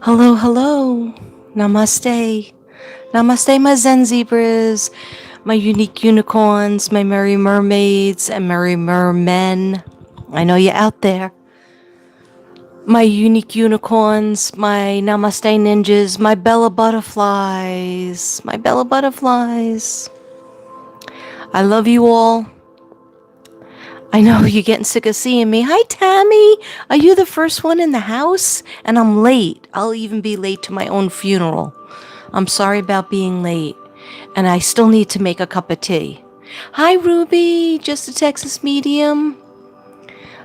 Hello, hello. Namaste. Namaste, my Zen zebras, my unique unicorns, my merry mermaids, and merry mermen. I know you're out there. My unique unicorns, my namaste ninjas, my Bella butterflies, my Bella butterflies. I love you all. I know you're getting sick of seeing me. Hi, Tammy. Are you the first one in the house? And I'm late. I'll even be late to my own funeral. I'm sorry about being late. And I still need to make a cup of tea. Hi, Ruby. Just a Texas medium.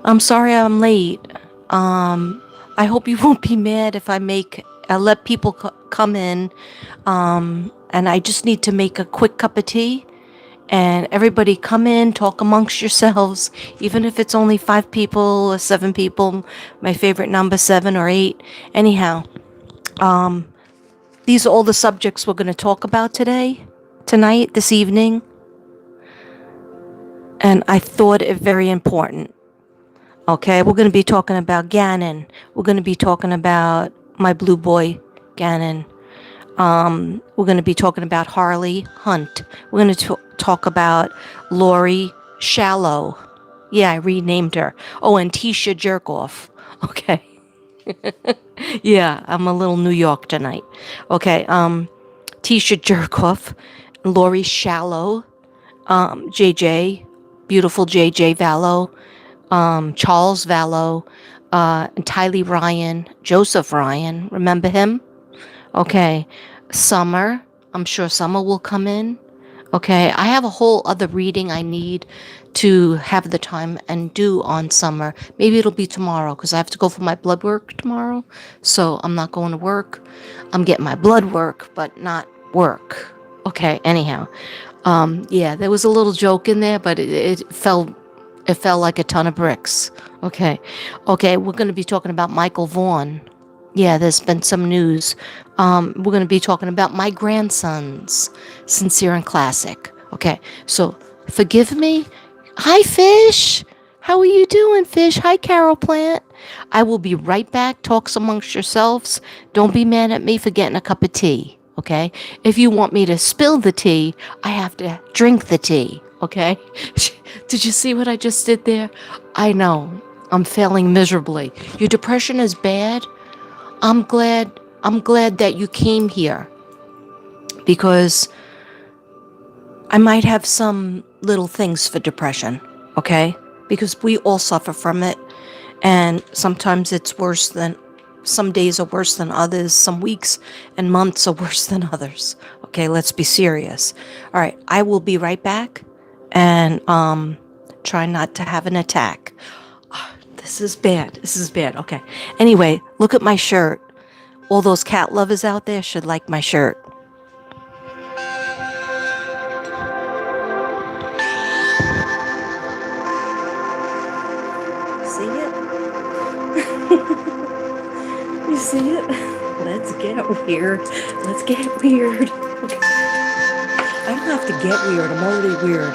I'm sorry I'm late. I hope you won't be mad if I let people come in. And I just need to make a quick cup of tea. And everybody come in, talk amongst yourselves, even if it's only 5 people or 7 people. My favorite number, 7 or 8. Anyhow, these are all the subjects we're going to talk about tonight, this evening. And I thought it very important. Okay, we're going to be talking about Gannon. We're going to be talking about my blue boy, Gannon. We're going to be talking about Harley Hunt. We're going to talk about Lori Shallow. Yeah, I renamed her. Oh, and Tisha Jerkoff. Okay. Yeah, I'm a little New York tonight. Okay, Tisha Jerkoff, Lori Shallow, JJ, beautiful JJ Vallow, Charles Vallow, and Tyle Ryan, Joseph Ryan. Remember him? Okay. Summer. I'm sure Summer will come in. Okay. I have a whole other reading I need to have the time and do on Summer. Maybe it'll be tomorrow because I have to go for my blood work tomorrow. So I'm not going to work. I'm getting my blood work, but not work. Okay. Anyhow. Yeah, there was a little joke in there, but it fell like a ton of bricks. Okay. Okay. We're going to be talking about Michael Vaughn. Yeah, there's been some news. We're going to be talking about my grandsons, Sincere and Classic. Okay, so forgive me. Hi, Fish. How are you doing, Fish? Hi, Carol Plant. I will be right back. Talks amongst yourselves. Don't be mad at me for getting a cup of tea. Okay, if you want me to spill the tea, I have to drink the tea. Okay, did you see what I just did there? I know. I'm failing miserably. Your depression is bad. I'm glad that you came here because I might have some little things for depression, okay? Because we all suffer from it, and sometimes some days are worse than others, some weeks and months are worse than others. Okay, let's be serious. All right, I will be right back and try not to have an attack. This is bad. This is bad. Okay. Anyway, look at my shirt. All those cat lovers out there should like my shirt. See it? You see it? Let's get weird. Let's get weird. Okay. I don't have to get weird. I'm already weird.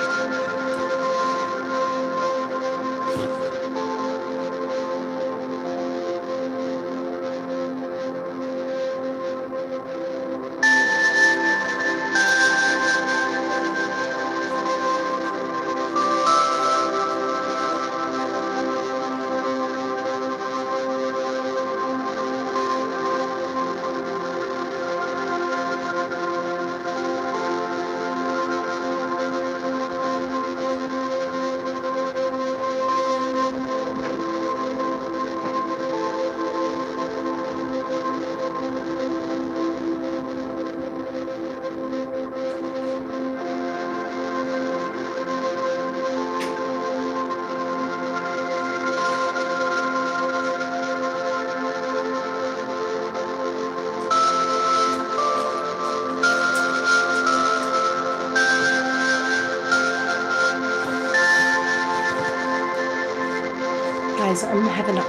Guys, I'm having an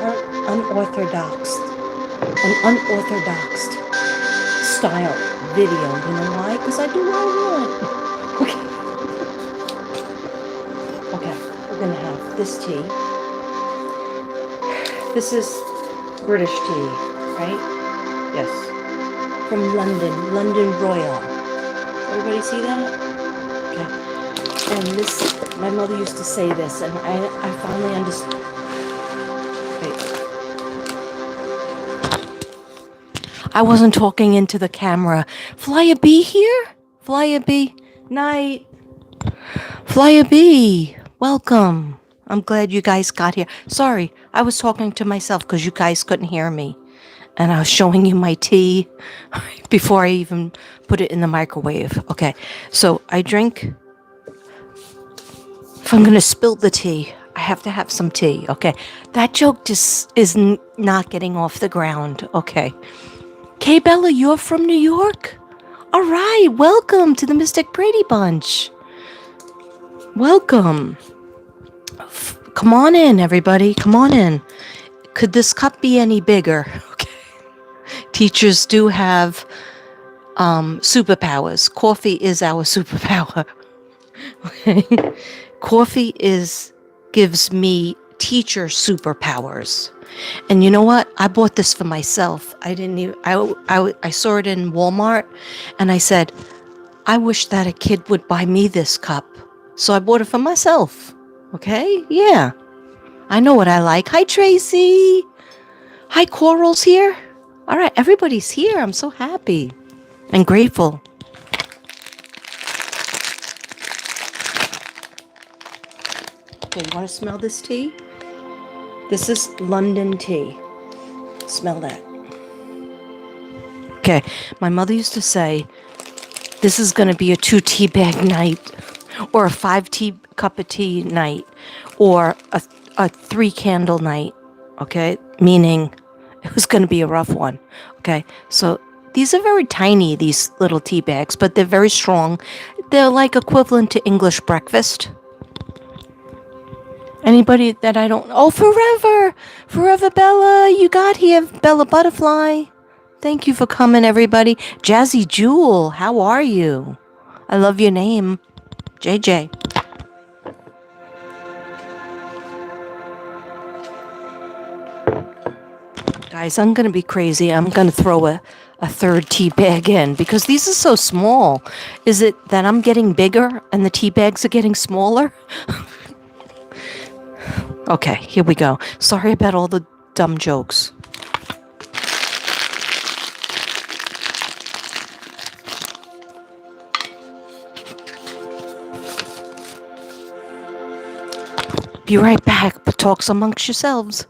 unorthodox style video. You know why? Because I do what I want. Okay. Okay. We're gonna have this tea. This is British tea, right? Yes. From London. London Royal. Everybody see that? Okay. And this, my mother used to say this, and I finally understood. Wait. I wasn't talking into the camera. Flyer B here? Flyer B. Night. Flyer B. Welcome. I'm glad you guys got here. Sorry, I was talking to myself because you guys couldn't hear me. And I was showing you my tea before I even put it in the microwave. Okay, so I drink. If I'm going to spill the tea, I have to have some tea. Okay, that joke just is not getting off the ground. Okay. Kay Bella, you're from New York? All right, welcome to the Mystic Brady Bunch. Welcome. Come on in, everybody. Come on in. Could this cup be any bigger? Okay. Teachers do have superpowers. Coffee is our superpower. Okay. Coffee gives me teacher superpowers. And you know what? I bought this for myself. I saw it in Walmart and I said, I wish that a kid would buy me this cup. So I bought it for myself. Okay? Yeah. I know what I like. Hi, Tracy. Hi, Coral's here. All right, everybody's here. I'm so happy and grateful. Okay, you want to smell this tea? This is London tea. Smell that. Okay, my mother used to say, this is going to be a 2 tea bag night, or a 5 cup of tea night, or a 3 candle night. Okay, meaning it was going to be a rough one. Okay, so these are very tiny, these little tea bags, but they're very strong. They're like equivalent to English breakfast. Anybody that I don't... Oh, Forever Bella, you got here. Bella Butterfly. Thank you for coming, everybody. Jazzy Jewel, how are you? I love your name. JJ. Guys, I'm going to be crazy. I'm going to throw a 3rd tea bag in because these are so small. Is it that I'm getting bigger and the tea bags are getting smaller? Okay, here we go. Sorry about all the dumb jokes. Be right back, but talks amongst yourselves.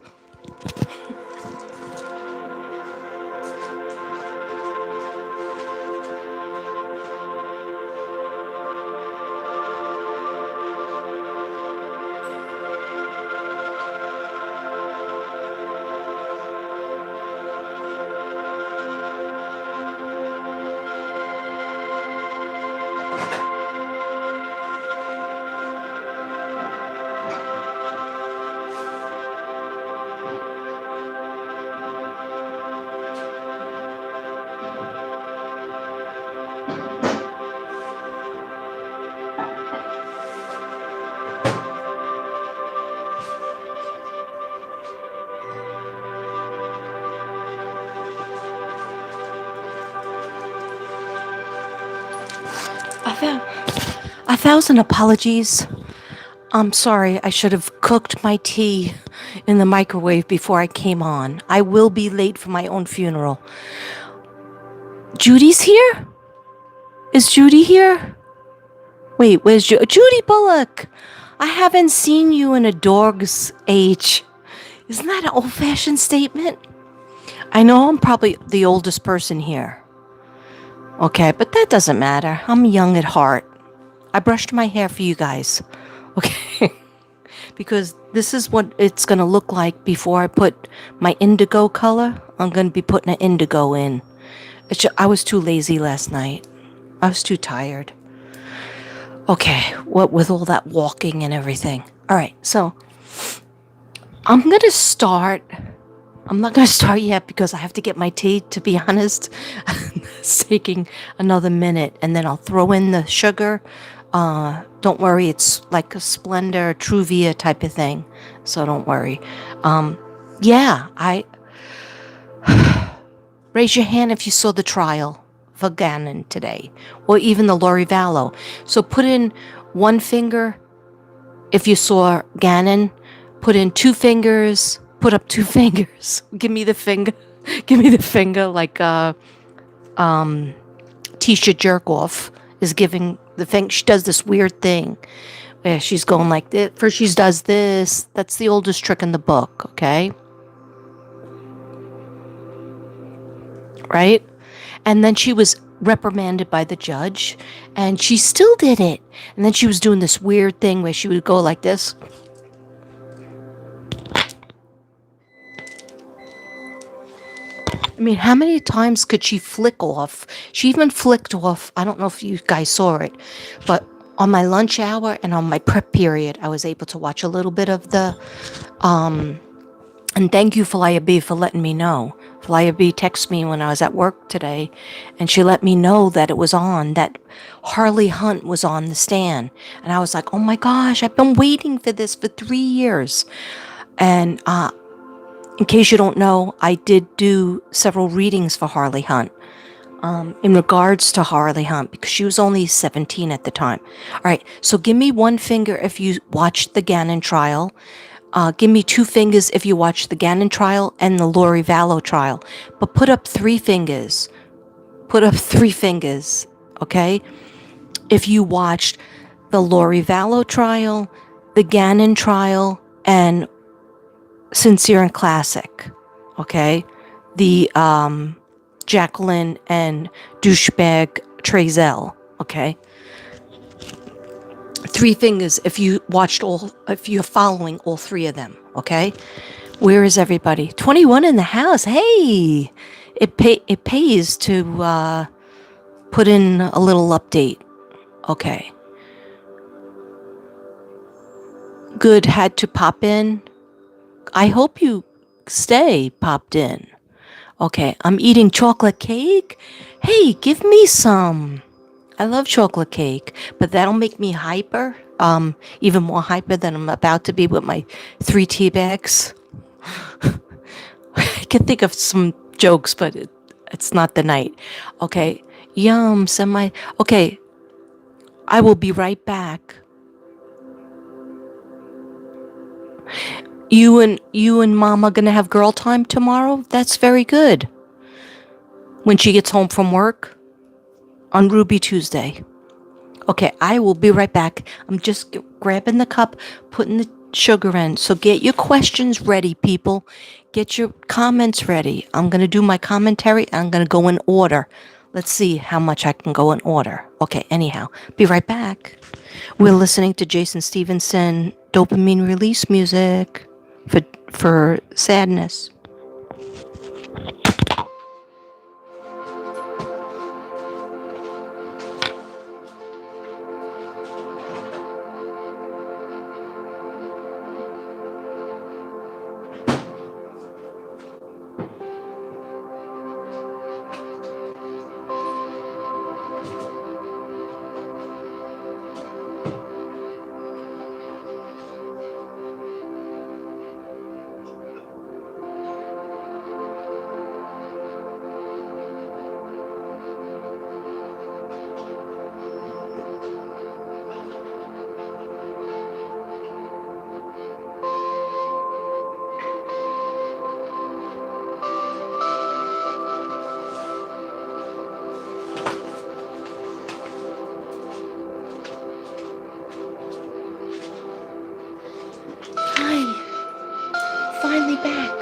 A thousand apologies. I'm sorry, I should have cooked my tea in the microwave before I came on. I will be late for my own funeral. Judy's here? Is Judy here? Wait, where's Judy Bullock? I haven't seen you in a dog's age. Isn't that an old-fashioned statement? I know I'm probably the oldest person here. Okay, but that doesn't matter. I'm young at heart. I brushed my hair for you guys. Okay. Because this is what it's going to look like before I put my indigo color. I'm going to be putting an indigo in. I was too lazy last night. I was too tired. Okay, what with all that walking and everything. All right, so I'm going to start. I'm not going to start yet because I have to get my tea, to be honest. It's taking another minute, and then I'll throw in the sugar. Don't worry, it's like a Splendor, Truvia type of thing, so don't worry. Yeah, Raise your hand if you saw the trial for Gannon today, or even the Lori Vallow. So put in one finger if you saw Gannon. Put in two fingers. Put up two fingers. Give me the finger. Give me the finger like Tisha Jerkoff is giving the thing. She does this weird thing where she's going like this. First she does this. That's the oldest trick in the book, okay? Right? And then she was reprimanded by the judge, and she still did it. And then she was doing this weird thing where she would go like this. I mean, how many times could she flick off? She even flicked off, I don't know if you guys saw it, but on my lunch hour and on my prep period, I was able to watch a little bit of the, and thank you, Falia B, for letting me know. Falia B texted me when I was at work today, and she let me know that it was on, that Harley Hunt was on the stand. And I was like, oh my gosh, I've been waiting for this for 3 years. And in case you don't know, I did do several readings for Harley Hunt in regards to Harley Hunt, because she was only 17 at the time. All right, so give me one finger if you watched the Gannon trial. Give me two fingers if you watched the Gannon trial and the Lori Vallow trial. But put up three fingers. Put up three fingers, okay? If you watched the Lori Vallow trial, the Gannon trial, and Sincere and Classic, okay? The Jacqueline and douchebag Trezell, okay? Three fingers if you watched all, if you're following all three of them, okay? Where is everybody? 21 in the house. Hey, it pays to put in a little update. Okay. Good, had to pop in. I hope you stay popped in. Okay, I'm eating chocolate cake. Hey, give me some. I love chocolate cake, but that'll make me hyper, even more hyper than I'm about to be with my 3 tea bags. I can think of some jokes, but it's not the night. Okay, yum, okay, I will be right back. You and Mom are gonna have girl time tomorrow? That's very good. When she gets home from work on Ruby Tuesday. Okay, I will be right back. I'm just grabbing the cup, putting the sugar in. So get your questions ready, people. Get your comments ready. I'm gonna do my commentary. I'm gonna go in order. Let's see how much I can go in order. Okay, anyhow, be right back. We're listening to Jason Stevenson dopamine release music for sadness. Finally back.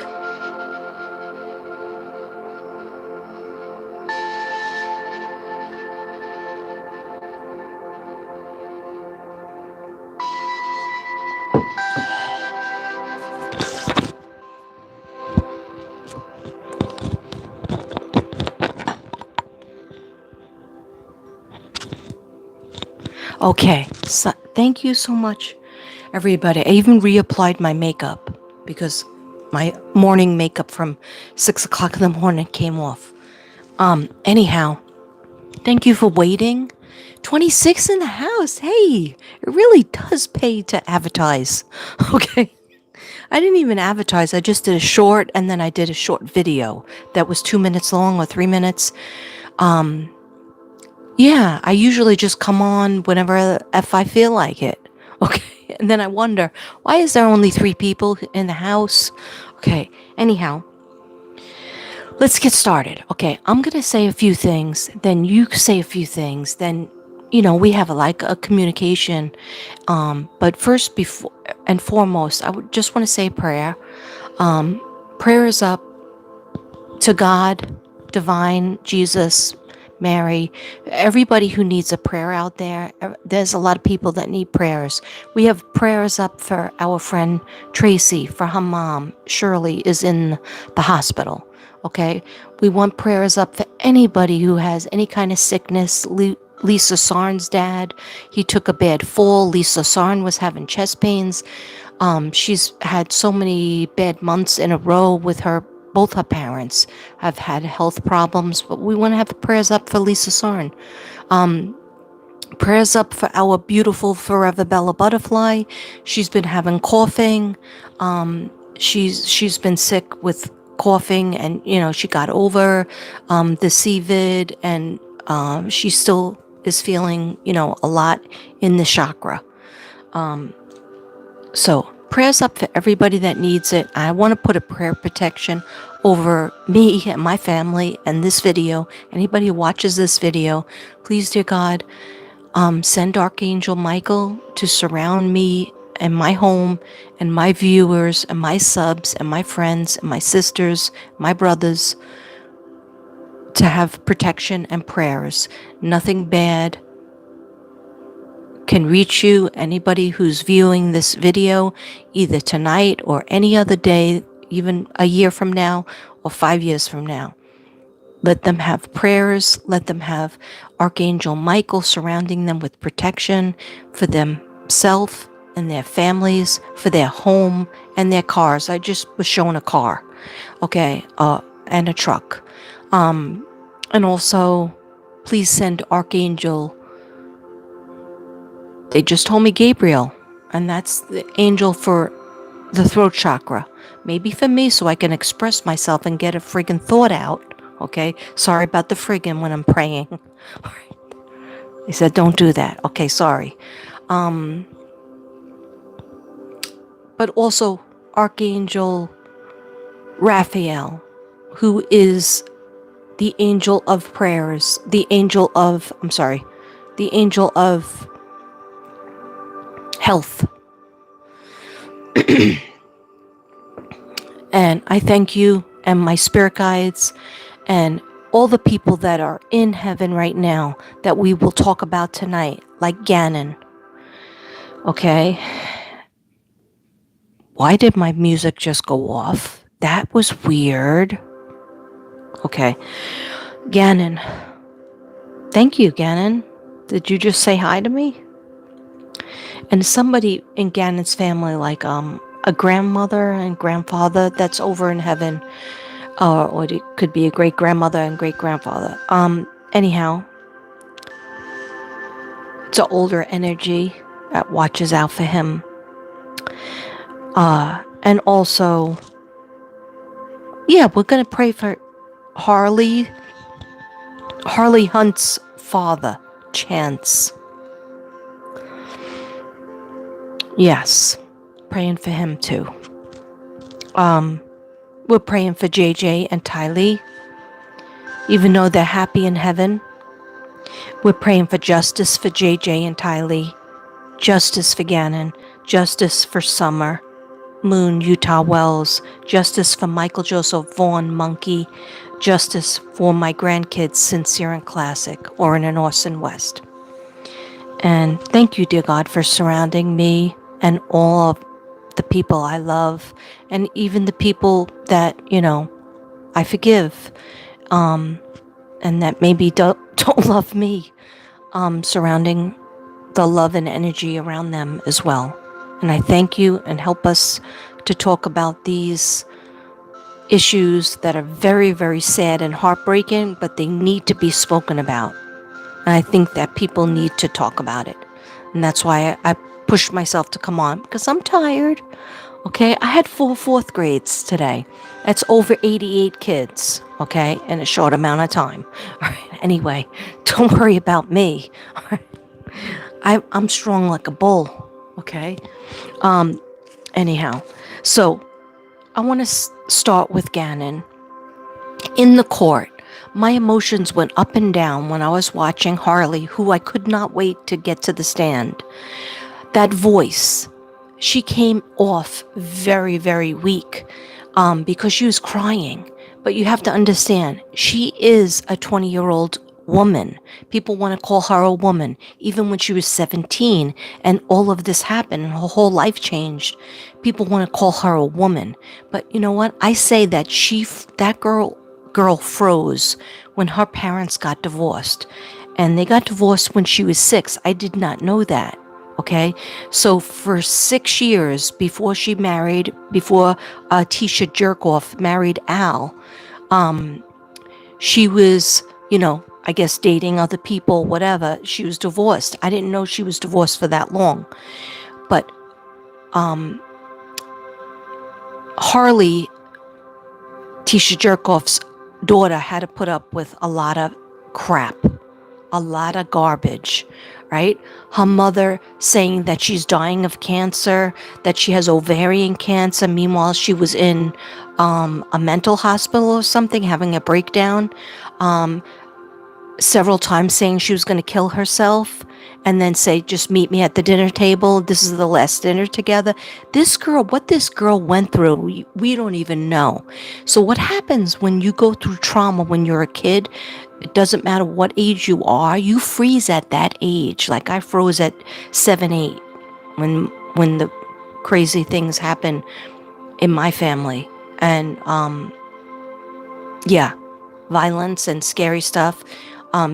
Okay, so thank you so much, everybody. I even reapplied my makeup because my morning makeup from 6 o'clock in the morning came off. Anyhow, thank you for waiting. 26 in the house. Hey, it really does pay to advertise. Okay. I didn't even advertise. I just did a short, and then I did a short video that was 2 minutes long or 3 minutes. Yeah, I usually just come on whenever if I feel like it. Okay. And then I wonder, why is there only 3 people in the house? Okay. Anyhow, let's get started. Okay. I'm going to say a few things, then you say a few things, then we have like a communication. But first, before and foremost, I would just want to say prayer. Prayer is up to God, divine, Jesus, Mary, everybody who needs a prayer out there. There's a lot of people that need prayers. We have prayers up for our friend Tracy, for her mom. Shirley is in the hospital. Okay. We want prayers up for anybody who has any kind of sickness. Lisa Sarn's dad, he took a bad fall. Lisa Sarn was having chest pains. She's had so many bad months in a row with both her parents have had health problems, but we want to have prayers up for Lisa Sarn. Prayers up for our beautiful Forever Bella Butterfly. She's been having coughing. She's been sick with coughing, and she got over the CVID, and she still is feeling a lot in the chakra. So prayers up for everybody that needs it. I want to put a prayer protection over me and my family and this video. Anybody who watches this video, please, dear God, send Archangel Michael to surround me and my home and my viewers and my subs and my friends and my sisters, my brothers, to have protection and prayers. Nothing bad can reach you. Anybody who's viewing this video either tonight or any other day, even a year from now or 5 years from now, let them have prayers. Let them have Archangel Michael surrounding them with protection for themselves and their families, for their home and their cars. I just was shown a car, okay, and a truck. And also, please send Archangel. They just told me Gabriel, and that's the angel for the throat chakra. Maybe for me, so I can express myself and get a friggin' thought out. Okay? Sorry about the friggin' when I'm praying. All right. They said don't do that. Okay, sorry. But also Archangel Raphael, who is the angel of prayers, the angel of health. And I thank you and my spirit guides and all the people that are in heaven right now that we will talk about tonight, like Gannon. Okay. Why did my music just go off? That was weird. Okay. Gannon. Thank you, Gannon. Did you just say hi to me? And somebody in Gannon's family, like a grandmother and grandfather that's over in heaven, or it could be a great grandmother and great grandfather. Anyhow, it's an older energy that watches out for him. And also, yeah, we're gonna pray for Harley Hunt's father, Chance. Yes, praying for him too. We're praying for JJ and Tyle, even though they're happy in heaven. We're praying for justice for JJ and Tyle, justice for Gannon, justice for Summer, Moon, Utah Wells, justice for Michael Joseph Vaughn, Monkey, justice for my grandkids, Sincere and Classic, Orin and Orson West. And thank you, dear God, for surrounding me and all of the people I love, and even the people that, I forgive, and that maybe don't love me, surrounding the love and energy around them as well. And I thank you, and help us to talk about these issues that are very, very sad and heartbreaking, but they need to be spoken about. And I think that people need to talk about it. And that's why I pushed myself to come on, because I'm tired. Okay, I had 4th grades today. That's over 88 kids, okay, in a short amount of time. All right, anyway, don't worry about me. I'm strong like a bull, okay? Anyhow, so I want to start with Gannon. In the court, my emotions went up and down when I was watching Harley, who I could not wait to get to the stand. That voice, she came off very, very weak because she was crying. But you have to understand, she is a 20-year-old woman. People want to call her a woman, even when she was 17 and all of this happened and her whole life changed. People want to call her a woman. But you know what? I say that that girl froze when her parents got divorced. And they got divorced when she was 6. I did not know that. Okay, so for 6 years before she married, before Tisha Jerkoff married Al, she was, I guess dating other people, whatever. She was divorced. I didn't know she was divorced for that long. But Harley, Tisha Jerkoff's daughter, had to put up with a lot of crap, a lot of garbage, right? Her mother saying that she's dying of cancer, that she has ovarian cancer. Meanwhile, she was in a mental hospital or something, having a breakdown. Several times saying she was going to kill herself and then say, just meet me at the dinner table. This is the last dinner together. What this girl went through, we don't even know. So what happens when you go through trauma when you're a kid, it doesn't matter what age you are, you freeze at that age. Like I froze at 7, 8 when the crazy things happen in my family. And yeah, violence and scary stuff.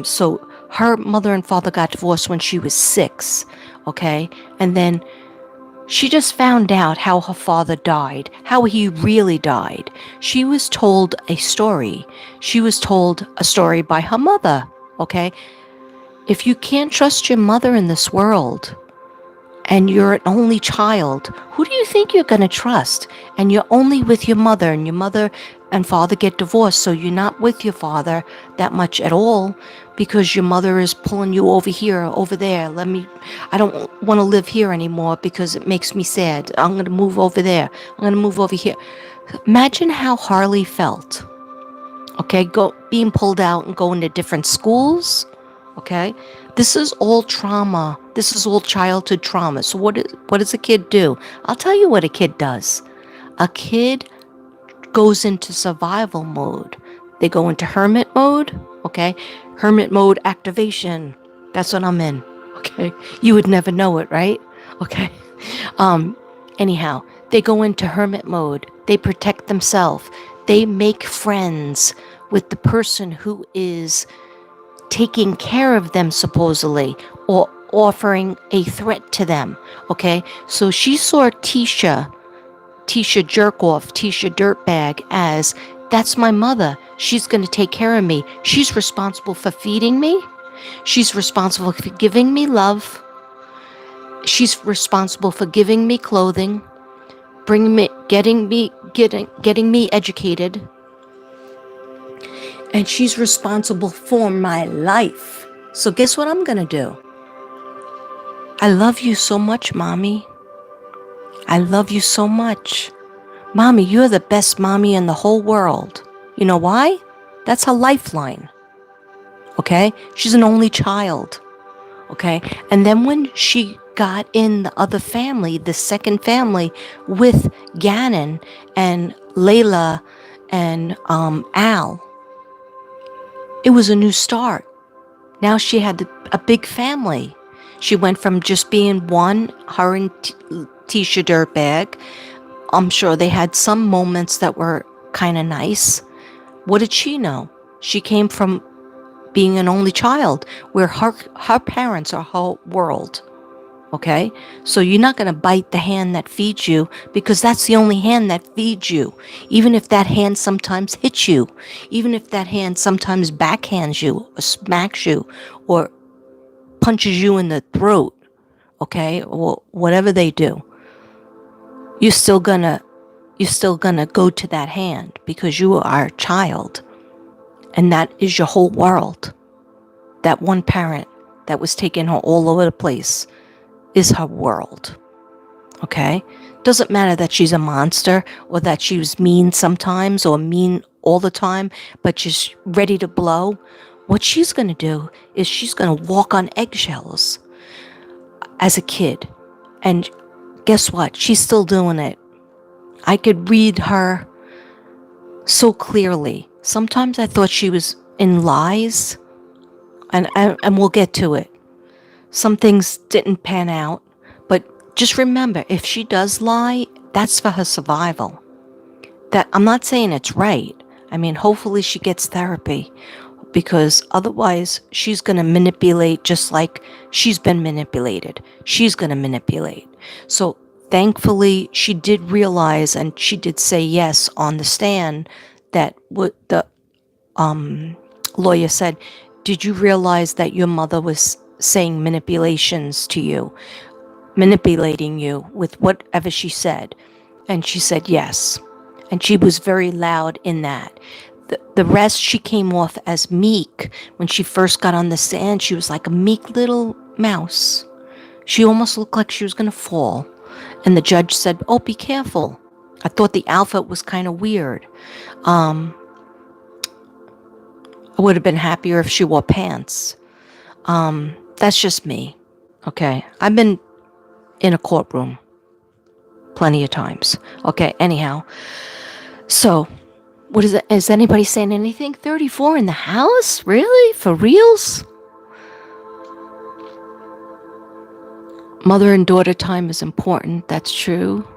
So her mother and father got divorced when she was 6, okay? And then she just found out how her father died, how he really died. She was told a story. She was told a story by her mother, okay? If you can't trust your mother in this world, and you're an only child, who do you think you're going to trust? And you're only with your mother, and your mother and father get divorced, so you're not with your father that much at all because your mother is pulling you over here, over there. I don't want to live here anymore because it makes me sad. I'm going to move over there. I'm going to move over here. Imagine how Harley felt. Okay, being pulled out and going to different schools. Okay, this is all trauma. This is all childhood trauma. So what does a kid do? I'll tell you what a kid does. A kid goes into survival mode. They go into hermit mode. Okay, hermit mode activation. That's what I'm in. Okay, you would never know it, right? Okay. Anyhow, they go into hermit mode. They protect themselves. They make friends with the person who is taking care of them, supposedly, or offering a threat to them. Okay, so she saw Tisha Jerkoff, Tisha Dirtbag, as that's my mother. She's going to take care of me. She's responsible for feeding me. She's responsible for giving me love. She's responsible for giving me clothing, getting me educated. And she's responsible for my life. So guess what I'm going to do? I love you so much, Mommy. I love you so much. Mommy, you're the best mommy in the whole world. You know why? That's her lifeline. Okay? She's an only child. Okay? And then when she got in the other family, the second family, with Gannon and Layla and Al, it was a new start. Now she had a big family. She went from just being one, her and Tisha Dirtbag. I'm sure they had some moments that were kind of nice. What did she know? She came from being an only child, where her parents are her world. Okay? So you're not going to bite the hand that feeds you, because that's the only hand that feeds you. Even if that hand sometimes hits you, even if that hand sometimes backhands you, or smacks you, or punches you in the throat, okay? Or whatever they do. you're still gonna go to that hand because you are a child, and that is your whole world. That one parent that was taking her all over the place is her world. Okay? Doesn't matter that she's a monster or that she was mean sometimes or mean all the time, but she's ready to blow. What she's going to do is she's going to walk on eggshells as a kid. And guess what? She's still doing it. I could read her so clearly. Sometimes I thought she was in lies, and we'll get to it. Some things didn't pan out, but just remember, if she does lie, that's for her survival. That I'm not saying it's right. I mean, hopefully she gets therapy, because otherwise she's going to manipulate just like she's been manipulated. She's going to manipulate. So thankfully she did realize, and she did say yes on the stand, that what the lawyer said, did you realize that your mother was saying manipulations to you, manipulating you with whatever she said? And she said yes. And she was very loud in that. The rest, she came off as meek. When she first got on the stand, she was like a meek little mouse. She almost looked like she was going to fall. And the judge said, oh, be careful. I thought the outfit was kind of weird. I would have been happier if she wore pants. That's just me. Okay. I've been in a courtroom plenty of times. Okay. Anyhow. So, what is it? Is anybody saying anything? 34 in the house? Really? For reals? Mother and daughter time is important. That's true.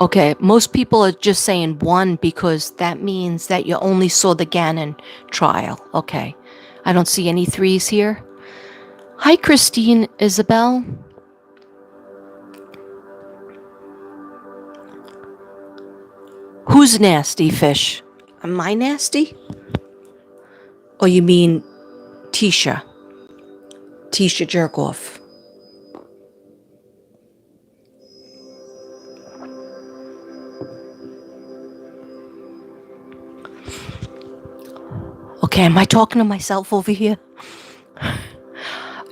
Okay, most people are just saying 1 because that means that you only saw the Gannon trial. Okay, I don't see any 3s here. Hi, Christine Isabel. Who's nasty, Fish? Am I nasty? Or you mean Tisha? Tisha Jerkoff. Okay, am I talking to myself over here?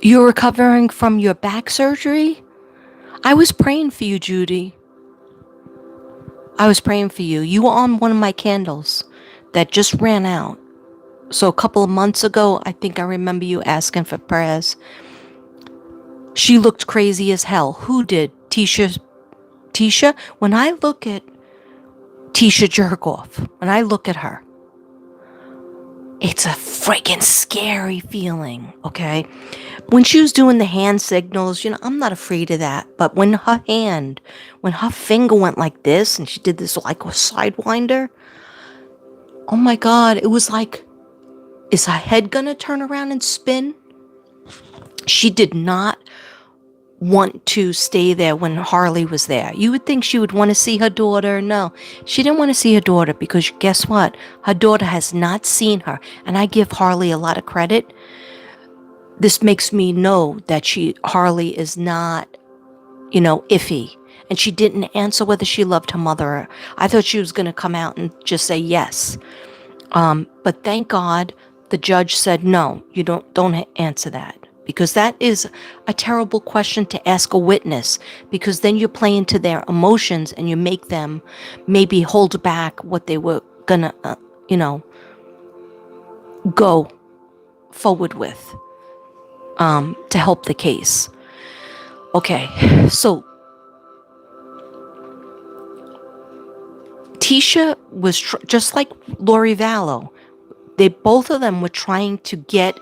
You're recovering from your back surgery? I was praying for you, Judy. I was praying for you. You were on one of my candles that just ran out. So a couple of months ago, I think I remember you asking for prayers. She looked crazy as hell. Who did? Tisha? When I look at Tisha Jerkoff, when I look at her, it's a freaking scary feeling, okay? When she was doing the hand signals, I'm not afraid of that. But when her finger went like this and she did this like a sidewinder, oh my God, it was like, is her head gonna turn around and spin? She did not want to stay there when Harley was there. You would think she would want to see her daughter. No, she didn't want to see her daughter because guess what? Her daughter has not seen her. And I give Harley a lot of credit. This makes me know that Harley is not, iffy. And she didn't answer whether she loved her mother. I thought she was going to come out and just say yes. But thank God the judge said, no, you don't answer that. Because that is a terrible question to ask a witness, because then you play into their emotions and you make them maybe hold back what they were gonna, go forward with to help the case. Okay, so Tisha was just like Lori Vallow. Both of them were trying to get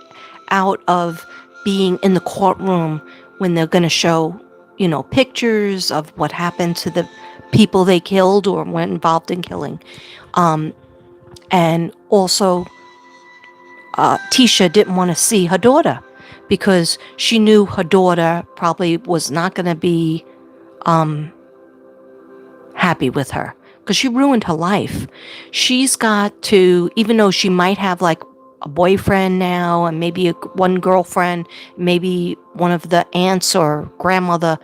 out of being in the courtroom when they're going to show, pictures of what happened to the people they killed or were involved in killing. And also, Tisha didn't want to see her daughter because she knew her daughter probably was not going to be happy with her because she ruined her life. She's got to, even though she might have like a boyfriend now, and maybe one girlfriend, maybe one of the aunts or grandmother.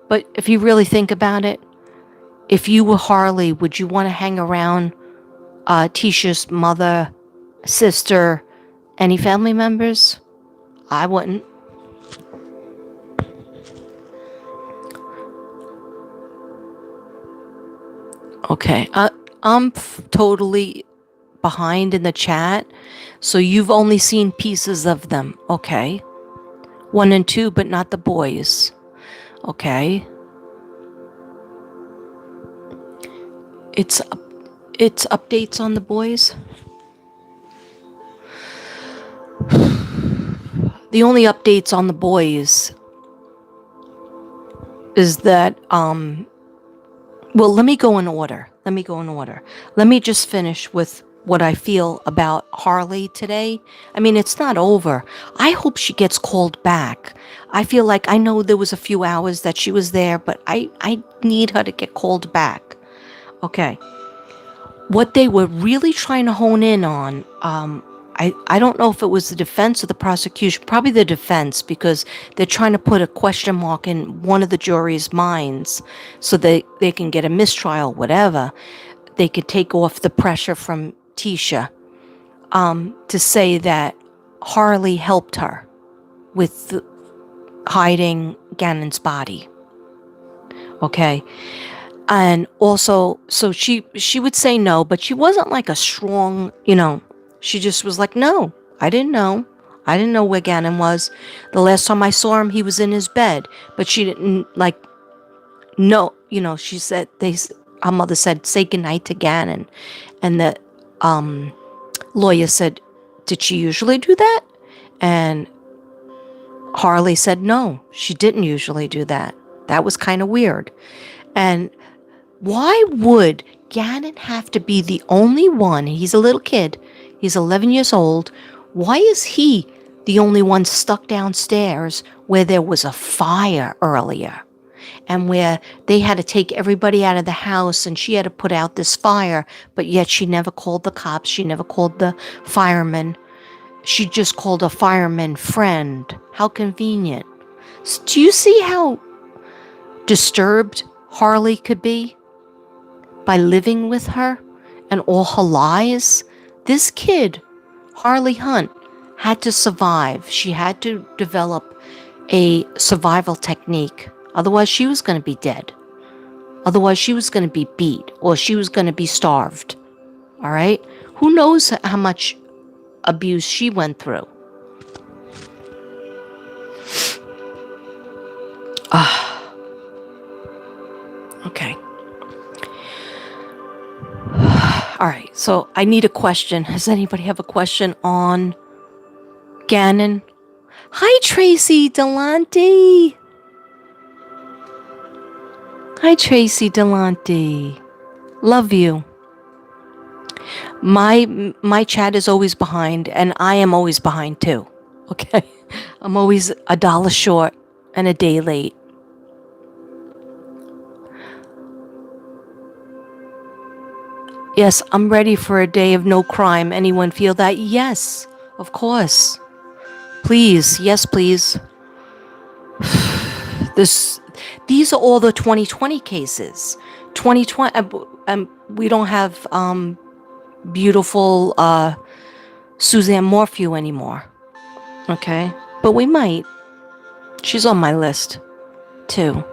But if you really think about it, if you were Harley, would you want to hang around Tisha's mother, sister, any family members? I wouldn't. Okay, I'm totally behind in the chat, so you've only seen pieces of them. Okay, 1 and 2, but not the boys. Okay, it's updates on the boys. The only updates on the boys is that well, let me go in order. Let me just finish with what I feel about Harley today. I mean, it's not over. I hope she gets called back. I feel like, I know there was a few hours that she was there, but I need her to get called back. Okay. What they were really trying to hone in on, I don't know if it was the defense or the prosecution, probably the defense, because they're trying to put a question mark in one of the jury's minds so they can get a mistrial, whatever. They could take off the pressure from Tisha to say that Harley helped her with hiding Gannon's body. Okay. And also, so she would say no, but she wasn't like a strong, she just was like, no, I didn't know. I didn't know where Gannon was. The last time I saw him, he was in his bed. But she didn't, like, no, she said, her mother said, say goodnight to Gannon. And the lawyer said, did she usually do that? And Harley said, no, she didn't usually do that. That was kind of weird. And why would Gannon have to be the only one? He's a little kid. He's 11 years old. Why is he the only one stuck downstairs where there was a fire earlier and where they had to take everybody out of the house and she had to put out this fire, but yet she never called the cops. She never called the firemen. She just called a fireman friend. How convenient. So do you see how disturbed Harley could be by living with her and all her lies? This kid, Harley Hunt, had to survive. She had to develop a survival technique. Otherwise, she was going to be dead. Otherwise, she was going to be beat or she was going to be starved. All right? Who knows how much abuse she went through? Okay. All right, so I need a question. Does anybody have a question on Gannon? Hi, Tracy Delante. Hi, Tracy Delante. Love you. My chat is always behind, and I am always behind too. Okay, I'm always $1 short and a day late. Yes, I'm ready for a day of no crime. Anyone feel that? Yes, of course. Please, yes, please. These are all the 2020 cases. 2020, we don't have beautiful Suzanne Morphew anymore. Okay, but we might. She's on my list, too.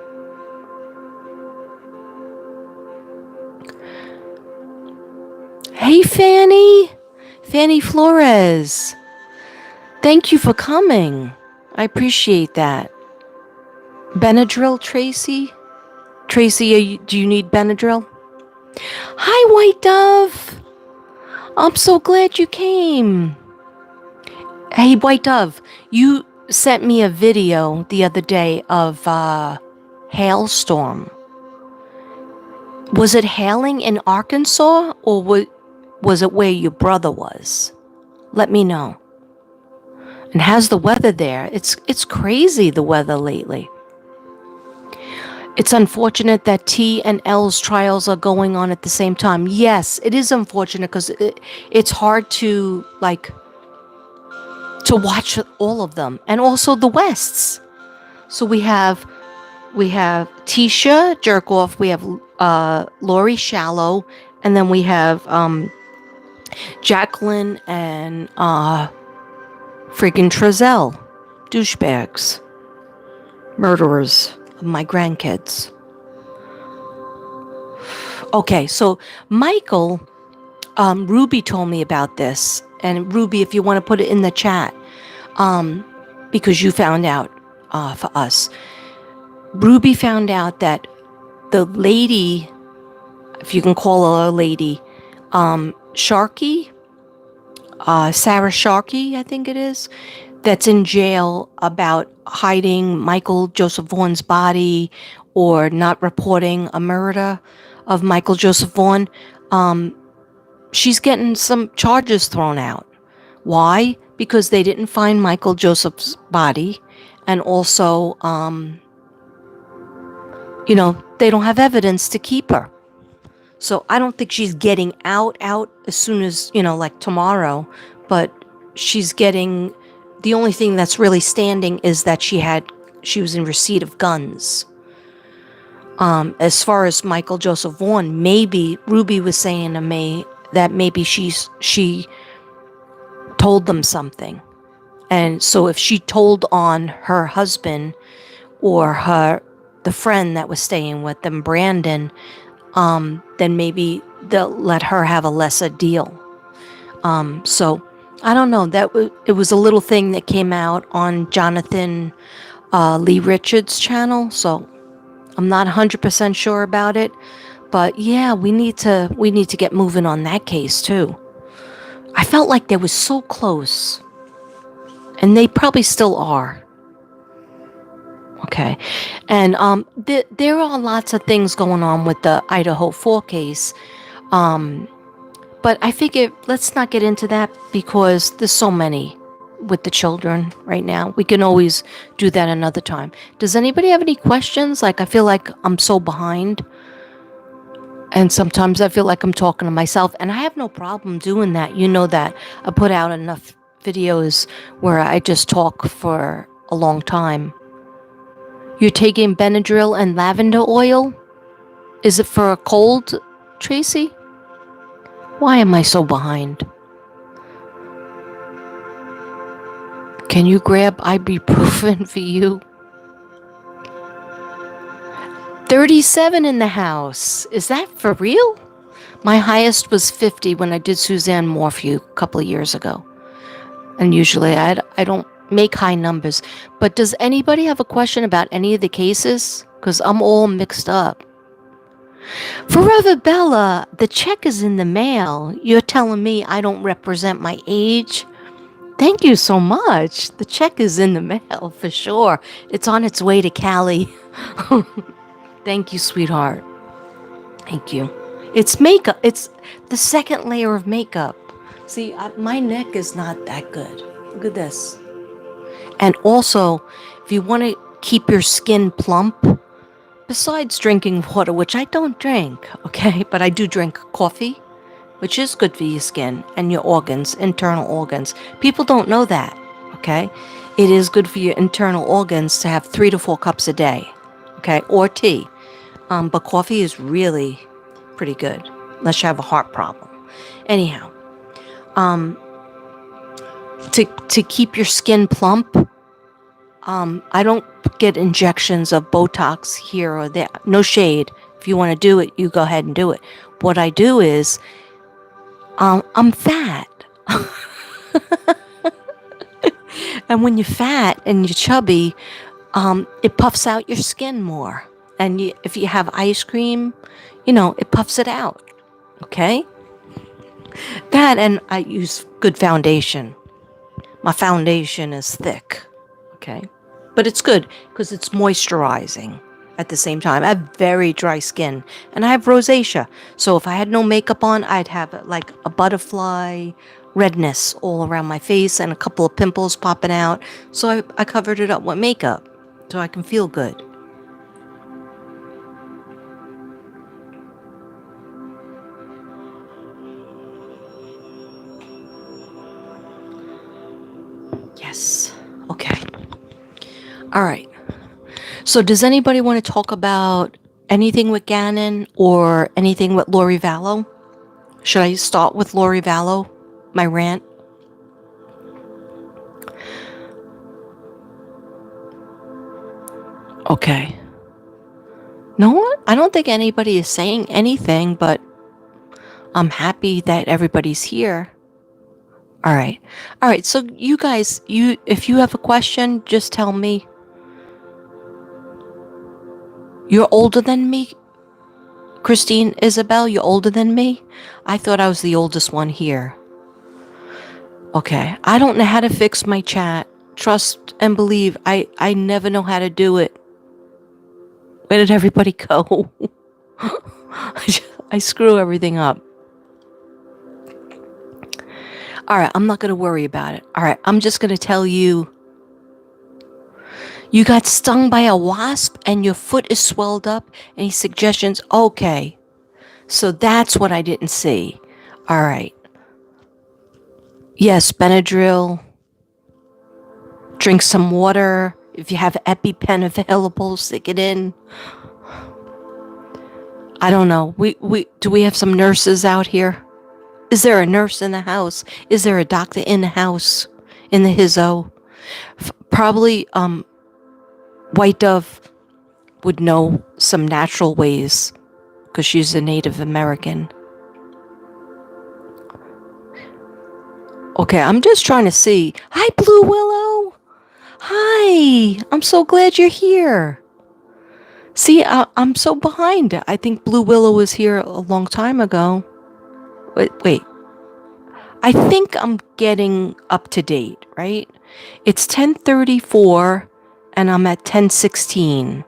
Hey, Fanny Flores. Thank you for coming. I appreciate that. Benadryl, Tracy? Tracy, do you need Benadryl? Hi, White Dove. I'm so glad you came. Hey, White Dove, you sent me a video the other day of hailstorm. Was it hailing in Arkansas or was it where your brother was? Let me know. And how's the weather there? It's crazy, the weather lately. It's unfortunate that T and L's trials are going on at the same time. Yes, it is unfortunate because it's hard to, like, to watch all of them, and also the Wests. So we have Tisha Jerkoff, we have Lori Shallow, and then we have Jacqueline and friggin' Trezell, douchebags, murderers of my grandkids. Okay, so Michael, Ruby told me about this, and Ruby, if you want to put it in the chat, because you found out for us. Ruby found out that the lady, if you can call her a lady, Sharkey, Sarah Sharkey, I think it is, that's in jail about hiding Michael Joseph Vaughn's body or not reporting a murder of Michael Joseph Vaughn. She's getting some charges thrown out. Why? Because they didn't find Michael Joseph's body, and also, they don't have evidence to keep her. So I don't think she's getting out as soon as, like tomorrow, but she's getting, the only thing that's really standing is that she was in receipt of guns. As far as Michael Joseph Vaughn, maybe Ruby was saying to me that maybe she told them something. And so if she told on her husband or the friend that was staying with them, Brandon, then maybe they'll let her have a lesser deal. So I don't know. It was a little thing that came out on Jonathan Lee Richards' channel. So I'm not 100% sure about it, but yeah, we need to get moving on that case too. I felt like they were so close, and they probably still are. Okay, and there are lots of things going on with the Idaho 4 case, but I figure let's not get into that because there's so many with the children right now. We can always do that another time. Does anybody have any questions? Like, I feel like I'm so behind, and sometimes I feel like I'm talking to myself, and I have no problem doing that. You know that. I put out enough videos where I just talk for a long time. You're taking Benadryl and lavender oil? Is it for a cold, Tracy? Why am I so behind? Can you grab ibuprofen for you? 37 in the house. Is that for real? My highest was 50 when I did Suzanne Morphew a couple of years ago. And usually I don't make high numbers. But does anybody have a question about any of the cases? Because I'm all mixed up. Forever Bella, the check is in the mail. You're telling me I don't represent my age? Thank you so much. The check is in the mail for sure. It's on its way to Cali. Thank you, sweetheart. Thank you. It's makeup. It's the second layer of makeup. See, my neck is not that good. Look at this. And also, if you want to keep your skin plump, besides drinking water, which I don't drink, okay, but I do drink coffee, which is good for your skin and your organs, internal organs. People don't know that, okay? It is good for your internal organs to have 3 to 4 cups a day, okay, or tea. But coffee is really pretty good, unless you have a heart problem. Anyhow, to keep your skin plump, I don't get injections of Botox here or there. No shade. If you want to do it, you go ahead and do it. What I do is, I'm fat. And when you're fat and you're chubby, it puffs out your skin more. And if you have ice cream, it puffs it out. Okay? That, and I use good foundation. My foundation is thick. Okay? But it's good because it's moisturizing at the same time. I have very dry skin and I have rosacea. So if I had no makeup on, I'd have like a butterfly redness all around my face and a couple of pimples popping out. So I covered it up with makeup so I can feel good. Yes. Okay. All right. So does anybody want to talk about anything with Gannon or anything with Lori Vallow? Should I start with Lori Vallow, my rant? Okay. No, I don't think anybody is saying anything, but I'm happy that everybody's here. All right. All right. So you guys, if you have a question, just tell me. You're older than me, Christine Isabel. You're older than me. I thought I was the oldest one here. Okay. I don't know how to fix my chat. Trust and believe. I never know how to do it. Where did everybody go? I screw everything up. All right, I'm not going to worry about it. All right, I'm just going to tell you. You got stung by a wasp and your foot is swelled up. Any suggestions? Okay. So that's what I didn't see. All right. Yes, Benadryl. Drink some water. If you have EpiPen available, stick it in. I don't know. Do we have some nurses out here? Is there a nurse in the house? Is there a doctor in the house? In the hizzo? Probably White Dove would know some natural ways because she's a Native American. Okay, I'm just trying to see. Hi, Blue Willow. Hi. I'm so glad you're here. See, I'm so behind. I think Blue Willow was here a long time ago. Wait. I think I'm getting up to date, right? It's 10:34 and I'm at 10:16.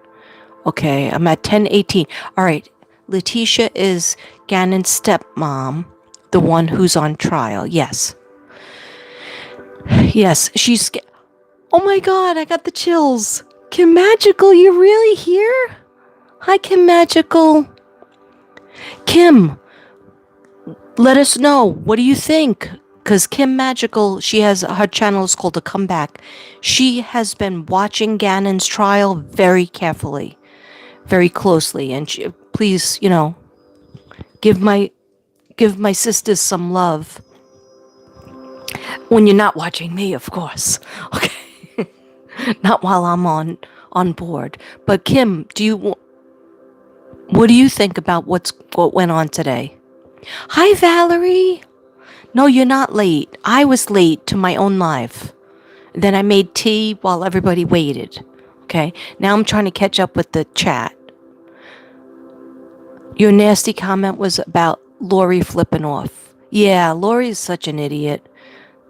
Okay, I'm at 10:18. All right. Letitia is Gannon's stepmom, the one who's on trial. Yes. Yes, she's. Oh my God, I got the chills. Kim Magical, you're really here? Hi, Kim Magical. Kim, let us know. What do you think? Because Kim Magical, her channel is called A Comeback. She has been watching Gannon's trial very carefully, very closely. And please, give my sisters some love. When you're not watching me, of course. Okay. Not while I'm on board. But Kim, what do you think about what went on today? Hi, Valerie. No, you're not late. I was late to my own life. Then I made tea while everybody waited. Okay. Now I'm trying to catch up with the chat. Your nasty comment was about Lori flipping off. Yeah, Lori is such an idiot.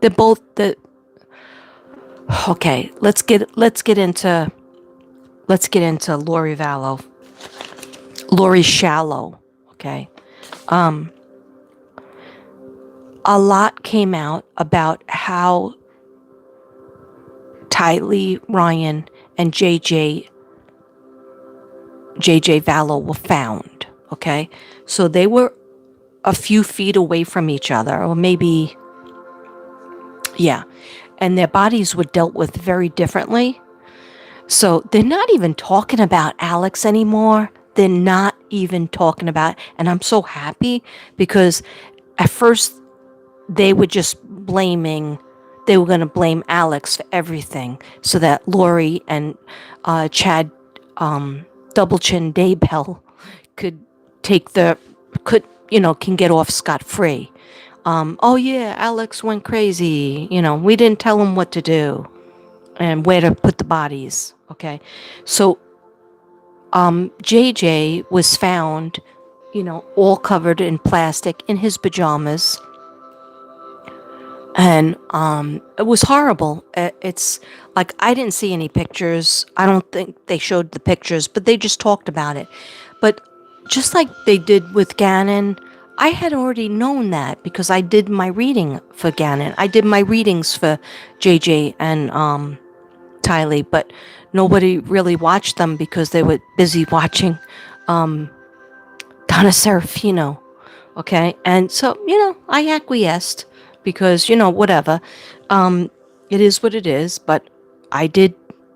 They're both Okay, let's get into Lori Vallow. Lori Shallow. Okay. A lot came out about how Tyle, Ryan, and JJ Vallow were found. Okay. So they were a few feet away from each other, or maybe, yeah. And their bodies were dealt with very differently. So they're not even talking about Alex anymore. They're not even talking about, and I'm so happy because at first they were just they were going to blame Alex for everything so that Lori and Chad Double Chin Daybell can get off scot-free. Oh yeah, Alex went crazy. We didn't tell him what to do and where to put the bodies. Okay. So, JJ was found, all covered in plastic in his pajamas. And, it was horrible. It's like, I didn't see any pictures. I don't think they showed the pictures, but they just talked about it. But just like they did with Gannon, I had already known that because I did my reading for Gannon. I did my readings for JJ and Tyle, but nobody really watched them because they were busy watching Donna Serafino. Okay, and so I acquiesced because whatever. It is what it is, but I did,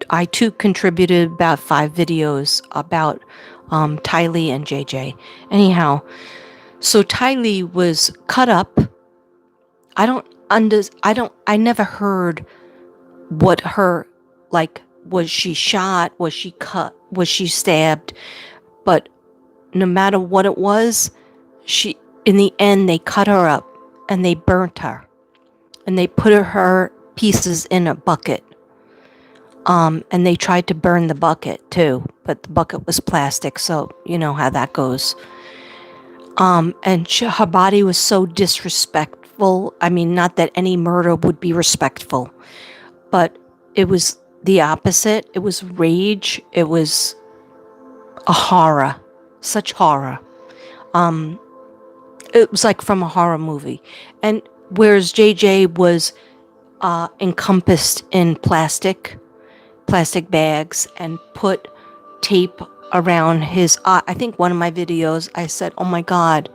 I too contributed about 5 videos about Tyle and JJ. Anyhow, so Tyle was cut up. I never heard what her, like, was she shot? Was she cut? Was she stabbed? But no matter what it was, in the end, they cut her up and they burnt her and they put her pieces in a bucket. And they tried to burn the bucket too, but the bucket was plastic, so you know how that goes. And her body was so disrespectful. I mean, not that any murder would be respectful, but it was the opposite. It was rage. It was a horror, such horror. It was like from a horror movie. And whereas JJ was encompassed in plastic bags and put tape around his eye. I think one of my videos I said, oh my God,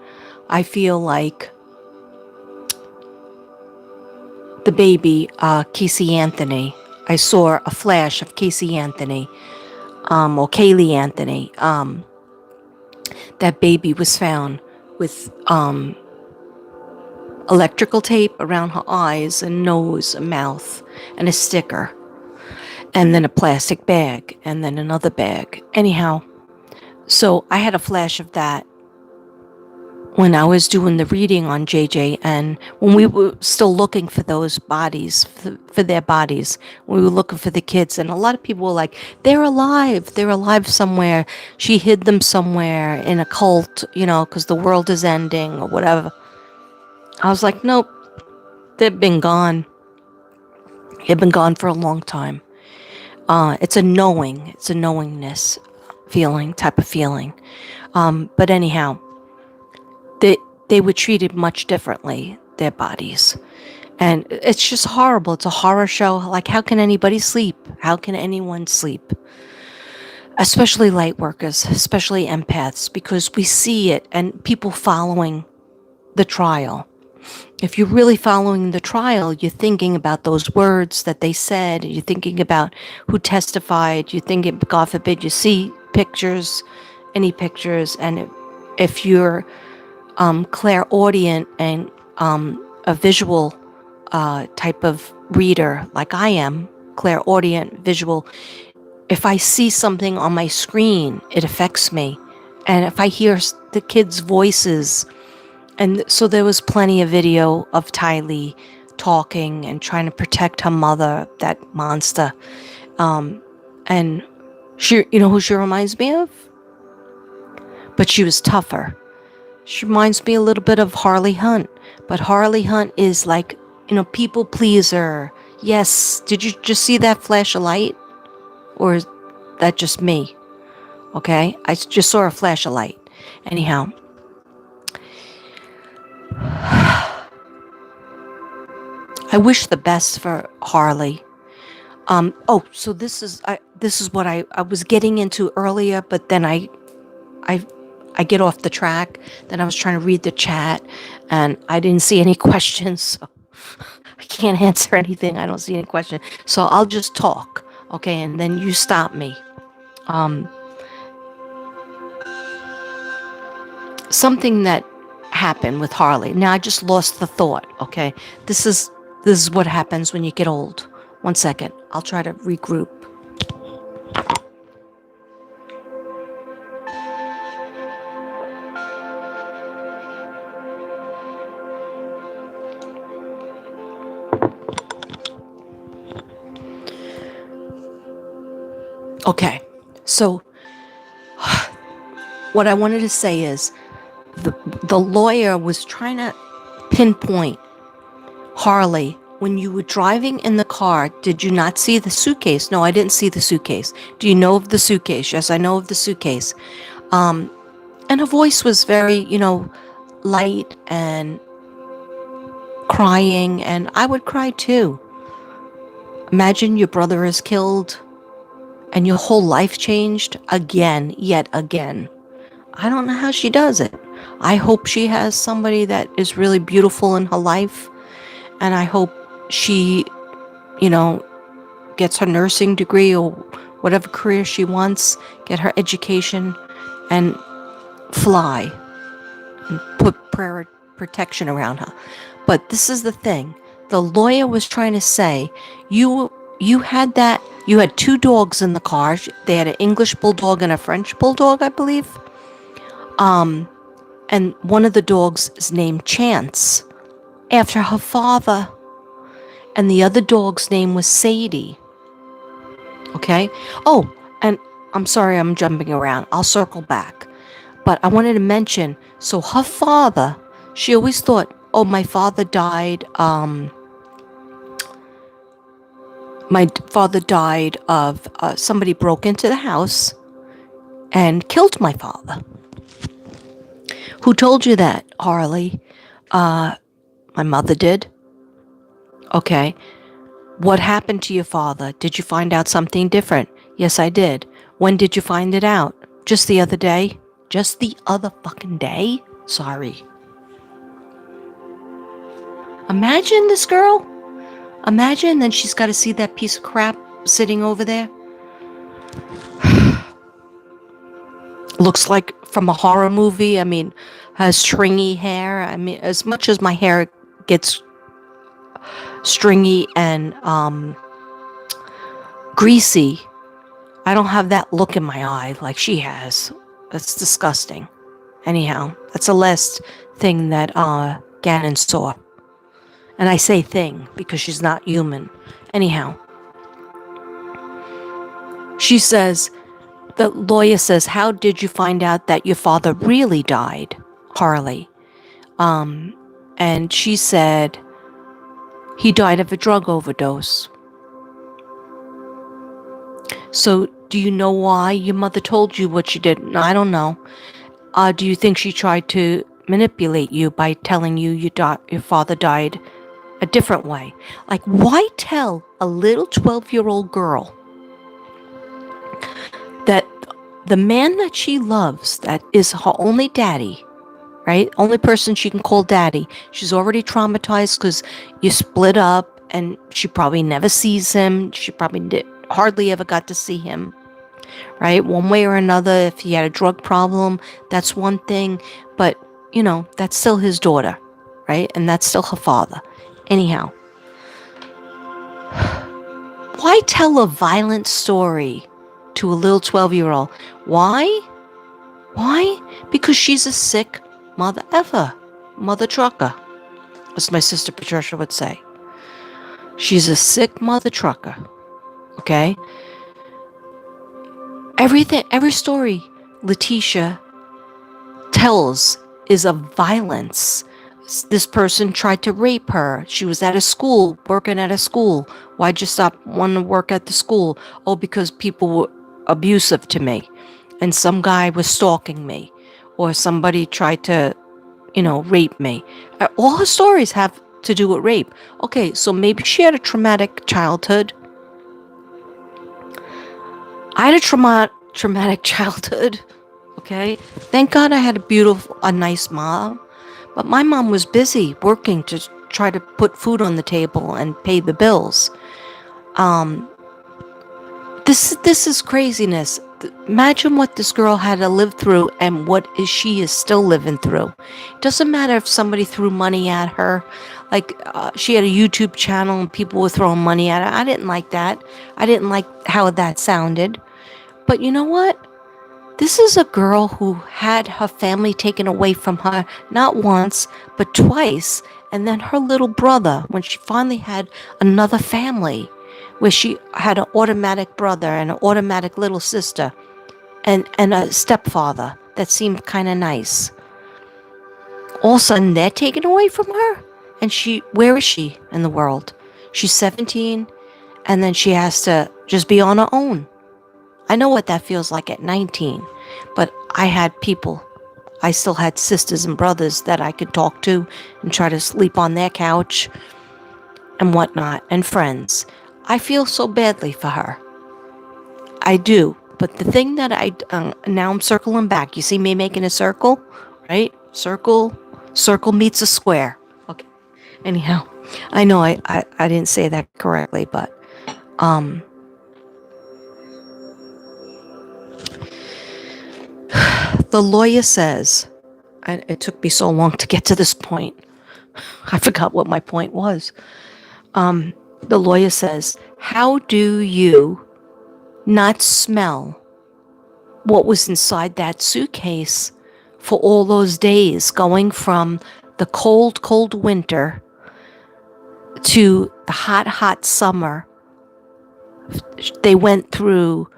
I feel like the baby, Casey Anthony. I saw a flash of Casey Anthony, or Kaylee Anthony. That baby was found with electrical tape around her eyes and nose and mouth and a sticker. And then a plastic bag, and then another bag. Anyhow, so I had a flash of that when I was doing the reading on JJ, and when we were still looking for those bodies, for their bodies, we were looking for the kids, and a lot of people were like, they're alive somewhere. She hid them somewhere in a cult, because the world is ending or whatever. I was like, nope, they've been gone. They've been gone for a long time. It's a knowingness type of feeling. But anyhow, they were treated much differently, their bodies. And it's just horrible. It's a horror show. Like, how can anybody sleep? How can anyone sleep? Especially light workers, especially empaths, because we see it and people following the trial. If you're really following the trial, you're thinking about those words that they said. You're thinking about who testified. You're thinking, God forbid, you see pictures, any pictures. And if you're clairaudient and a visual type of reader, like I am, clairaudient, visual, if I see something on my screen, it affects me. And if I hear the kids' voices, and so there was plenty of video of Tyle talking and trying to protect her mother, that monster. And she, who she reminds me of? But she was tougher. She reminds me a little bit of Harley Hunt. But Harley Hunt is like, people pleaser. Yes, did you just see that flash of light? Or is that just me? Okay, I just saw a flash of light. Anyhow. I wish the best for Harley. So this is what I was getting into earlier, but then I get off the track. Then I was trying to read the chat, and I didn't see any questions, so I can't answer anything. I don't see any questions, so I'll just talk, okay? And then you stop me. Something that happened with Harley. Now I just lost the thought, okay? This is what happens when you get old. 1 second. I'll try to regroup. Okay. So what I wanted to say is the lawyer was trying to pinpoint Harley. When you were driving in the car, did you not see the suitcase? No, I didn't see the suitcase. Do you know of the suitcase? Yes, I know of the suitcase. And her voice was very, light and crying, and I would cry too. Imagine your brother is killed and your whole life changed yet again. I don't know how she does it. I hope she has somebody that is really beautiful in her life, and I hope she you know, gets her nursing degree or whatever career she wants, get her education, and fly and put prayer protection around her. But this is the thing. The lawyer was trying to say, you had that you had two dogs in the car. They had an English bulldog and a French bulldog, I believe. And one of the dogs is named Chance after her father. And the other dog's name was Sadie. Okay? Oh, and I'm sorry I'm jumping around. I'll circle back. But I wanted to mention, so her father, she always thought, oh, my father died, of somebody broke into the house and killed my father. Who told you that, Harley? My mother did. Okay. What happened to your father? Did you find out something different? Yes, I did. When did you find it out? Just the other day? Just the other fucking day? Sorry. Imagine this girl. Imagine then she's got to see that piece of crap sitting over there. Looks like from a horror movie. I mean, has stringy hair. I mean, as much as my hair gets stringy and greasy, I don't have that look in my eye like she has. That's disgusting. Anyhow, that's the last thing that Gannon saw. And I say thing because she's not human. Anyhow, she says, the lawyer says, how did you find out that your father really died, Harley? And she said, he died of a drug overdose. So, do you know why your mother told you what she did? No, I don't know. Do you think she tried to manipulate you by telling you your father died a different way? Like, why tell a little 12-year-old girl that the man that she loves, that is her only daddy, right? Only person she can call daddy. She's already traumatized because you split up and she probably never sees him. She probably hardly ever got to see him, right? One way or another, if he had a drug problem, that's one thing. But, that's still his daughter, right? And that's still her father. Anyhow, why tell a violent story to a little 12-year-old? Why? Because she's a sick mother trucker, as my sister Patricia would say. She's a sick mother trucker, okay? Every story Letitia tells is of violence. This person tried to rape her. She was at a school, working at a school. Why'd you stop wanting to work at the school? Oh, because people were abusive to me. And some guy was stalking me. Or somebody tried to, rape me. All her stories have to do with rape. Okay, so maybe she had a traumatic childhood. I had a traumatic childhood. Okay? Thank God I had a nice mom. But my mom was busy working to try to put food on the table and pay the bills. This is craziness. Imagine what this girl had to live through and what she is still living through. It doesn't matter if somebody threw money at her. Like, she had a YouTube channel and people were throwing money at her. I didn't like that. I didn't like how that sounded. But you know what? This is a girl who had her family taken away from her not once, but twice. And then her little brother, when she finally had another family, where she had an automatic brother and an automatic little sister and a stepfather that seemed kind of nice. All of a sudden, they're taken away from her. And where is she in the world? She's 17, and then she has to just be on her own. I know what that feels like at 19, but I still had sisters and brothers that I could talk to and try to sleep on their couch and whatnot, and friends. I feel so badly for her. I do. But the thing that now I'm circling back. You see me making a circle, right? Circle meets a square. Okay. Anyhow, I know I didn't say that correctly, but um, the lawyer says, and it took me so long to get to this point. I forgot what my point was. The lawyer says, how do you not smell what was inside that suitcase for all those days, going from the cold, cold winter to the hot, hot summer? They went through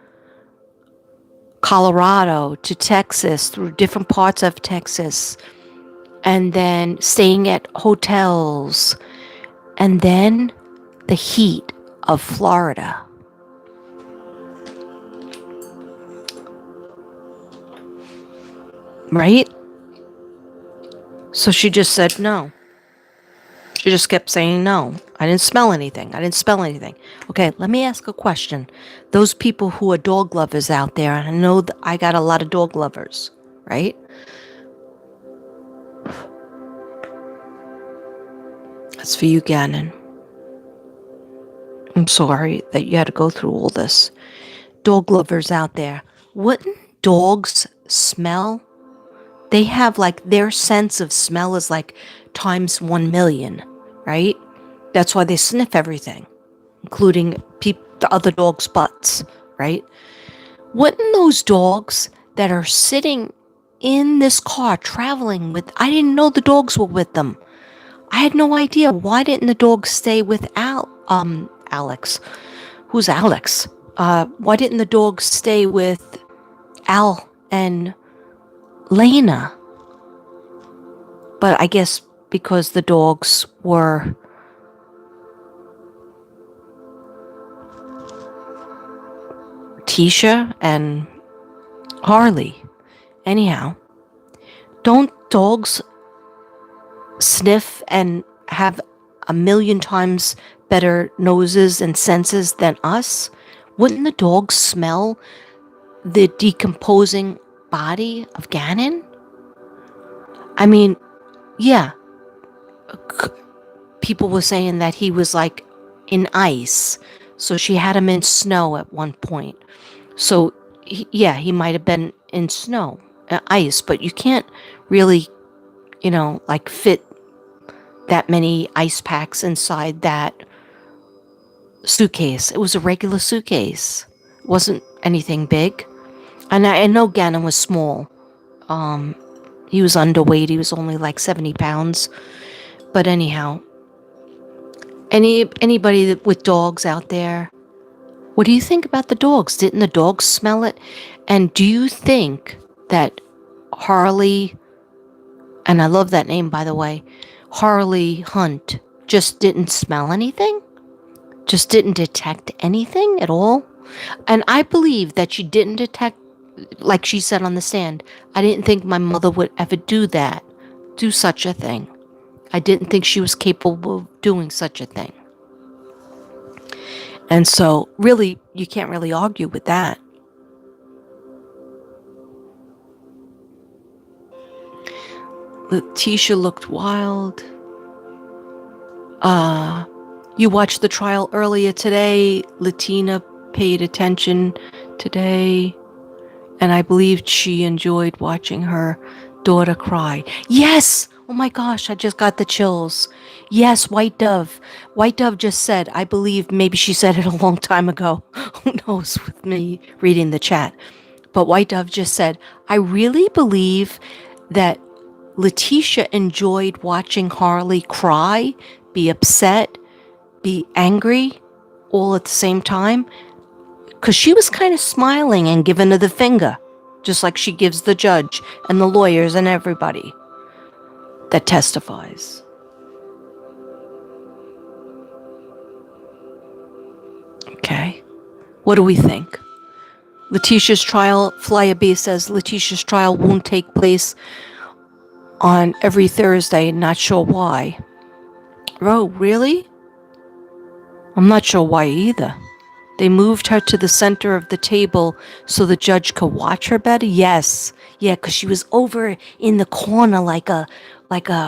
Colorado to Texas, through different parts of Texas, and then staying at hotels, and then the heat of Florida. Right? So she just said no. She just kept saying no. I didn't smell anything. I didn't smell anything. Okay, let me ask a question. Those people who are dog lovers out there, and I know that I got a lot of dog lovers, right? That's for you, Gannon. I'm sorry that you had to go through all this. Dog lovers out there, wouldn't dogs smell? They have like their sense of smell is like times 1,000,000, right? That's why they sniff everything, including the other dogs' butts, right? Wouldn't those dogs that are sitting in this car traveling with, I didn't know the dogs were with them. I had no idea. Why didn't the dogs stay with Alex? Who's Alex? Why didn't the dogs stay with Al and Lena? But I guess because the dogs were Tisha and Harley. Anyhow, don't dogs sniff and have 1,000,000 times better noses and senses than us? Wouldn't the dogs smell the decomposing body of Gannon? I mean, yeah, people were saying that he was like in ice, so she had him in snow at one point. So he might have been in snow, ice, but you can't really, like fit that many ice packs inside that suitcase. It was a regular suitcase. It wasn't anything big. And I know Gannon was small. He was underweight. He was only like 70 pounds. But anyhow, anybody with dogs out there, what do you think about the dogs? Didn't the dogs smell it? And do you think that Harley, and I love that name, by the way, Harley Hunt, just didn't smell anything? Just didn't detect anything at all? And I believe that she didn't detect, like she said on the stand, I didn't think my mother would ever do that, do such a thing. I didn't think she was capable of doing such a thing. And so, really, you can't really argue with that. Letitia looked wild. You watched the trial earlier today. Latina paid attention today, and I believed she enjoyed watching her daughter cry. Yes! Oh my gosh, I just got the chills. Yes, White Dove. White Dove just said, I believe, maybe she said it a long time ago. Who knows with me reading the chat. But White Dove just said, I really believe that Letitia enjoyed watching Harley cry, be upset, be angry, all at the same time. Because she was kind of smiling and giving her the finger, just like she gives the judge and the lawyers and everybody that testifies. Okay. What do we think? Letitia's trial, Flyer B says Letitia's trial won't take place on every Thursday. Not sure why. Oh, really? I'm not sure why either. They moved her to the center of the table so the judge could watch her better? Yes. Yeah, because she was over in the corner like a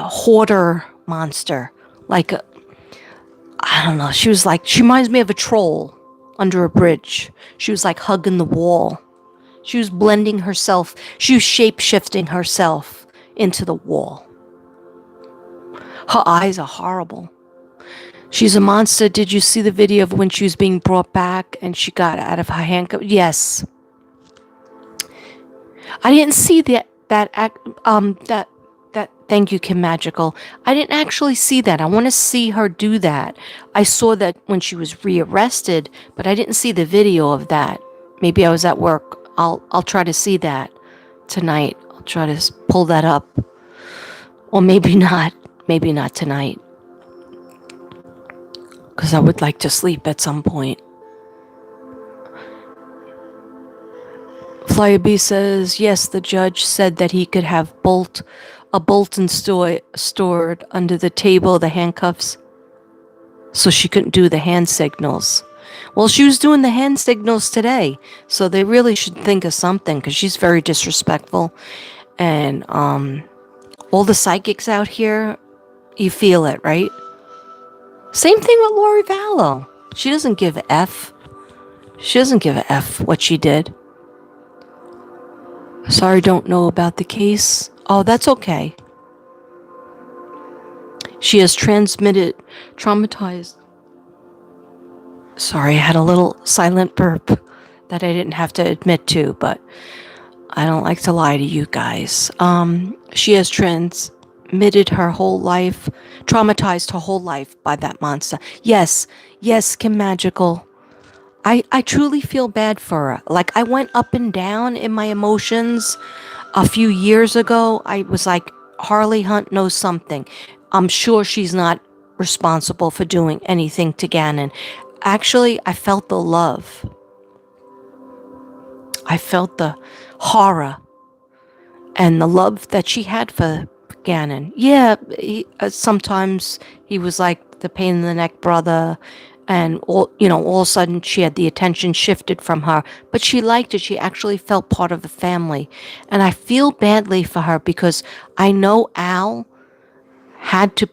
hoarder monster, like I don't know. She was like, she reminds me of a troll under a bridge. She was like hugging the wall. She was blending herself. She was shape-shifting herself into the wall. Her eyes are horrible. She's a monster. Did you see the video of when she was being brought back and she got out of her handcuff? Yes. I didn't see that thank you, Kim Magical. I didn't actually see that. I want to see her do that. I saw that when she was rearrested, but I didn't see the video of that. Maybe I was at work. I'll try to see that tonight. I'll try to pull that up. Or maybe not. Maybe not tonight. Because I would like to sleep at some point. Flyer B says, yes, the judge said that he could have a Bolton stored under the table, the handcuffs, so she couldn't do the hand signals. Well, she was doing the hand signals today, so they really should think of something, because she's very disrespectful. And all the psychics out here, you feel it, right? Same thing with Lori Vallow. She doesn't give a F. She doesn't give a F what she did. Sorry, don't know about the case. Oh, that's okay. She has traumatized. Sorry, I had a little silent burp that I didn't have to admit to, but I don't like to lie to you guys. She has transmitted her whole life, traumatized her whole life by that monster. Yes, Kim Magical. I truly feel bad for her. Like, I went up and down in my emotions a few years ago. I was like, Harley Hunt knows something. I'm sure she's not responsible for doing anything to Gannon. Actually, I felt the love. I felt the horror and the love that she had for Gannon. Yeah, sometimes he was like the pain in the neck brother, and all of a sudden she had the attention shifted from her, but she liked it. She actually felt part of the family, and I feel badly for her because I know Al had to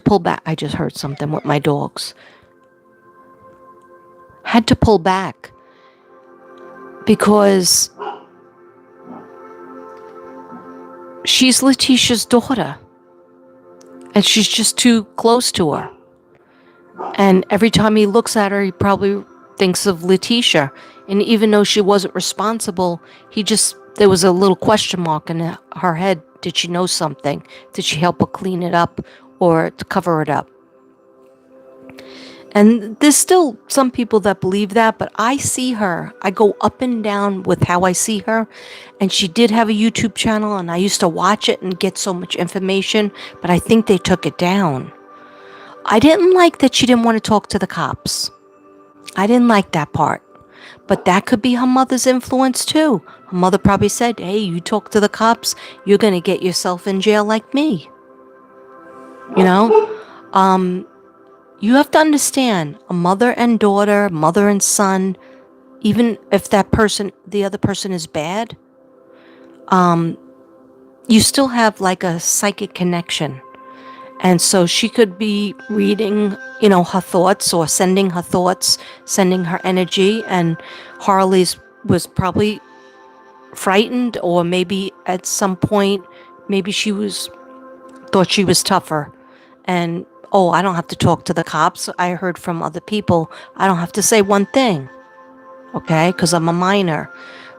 pull back. I just heard something with my dogs. Had to pull back because she's Letitia's daughter, and she's just too close to her. And every time he looks at her, he probably thinks of Letitia. And even though she wasn't responsible, there was a little question mark in her head. Did she know something? Did she help her clean it up or to cover it up? And there's still some people that believe that, but I see her. I go up and down with how I see her. And she did have a YouTube channel, and I used to watch it and get so much information, but I think they took it down. I didn't like that she didn't want to talk to the cops. I didn't like that part. But that could be her mother's influence too. Her mother probably said, hey, you talk to the cops, you're going to get yourself in jail like me. You know? You have to understand, a mother and daughter, mother and son, even if the other person is bad, you still have like a psychic connection. And so she could be reading, her thoughts or sending her thoughts, sending her energy. And Harley's was probably frightened, or maybe at some point, maybe she thought she was tougher. And, I don't have to talk to the cops. I heard from other people, I don't have to say one thing, okay, because I'm a minor.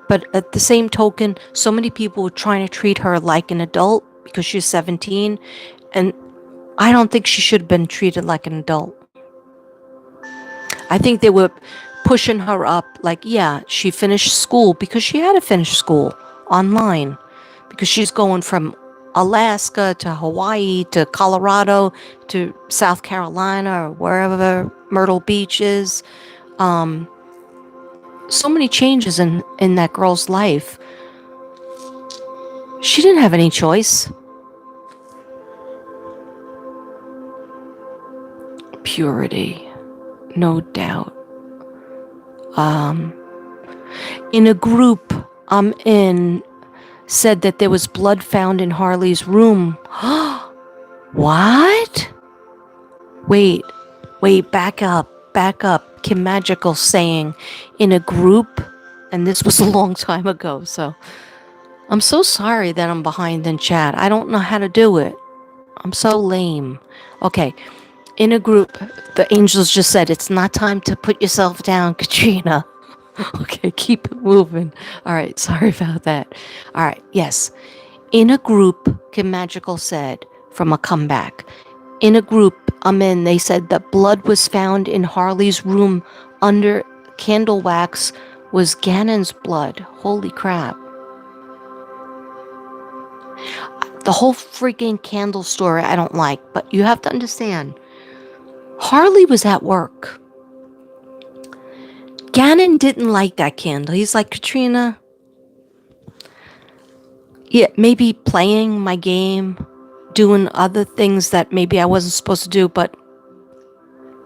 But at the same token, so many people were trying to treat her like an adult because she's 17. And I don't think she should have been treated like an adult. I think they were pushing her up like, yeah, she finished school because she had to finish school online because she's going from Alaska to Hawaii to Colorado to South Carolina or wherever Myrtle Beach is. So many changes in that girl's life. She didn't have any choice. Purity, no doubt. In a group I'm in, said that there was blood found in Harley's room. What? Wait, back up, back up. Kim Magical saying in a group, and this was a long time ago, so I'm so sorry that I'm behind in chat. I don't know how to do it. I'm so lame. Okay, in a group, the angels just said, it's not time to put yourself down, Katrina. Okay, keep it moving. All right, sorry about that. All right, yes. In a group, Kim Magical said from a comeback. In a group I'm in, they said that blood was found in Harley's room under candle wax was Gannon's blood. Holy crap. The whole freaking candle story I don't like, but you have to understand. Harley was at work. Gannon didn't like that candle. He's like, Katrina, yeah, maybe playing my game, doing other things that maybe I wasn't supposed to do, but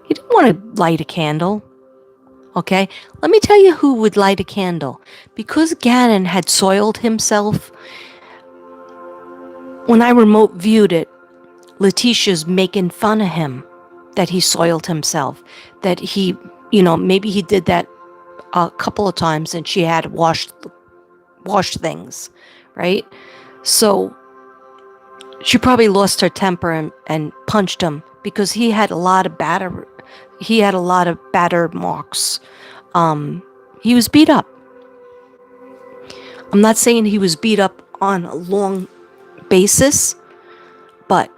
he didn't want to light a candle. Okay, let me tell you who would light a candle. Because Gannon had soiled himself, when I remote viewed it, Letitia's making fun of him that he soiled himself, that he, maybe he did that a couple of times and she had washed things, right? So she probably lost her temper and punched him because he had a lot of battered marks. He was beat up. I'm not saying he was beat up on a long basis, but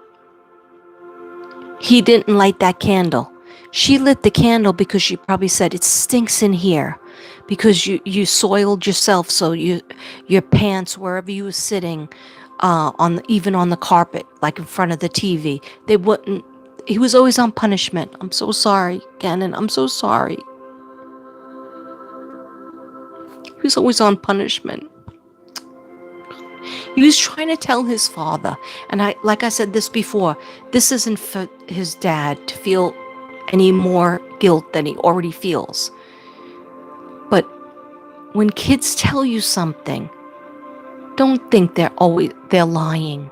he didn't light that candle. She lit the candle because she probably said it stinks in here because you soiled yourself, so your pants wherever you were sitting, even on the carpet, like in front of the TV, they wouldn't. He was always on punishment. I'm so sorry, Gannon. I'm so sorry. He was always on punishment. He was trying to tell his father, and like I said this before, this isn't for his dad to feel any more guilt than he already feels. But when kids tell you something, don't think they're lying.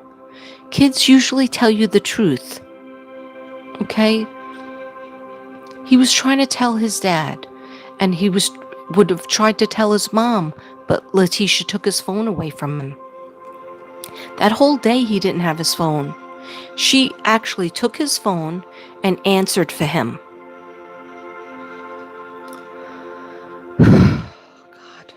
Kids usually tell you the truth. Okay? He was trying to tell his dad, and he would have tried to tell his mom, but Letitia took his phone away from him. That whole day he didn't have his phone. She actually took his phone and answered for him. God.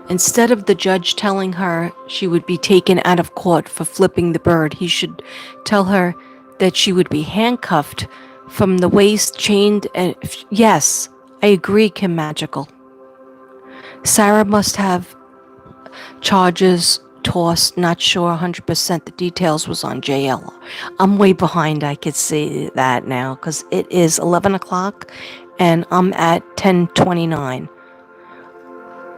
Instead of the judge telling her she would be taken out of court for flipping the bird, he should tell her that she would be handcuffed from the waist, chained, and yes, I agree, Kim Magical. Sarah must have charges tossed, not sure 100% the details was on JL. I'm way behind, I could see that now, because it is 11 o'clock and I'm at 10:29.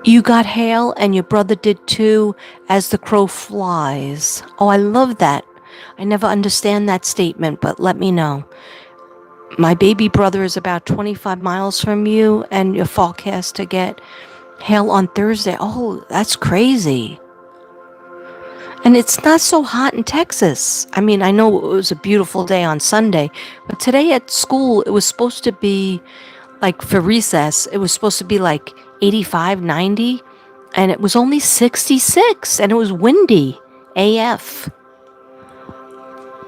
You got hail and your brother did too, as the crow flies. Oh, I love that. I never understand that statement, but let me know. My baby brother is about 25 miles from you and you're forecast to get hail on Thursday. Oh, that's crazy. And it's not so hot in Texas. I mean, I know it was a beautiful day on Sunday, but today at school, it was supposed to be like for recess, it was supposed to be like 85, 90, and it was only 66, and it was windy AF.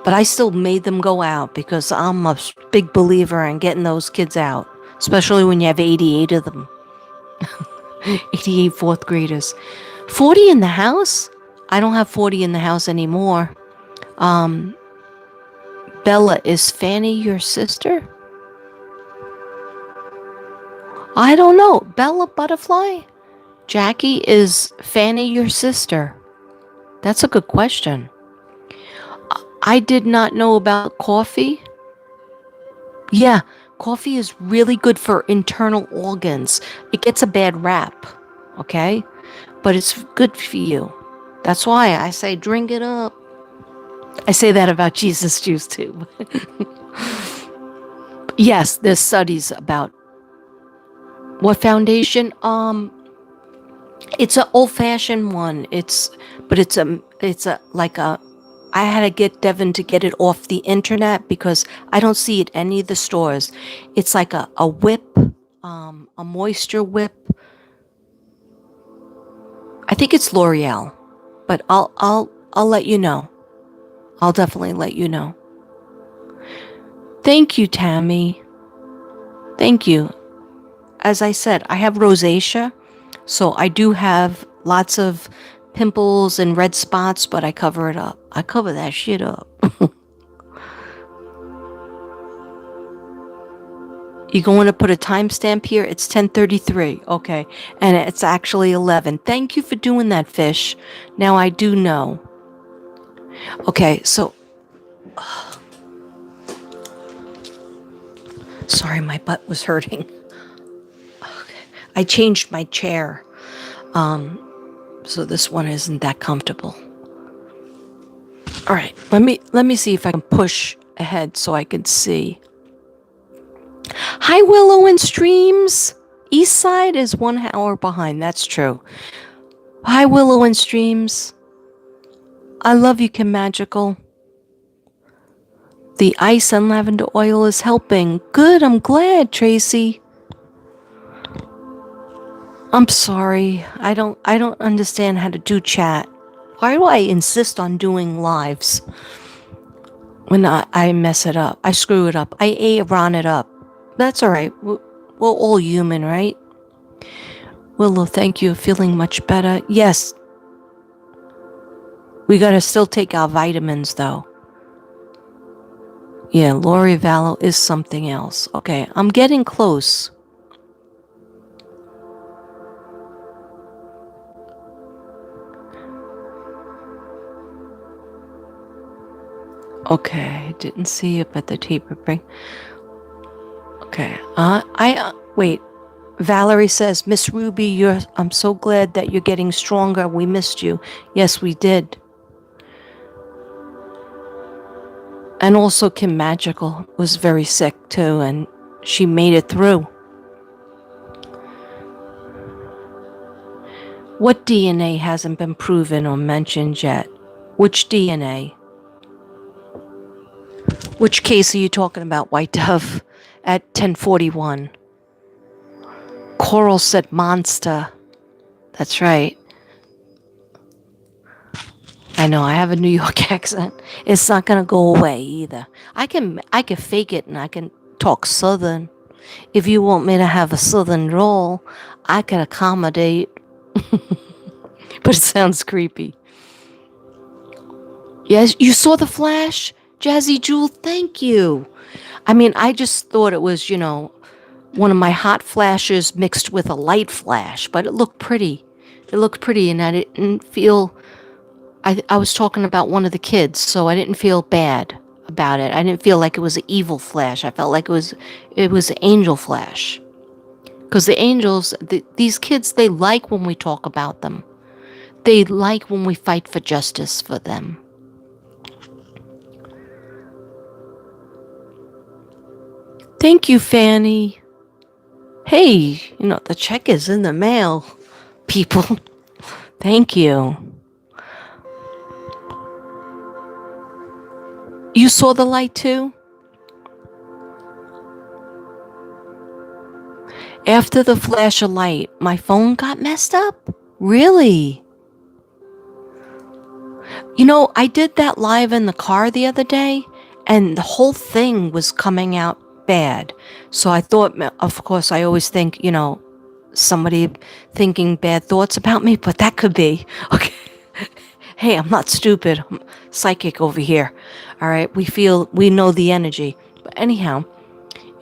But I still made them go out because I'm a big believer in getting those kids out, especially when you have 88 of them. 88 fourth graders. 40 in the house? I don't have 40 in the house anymore. Bella, is Fanny your sister? I don't know. Bella Butterfly? Jackie, is Fanny your sister? That's a good question. I did not know about coffee. Yeah, coffee is really good for internal organs. It gets a bad rap, okay? But it's good for you. That's why I say drink it up. I say that about Jesus juice too. Yes, there's studies about what foundation? It's an old-fashioned one. But it's a like a. I had to get Devin to get it off the internet because I don't see it any of the stores. It's like a whip, a moisture whip. I think it's L'Oreal, but I'll let you know. I'll definitely let you know. Thank you, Tammy. Thank you. As I said, I have rosacea, so I do have lots of pimples and red spots, but I cover it up. I cover that shit up. You going to put a timestamp here? It's 10:33. Okay. And it's actually 11. Thank you for doing that, Fish. Now I do know. Okay, so sorry, my butt was hurting. Okay. I changed my chair. So this one isn't that comfortable. All right, let me see if I can push ahead so I can see. Hi, Willow and Streams. East Side is 1 hour behind. That's true. Hi, Willow and Streams. I love you, Kim Magical. The ice and lavender oil is helping. Good, I'm glad, Tracy. I'm sorry. I don't understand how to do chat. Why do I insist on doing lives when I mess it up? I screw it up. I run it up. That's all right. We're all human, right? Willow, thank you. Feeling much better. Yes. We gotta still take our vitamins, though. Yeah, Lori Vallow is something else. Okay, I'm getting close. Okay, didn't see it, but the tape bring. Okay, wait. Valerie says, Miss Ruby, I'm so glad that you're getting stronger. We missed you. Yes, we did. And also Kim Magical was very sick too, and she made it through. What DNA hasn't been proven or mentioned yet? Which DNA? Which case are you talking about, White Dove? At 1041. Coral said monster. That's right. I know, I have a New York accent. It's not gonna go away either. I can fake it and I can talk Southern. If you want me to have a Southern drawl, I can accommodate. But it sounds creepy. Yes, you saw the flash? Jazzy Jewel, thank you. I mean, I just thought it was, one of my hot flashes mixed with a light flash, but it looked pretty. It looked pretty, and I didn't feel... I was talking about one of the kids, so I didn't feel bad about it. I didn't feel like it was an evil flash. I felt like it was an angel flash. Because the angels, these kids, they like when we talk about them. They like when we fight for justice for them. Thank you, Fanny. Hey, the check is in the mail, people. Thank you. You saw the light too? After the flash of light, my phone got messed up? Really? I did that live in the car the other day, and the whole thing was coming out bad. So I thought, of course, I always think, somebody thinking bad thoughts about me, but that could be. Okay. Hey, I'm not stupid. I'm psychic over here. All right. We know the energy. But anyhow,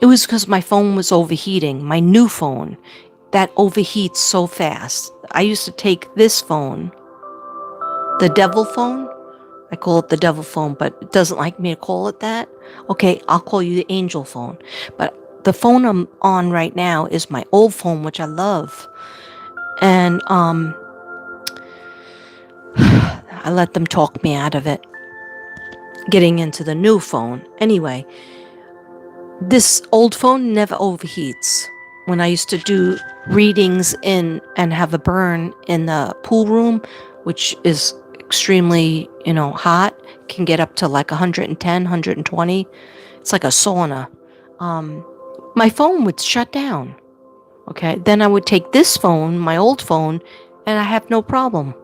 it was because my phone was overheating. My new phone, that overheats so fast. I used to take this phone, the devil phone. I call it the devil phone, but it doesn't like me to call it that. Okay, I'll call you the angel phone. But the phone I'm on right now is my old phone, which I love. And I let them talk me out of it, getting into the new phone. Anyway, this old phone never overheats. when I used to do readings in and have a burn in the pool room, which is extremely, hot, can get up to like 110, 120. It's like a sauna. My phone would shut down. Okay. Then I would take this phone, my old phone, and I have no problem.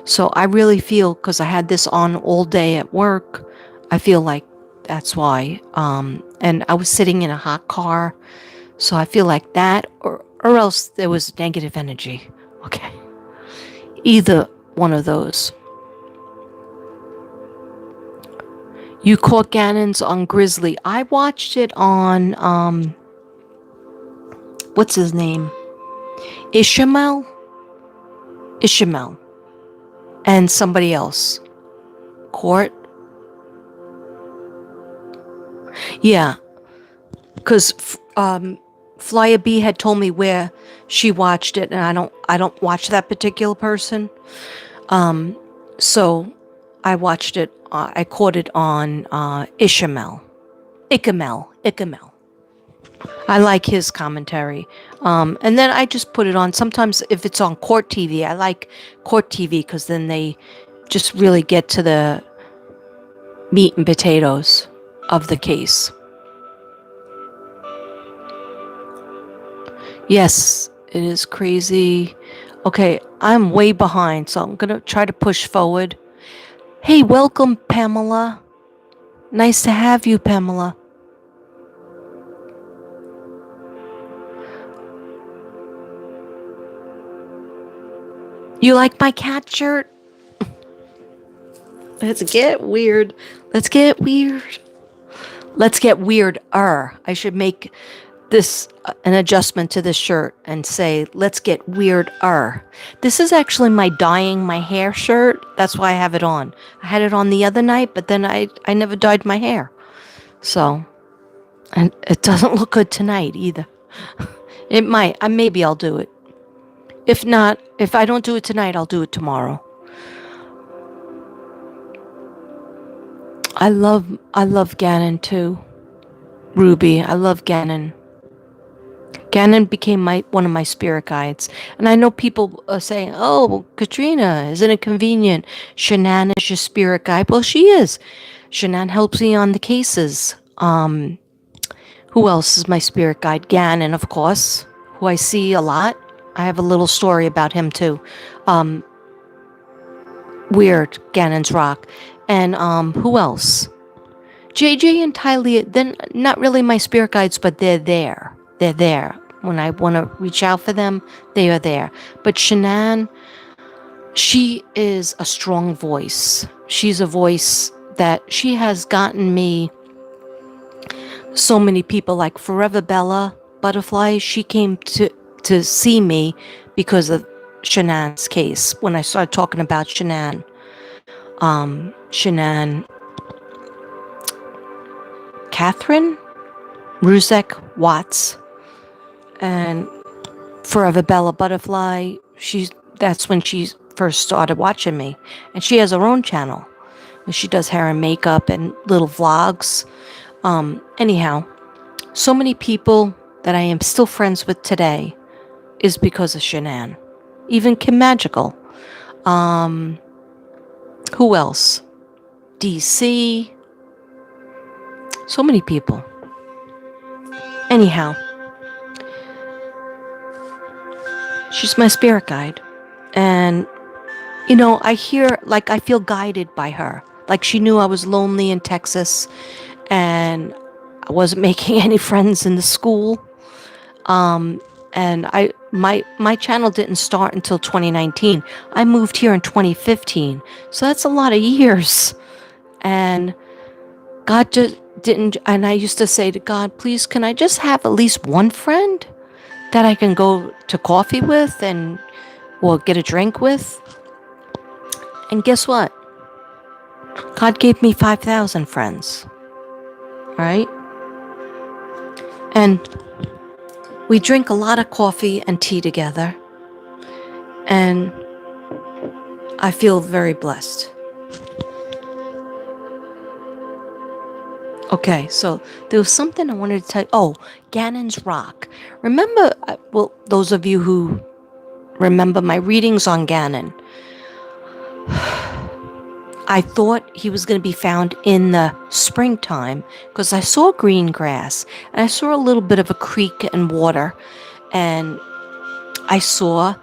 So I really feel, because I had this on all day at work, I feel like that's why. And I was sitting in a hot car. So I feel like that, or else there was negative energy. Okay. Either one of those. You caught Gannon's on Grizzly. I watched it on, what's his name? Ishmael? Ishmael. And somebody else. Court? Yeah. Because Flyer B had told me where she watched it, and I don't watch that particular person. So I watched it. I caught it on Ishmael. Ichamel. I like his commentary. And then I just put it on. Sometimes if it's on Court TV, I like Court TV because then they just really get to the meat and potatoes of the case. Yes, it is crazy. Okay, I'm way behind, so I'm going to try to push forward. Hey, welcome, Pamela. Nice to have you, Pamela. You like my cat shirt? Let's get weird. Let's get weirder. I should make this an adjustment to this shirt and say, let's get weirder. This is actually my dyeing my hair shirt. That's why I have it on. I had it on the other night, but then I never dyed my hair. So, and it doesn't look good tonight either. It might. Maybe I'll do it. If not, if I don't do it tonight, I'll do it tomorrow. I love Gannon too. Ruby, I love Gannon. Gannon became one of my spirit guides. And I know people are saying, oh, Katrina, isn't it convenient? Shanann is your spirit guide. Well, she is. Shanann helps me on the cases. Who else is my spirit guide? Gannon, of course, who I see a lot. I have a little story about him too. Weird, Gannon's Rock. And who else? JJ and Tyle, they're not really my spirit guides, but they're there. They're there. When I want to reach out for them, they are there. But Shanann, she is a strong voice. She's a voice that she has gotten me so many people, like Forever Bella Butterfly. She came to see me because of Shanann's case. When I started talking about Shanann, Catherine Ruzek Watts, and Forever Bella Butterfly. That's when she first started watching me, and she has her own channel. She does hair and makeup and little vlogs. Anyhow, so many people that I am still friends with today is because of Shanann. Even Kim Magical. Who else? DC. So many people. Anyhow, she's my spirit guide. And, I feel guided by her. Like she knew I was lonely in Texas and I wasn't making any friends in the school. And my channel didn't start until 2019. I moved here in 2015. So that's a lot of years. And God just didn't, and I used to say to God, please, can I just have at least one friend that I can go to coffee with or get a drink with? And guess what? God gave me 5,000 friends. Right? And we drink a lot of coffee and tea together. And I feel very blessed. Okay, so there was something I wanted to tell you. Oh, Gannon's Rock. Remember, well, those of you who remember my readings on Gannon, I thought he was going to be found in the springtime because I saw green grass and I saw a little bit of a creek and water, and I saw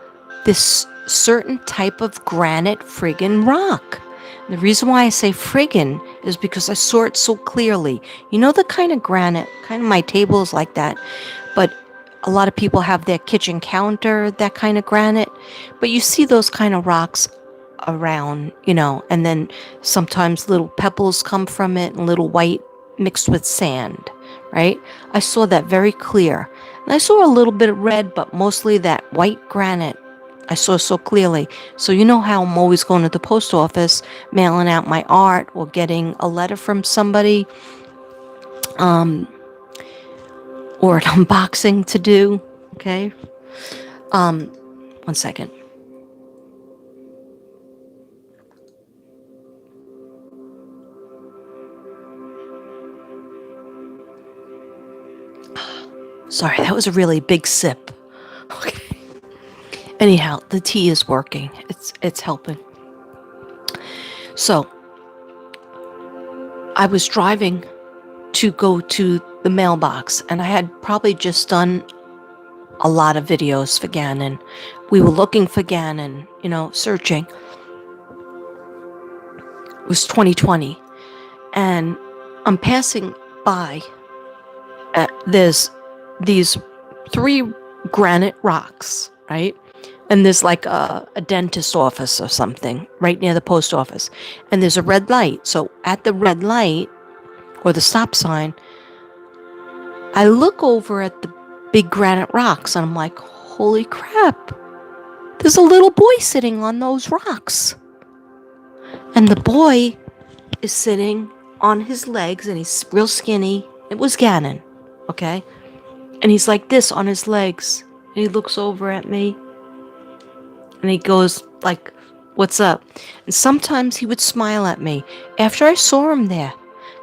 this certain type of granite friggin' rock. And the reason why I say friggin' is because I saw it so clearly. You know the kind of granite, kind of my table is like that, but a lot of people have their kitchen counter, that kind of granite. But you see those kind of rocks around, and then sometimes little pebbles come from it and little white mixed with sand, right? I saw that very clear. And I saw a little bit of red, but mostly that white granite I saw so clearly. So you know how I'm always going to the post office, mailing out my art or getting a letter from somebody, or an unboxing to do. Okay. 1 second. Sorry, that was a really big sip. Okay. Anyhow, the tea is working. It's helping. So, I was driving to go to the mailbox, and I had probably just done a lot of videos for Gannon. We were looking for Gannon, searching. It was 2020, and I'm passing by. There's these 3 granite rocks, right? And there's like a dentist office or something right near the post office. And there's a red light. So at the red light, or the stop sign, I look over at the big granite rocks and I'm like, holy crap, there's a little boy sitting on those rocks. And the boy is sitting on his legs and he's real skinny. It was Gannon, okay? And he's like this on his legs. And he looks over at me and he goes like, what's up? And sometimes he would smile at me after I saw him there,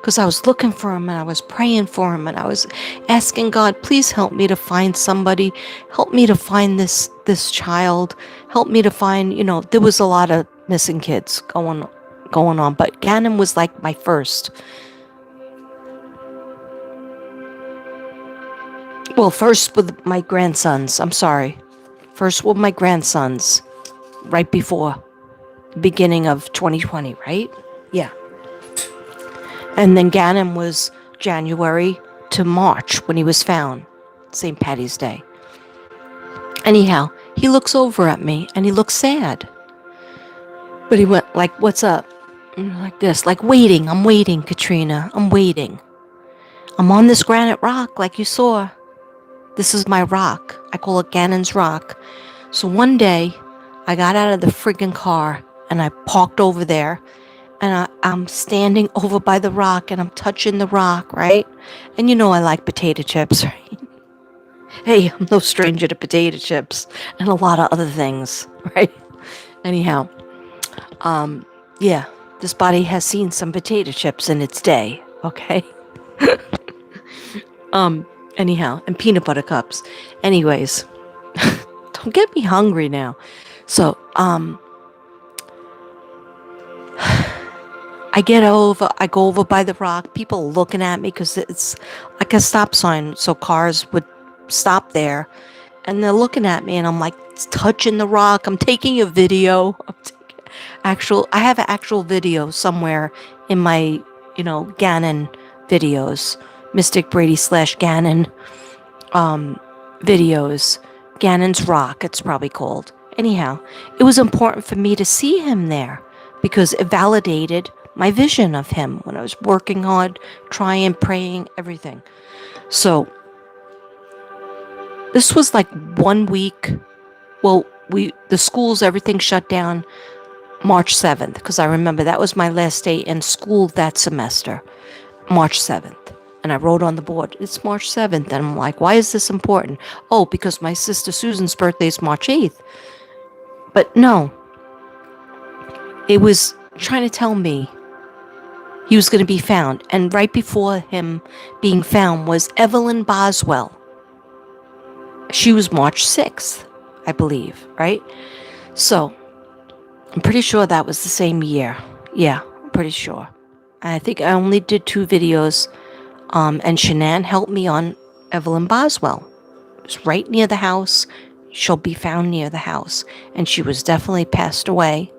because I was looking for him and I was praying for him and I was asking God, please help me to find somebody, help me to find this child, help me to find, there was a lot of missing kids going on, but Gannon was like my first. Well, first with my grandsons, I'm sorry. First with my grandsons, right before the beginning of 2020, right? Yeah. And then Gannon was January to March when he was found, St. Patty's Day. Anyhow, he looks over at me and he looks sad. But he went like, what's up? Like this, like waiting. I'm waiting, Katrina. I'm waiting. I'm on this granite rock like you saw. This is my rock. I call it Gannon's Rock. So one day, I got out of the friggin' car and I parked over there. And I'm standing over by the rock and I'm touching the rock, right? And I like potato chips, right? Hey, I'm no stranger to potato chips and a lot of other things, right? Anyhow, yeah, this body has seen some potato chips in its day, okay? Anyhow, and peanut butter cups. Anyways, don't get me hungry now. So, I go over by the rock. People are looking at me because it's like a stop sign, so cars would stop there. And they're looking at me, and I'm like touching the rock. I'm taking a video. I have an actual video somewhere in my, Gannon videos. Mystic Brady / Gannon videos. Gannon's Rock, it's probably called. Anyhow, it was important for me to see him there because it validated my vision of him when I was working hard, trying, praying, everything. So this was like 1 week. Well, the schools, everything shut down March 7th, because I remember that was my last day in school that semester, March 7th. And I wrote on the board, it's March 7th. And I'm like, why is this important? Oh, because my sister Susan's birthday is March 8th. But no, it was trying to tell me he was going to be found. And right before him being found was Evelyn Boswell. She was March 6th, I believe, right? So I'm pretty sure that was the same year. Yeah, I'm pretty sure. I think I only did 2 videos, and Shanann helped me on Evelyn Boswell. It was right near the house. She'll be found near the house. And she was definitely passed away.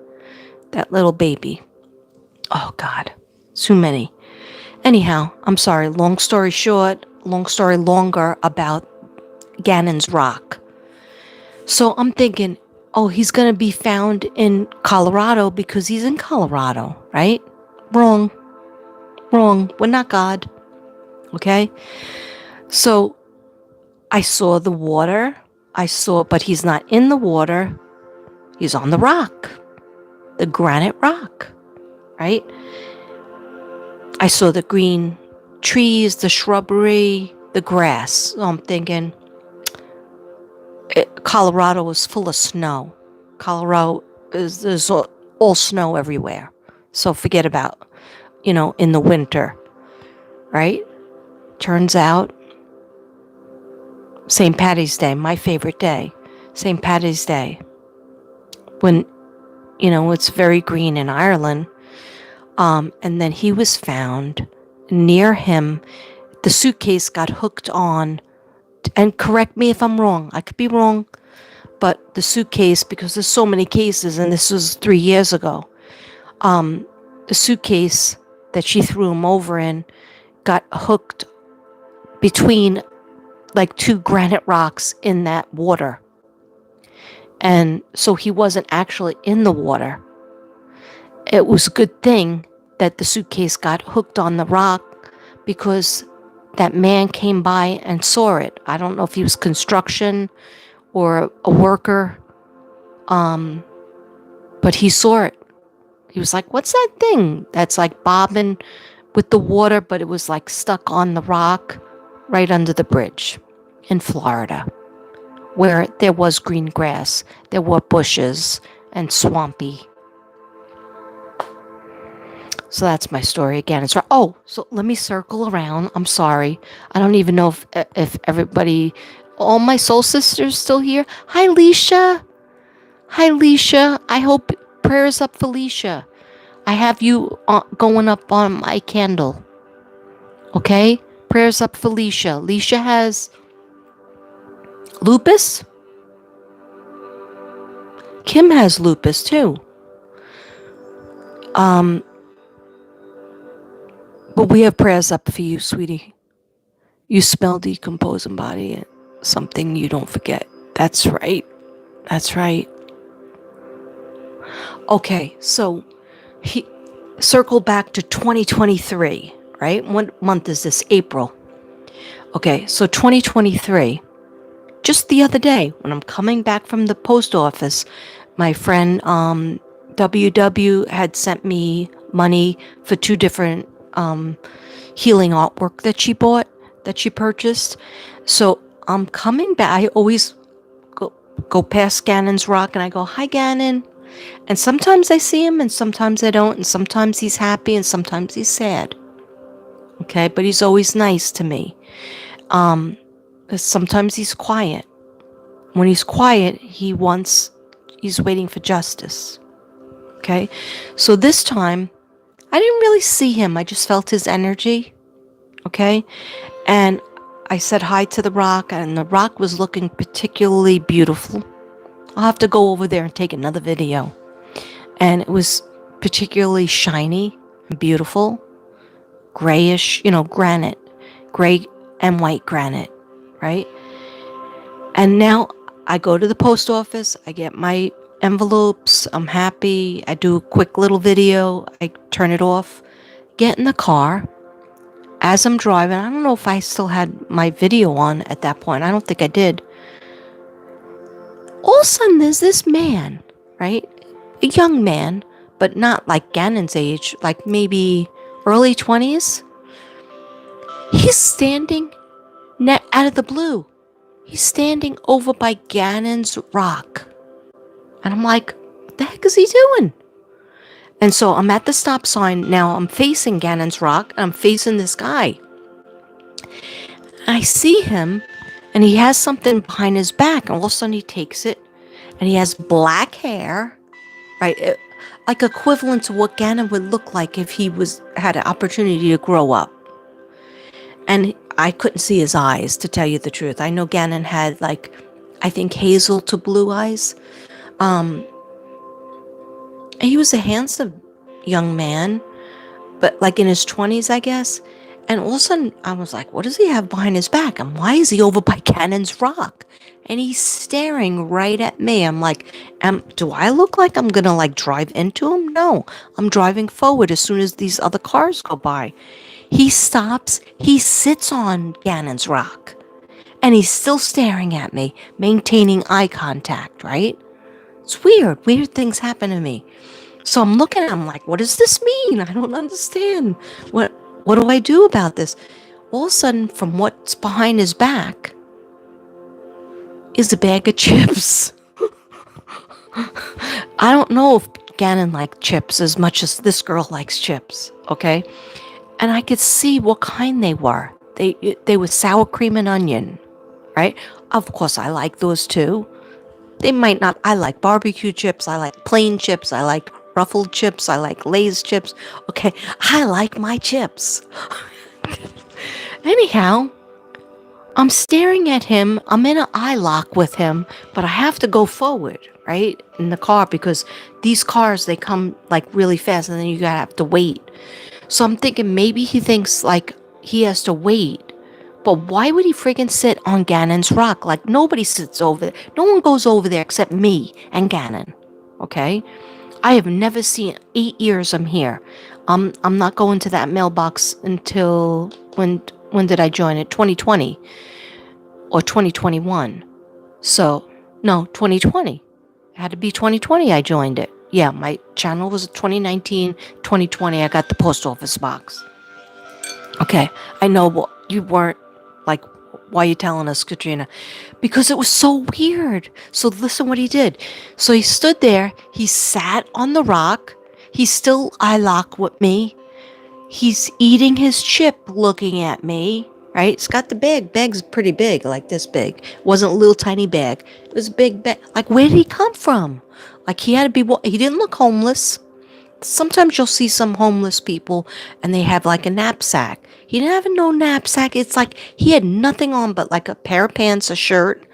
That little baby. Oh, God. Too many. Anyhow, I'm sorry. Long story short, long story longer about Gannon's Rock. So I'm thinking, oh, he's going to be found in Colorado because he's in Colorado, right? Wrong. Wrong. We're not God. Okay? So I saw the water. But he's not in the water. He's on the rock. The granite rock, right? I saw the green trees, the shrubbery, the grass. So I'm thinking, Colorado is full of snow. Colorado there's all snow everywhere. So forget about, in the winter, right? Turns out, St. Paddy's Day, my favorite day, St. Paddy's Day, when, it's very green in Ireland. And then he was found. Near him, the suitcase got hooked on, and correct me if I'm wrong, I could be wrong, but the suitcase, because there's so many cases, and this was 3 years ago, the suitcase that she threw him over in got hooked between like 2 granite rocks in that water. And so he wasn't actually in the water. It was a good thing that the suitcase got hooked on the rock because that man came by and saw it. I don't know if he was construction or a worker, but he saw it. He was like, what's that thing that's like bobbing with the water, but it was like stuck on the rock right under the bridge in Florida, where there was green grass, there were bushes and swampy. So that's my story again. It's right. Oh, so let me circle around. I'm sorry. I don't even know if everybody, all my soul sisters still here. Hi, Leisha. Hi, Leisha. I hope prayers up for Leisha. I have you going up on my candle. Okay? Prayers up for Leisha. Leisha has lupus. Kim has lupus too. But we have prayers up for you, sweetie. You smell decomposing body. Something you don't forget. That's right. That's right. Okay, so he circle back to 2023, right? What month is this? April. Okay, so 2023. Just the other day, when I'm coming back from the post office, my friend WW had sent me money for 2 different healing artwork that she purchased. So I'm coming back. I always go past Gannon's Rock and I go, hi, Gannon. And sometimes I see him and sometimes I don't. And sometimes he's happy and sometimes he's sad. Okay, but he's always nice to me. Sometimes he's quiet. When he's quiet, he's waiting for justice. Okay, so this time, I didn't really see him. I just felt his energy. Okay, and I said hi to the rock, and the rock was looking particularly beautiful. I'll have to go over there and take another video. And it was particularly shiny and beautiful, grayish, granite, gray and white granite, right? And now I go to the post office, I get my envelopes, I'm happy, I do a quick little video, I turn it off, get in the car. As I'm driving, I don't know if I still had my video on at that point, I don't think I did. All of a sudden, there's this man, right? A young man, but not like Gannon's age, like maybe early 20s. He's standing out of the blue. He's standing over by Gannon's Rock. And I'm like, what the heck is he doing? And so I'm at the stop sign. Now I'm facing Gannon's Rock. And I'm facing this guy. I see him, and he has something behind his back. And all of a sudden he takes it, and he has black hair, right? Like equivalent to what Gannon would look like if he had an opportunity to grow up. And I couldn't see his eyes, to tell you the truth. I know Gannon had, like, I think hazel to blue eyes. He was a handsome young man, but like in his 20s, I guess. And all of a sudden, I was like, what does he have behind his back? And why is he over by Gannon's Rock? And he's staring right at me. I'm like, do I look like I'm going to like drive into him? No, I'm driving forward as soon as these other cars go by. He stops. He sits on Gannon's Rock. And he's still staring at me, maintaining eye contact, right? It's weird. Weird things happen to me. So I'm looking at him like, what does this mean? I don't understand. What do I do about this? All of a sudden, from what's behind his back is a bag of chips. I don't know if Gannon liked chips as much as this girl likes chips, okay? And I could see what kind they were. They were sour cream and onion, right? Of course, I like those too. They might not. I like barbecue chips. I like plain chips. I like ruffled chips. I like Lay's chips. Okay, I like my chips. Anyhow, I'm staring at him. I'm in an eye lock with him, but I have to go forward, right, in the car because these cars, they come like really fast and then you gotta have to wait. So I'm thinking maybe he thinks like he has to wait. But why would he friggin' sit on Gannon's Rock? Like, nobody sits over there. No one goes over there except me and Gannon, okay? I have never seen, 8 years I'm here. I'm not going to that mailbox until, when did I join it? 2020 or 2021. So, no, 2020. It had to be 2020 I joined it. Yeah, my channel was 2019, 2020 I got the post office box. Okay, I know you weren't, like, why are you telling us, Katrina? Because it was so weird. So listen what he did. So he stood there. He sat on the rock. He's still eye lock with me. He's eating his chip looking at me, right? It's got the bag. Bag's pretty big, like this big. It wasn't a little tiny bag. It was a big bag. Like, where did he come from? Like, he had to be, he didn't look homeless. Sometimes you'll see some homeless people and they have like a knapsack. He didn't have no knapsack. It's like he had nothing on but like a pair of pants, a shirt.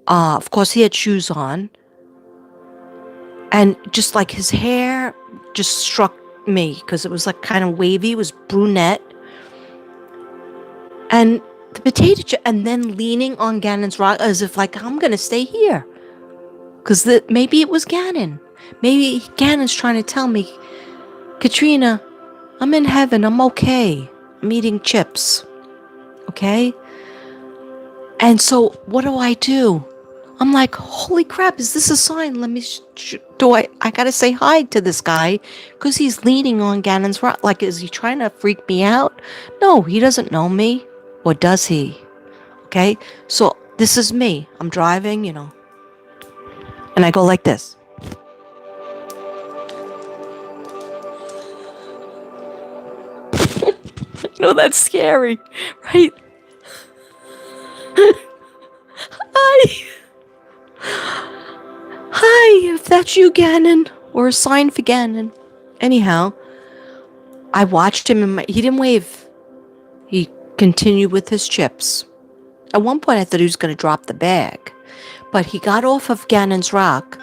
Of course, he had shoes on. And just like his hair just struck me because it was like kind of wavy. It was brunette. And the potato chip, and then leaning on Gannon's Rock as if like, I'm going to stay here. Because maybe it was Gannon. Maybe Gannon's trying to tell me, Katrina, I'm in heaven. I'm okay. I'm eating chips. Okay? And so what do? I'm like, holy crap, is this a sign? Let me, I gotta say hi to this guy because he's leaning on Gannon's Rock. Like, is he trying to freak me out? No, he doesn't know me. Or does he? Okay? So this is me. I'm driving, and I go like this. That's scary, right? Hi, if that's you, Gannon, or a sign for Gannon. Anyhow, I watched him and he didn't wave. He continued with his chips. At one point, I thought he was going to drop the bag, but he got off of Gannon's Rock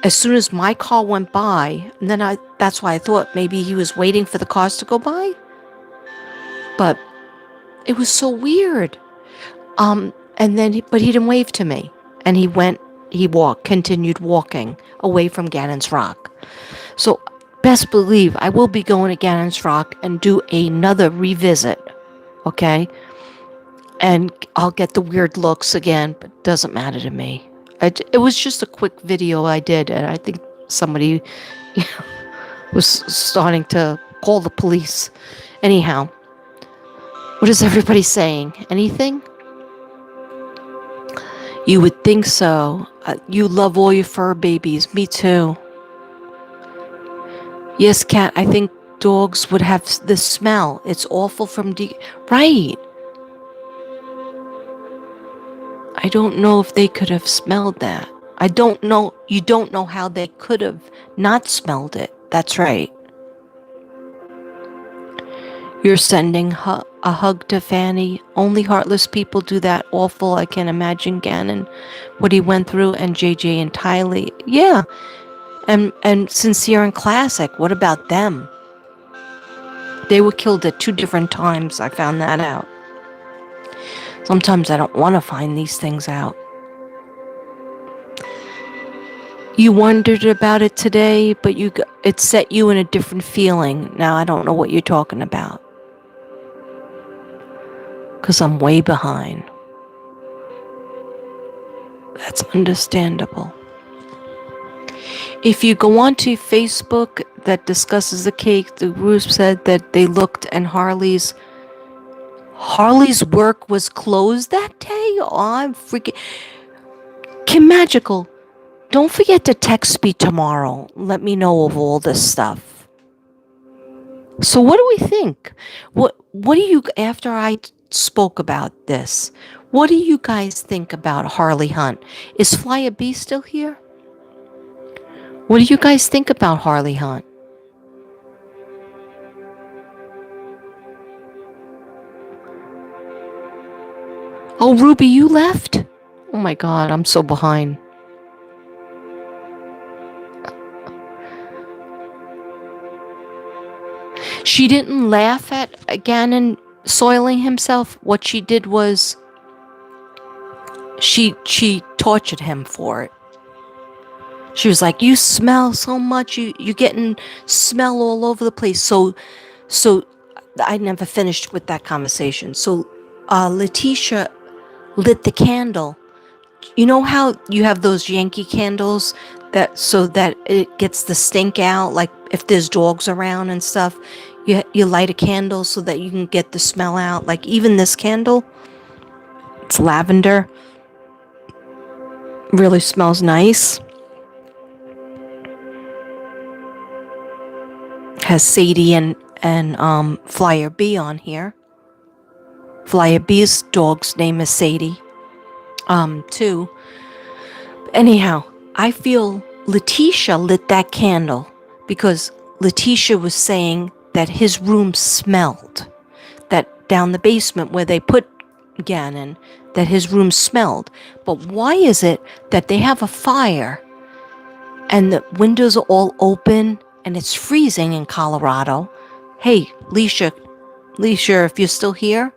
as soon as my car went by, and then that's why I thought maybe he was waiting for the cars to go by. But it was so weird. And then, but he didn't wave to me. And he continued walking away from Gannon's Rock. So best believe I will be going to Gannon's Rock and do another revisit. Okay? And I'll get the weird looks again, but it doesn't matter to me. It was just a quick video I did, and I think somebody was starting to call the police. Anyhow, what is everybody saying? Anything? You would think so. You love all your fur babies. Me too. Yes, cat, I think dogs would have the smell. It's awful from right. I don't know if they could have smelled that. I don't know. You don't know how they could have not smelled it. That's right. You're sending a hug to Fanny. Only heartless people do that. Awful. I can't imagine Gannon, what he went through, and JJ and Tyle. Yeah, and Sincere and Classic. What about them? They were killed at 2 different times. I found that out. Sometimes I don't want to find these things out. You wondered about it today, but it set you in a different feeling. Now I don't know what you're talking about. Because I'm way behind. That's understandable. If you go onto Facebook that discusses the cake, the group said that they looked and Harley's work was closed that day. Oh, I'm freaking... Kim Magical, don't forget to text me tomorrow. Let me know of all this stuff. So what do we think? What do you, after I spoke about this, what do you guys think about Harley Hunt? Is Flyer B still here? What do you guys think about Harley Hunt? Oh, Ruby, you left? Oh my God, I'm so behind. She didn't laugh at Gannon soiling himself. What she did was she tortured him for it. She was like, "You smell so much. You're getting smell all over the place." So I never finished with that conversation. So Letitia lit the candle. You know how you have those Yankee candles so that it gets the stink out, like if there's dogs around and stuff, you light a candle so that you can get the smell out. Like even this candle, it's lavender, really smells nice. Has Sadie and Flyer B on here. Flyer B's dog's name is Sadie. Too. Anyhow, I feel Letitia lit that candle because Letitia was saying that his room smelled. That down the basement where they put Gannon, that his room smelled. But why is it that they have a fire and the windows are all open and it's freezing in Colorado? Hey, Leisha, if you're still here,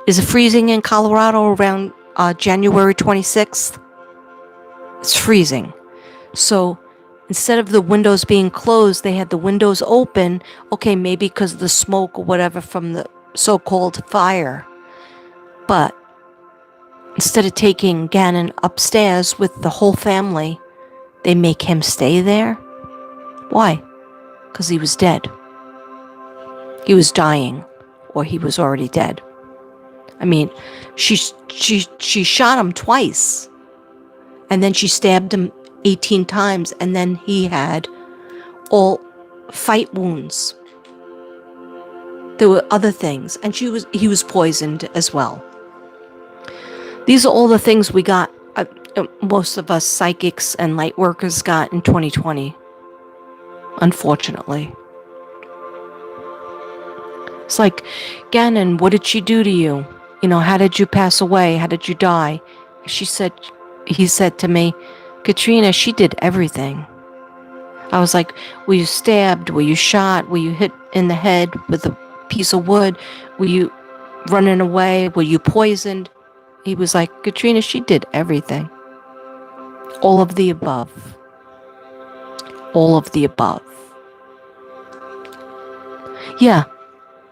is it freezing in Colorado around January 26th? It's freezing. So instead of the windows being closed, they had the windows open. Okay, maybe because of the smoke or whatever from the so-called fire. But instead of taking Gannon upstairs with the whole family, they make him stay there. Why? Because he was dead. He was dying, or he was already dead. I mean, she shot him twice. And then she stabbed him 18 times, and then he had all fight wounds. There were other things, and he was poisoned as well. These are all the things we got, most of us psychics and light workers got in 2020, unfortunately. It's like, Gannon, what did she do to you? You know, how did you pass away? How did you die? He said to me, Katrina, she did everything. I was like, were you stabbed? Were you shot? Were you hit in the head with a piece of wood? Were you running away? Were you poisoned? He was like, Katrina, she did everything. All of the above. All of the above. Yeah,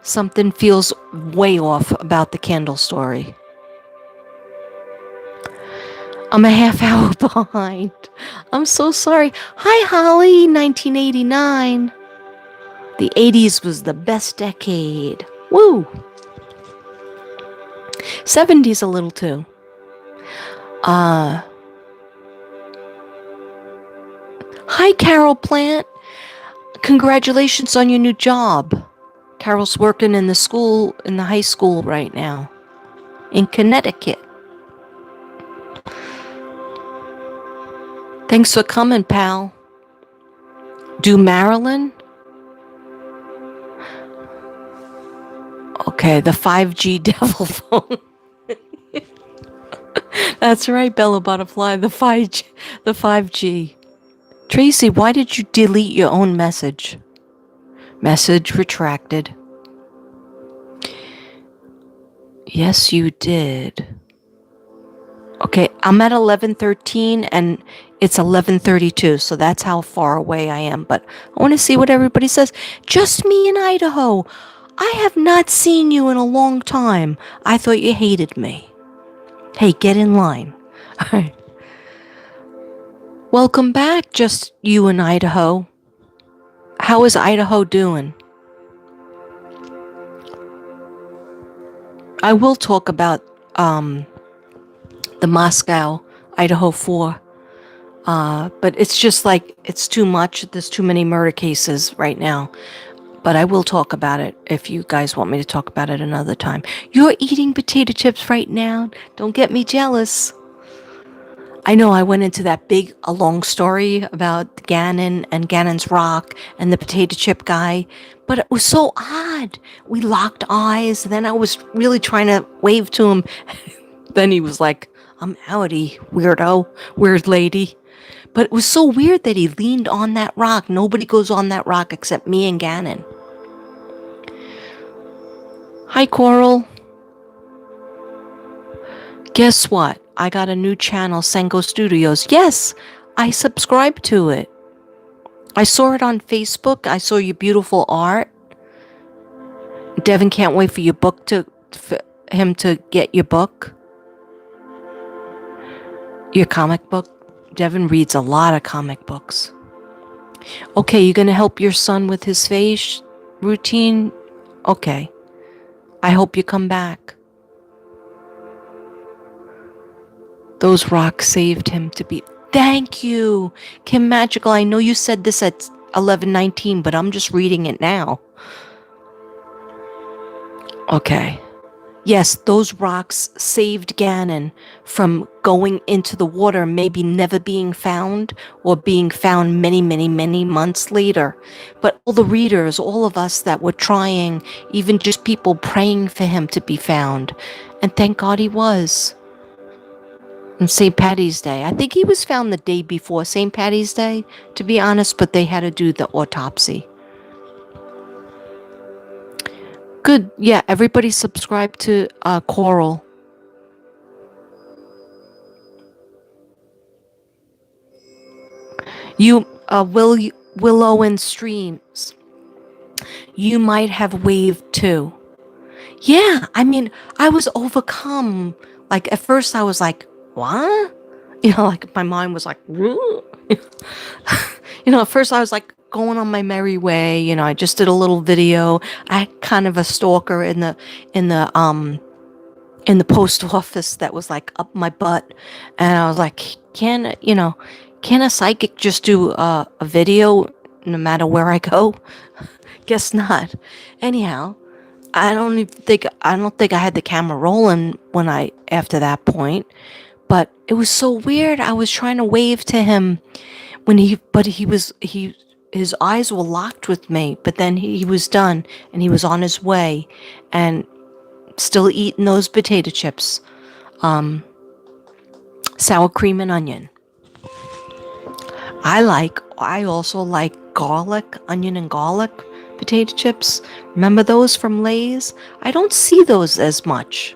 something feels way off about the candle story. I'm a half hour behind. I'm so sorry. Hi, Holly, 1989. The 80s was the best decade. Woo! 70s a little too. Hi, Carol Plant. Congratulations on your new job. Carol's working in the high school right now in Connecticut. Thanks for coming, pal. Do Marilyn? Okay, the 5G devil phone. That's right, Bella Butterfly, the 5G. The 5G. Tracy, why did you delete your own message? Message retracted. Yes, you did. Okay, I'm at 11:13 and it's 11:32, so that's how far away I am. But I want to see what everybody says. Just me in Idaho. I have not seen you in a long time. I thought you hated me. Hey, get in line. All right. Welcome back, just you in Idaho. How is Idaho doing? I will talk about the Moscow, Idaho 4. But it's just like, it's too much. There's too many murder cases right now. But I will talk about it if you guys want me to talk about it another time. You're eating potato chips right now. Don't get me jealous. I know I went into that a long story about Gannon and Gannon's Rock and the potato chip guy, but it was so odd. We locked eyes. Then I was really trying to wave to him. Then he was like, I'm outie, weirdo, weird lady. But it was so weird that he leaned on that rock. Nobody goes on that rock except me and Gannon. Hi, Coral. Guess what? I got a new channel, Senko Studios. Yes, I subscribed to it. I saw it on Facebook. I saw your beautiful art. Devin can't wait for your book for him to get your book. Your comic book. Devin reads a lot of comic books. Okay, you're going to help your son with his face routine? Okay. I hope you come back. Those rocks saved him to be... Thank you, Kim Magical. I know you said this at 11:19, but I'm just reading it now. Okay. Yes, those rocks saved Gannon from going into the water, maybe never being found or being found many, many, many months later. But all the readers, all of us that were trying, even just people praying for him to be found. And thank God he was. On St. Patty's Day. I think he was found the day before St. Patty's Day, to be honest, but they had to do the autopsy. Good. Yeah, everybody subscribe to Coral. You, Willow and Streams. You might have waved too. Yeah, I mean, I was overcome. Like, at first I was like, what? You know, like, my mind was like, you know, at first I was like, going on my merry way. You know, I just did a little video. I had kind of a stalker in the post office that was like up my butt, and I was like, can a psychic just do a video no matter where I go? Guess not. Anyhow, I don't think I had the camera rolling after that point, but it was so weird. I was trying to wave to him his eyes were locked with me, but then he was done and he was on his way and still eating those potato chips. Sour cream and onion. I also like onion and garlic potato chips. Remember those from Lay's? I don't see those as much.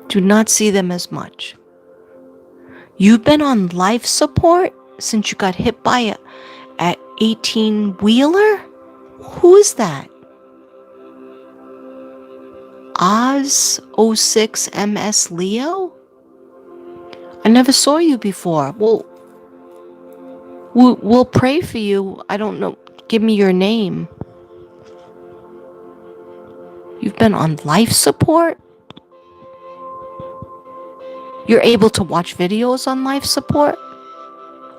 Do not see them as much. You've been on life support since you got hit by a 18-wheeler? Who is that? Oz 06 MS Leo? I never saw you before. Well, we'll pray for you. I don't know. Give me your name. You've been on life support? You're able to watch videos on life support?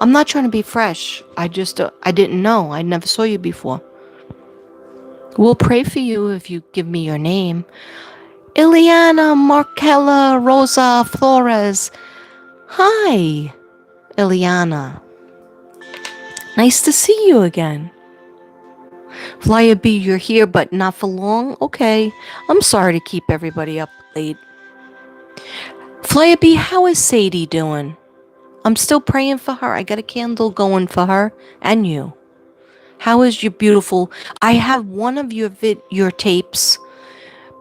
I'm not trying to be fresh. I didn't know. I never saw you before. We'll pray for you if you give me your name. Ileana Markella Rosa Flores. Hi, Ileana. Nice to see you again. Flyer B, you're here, but not for long? Okay. I'm sorry to keep everybody up late. Flyer B, how is Sadie doing? I'm still praying for her. I got a candle going for her and you. How is your beautiful... I have one of your tapes,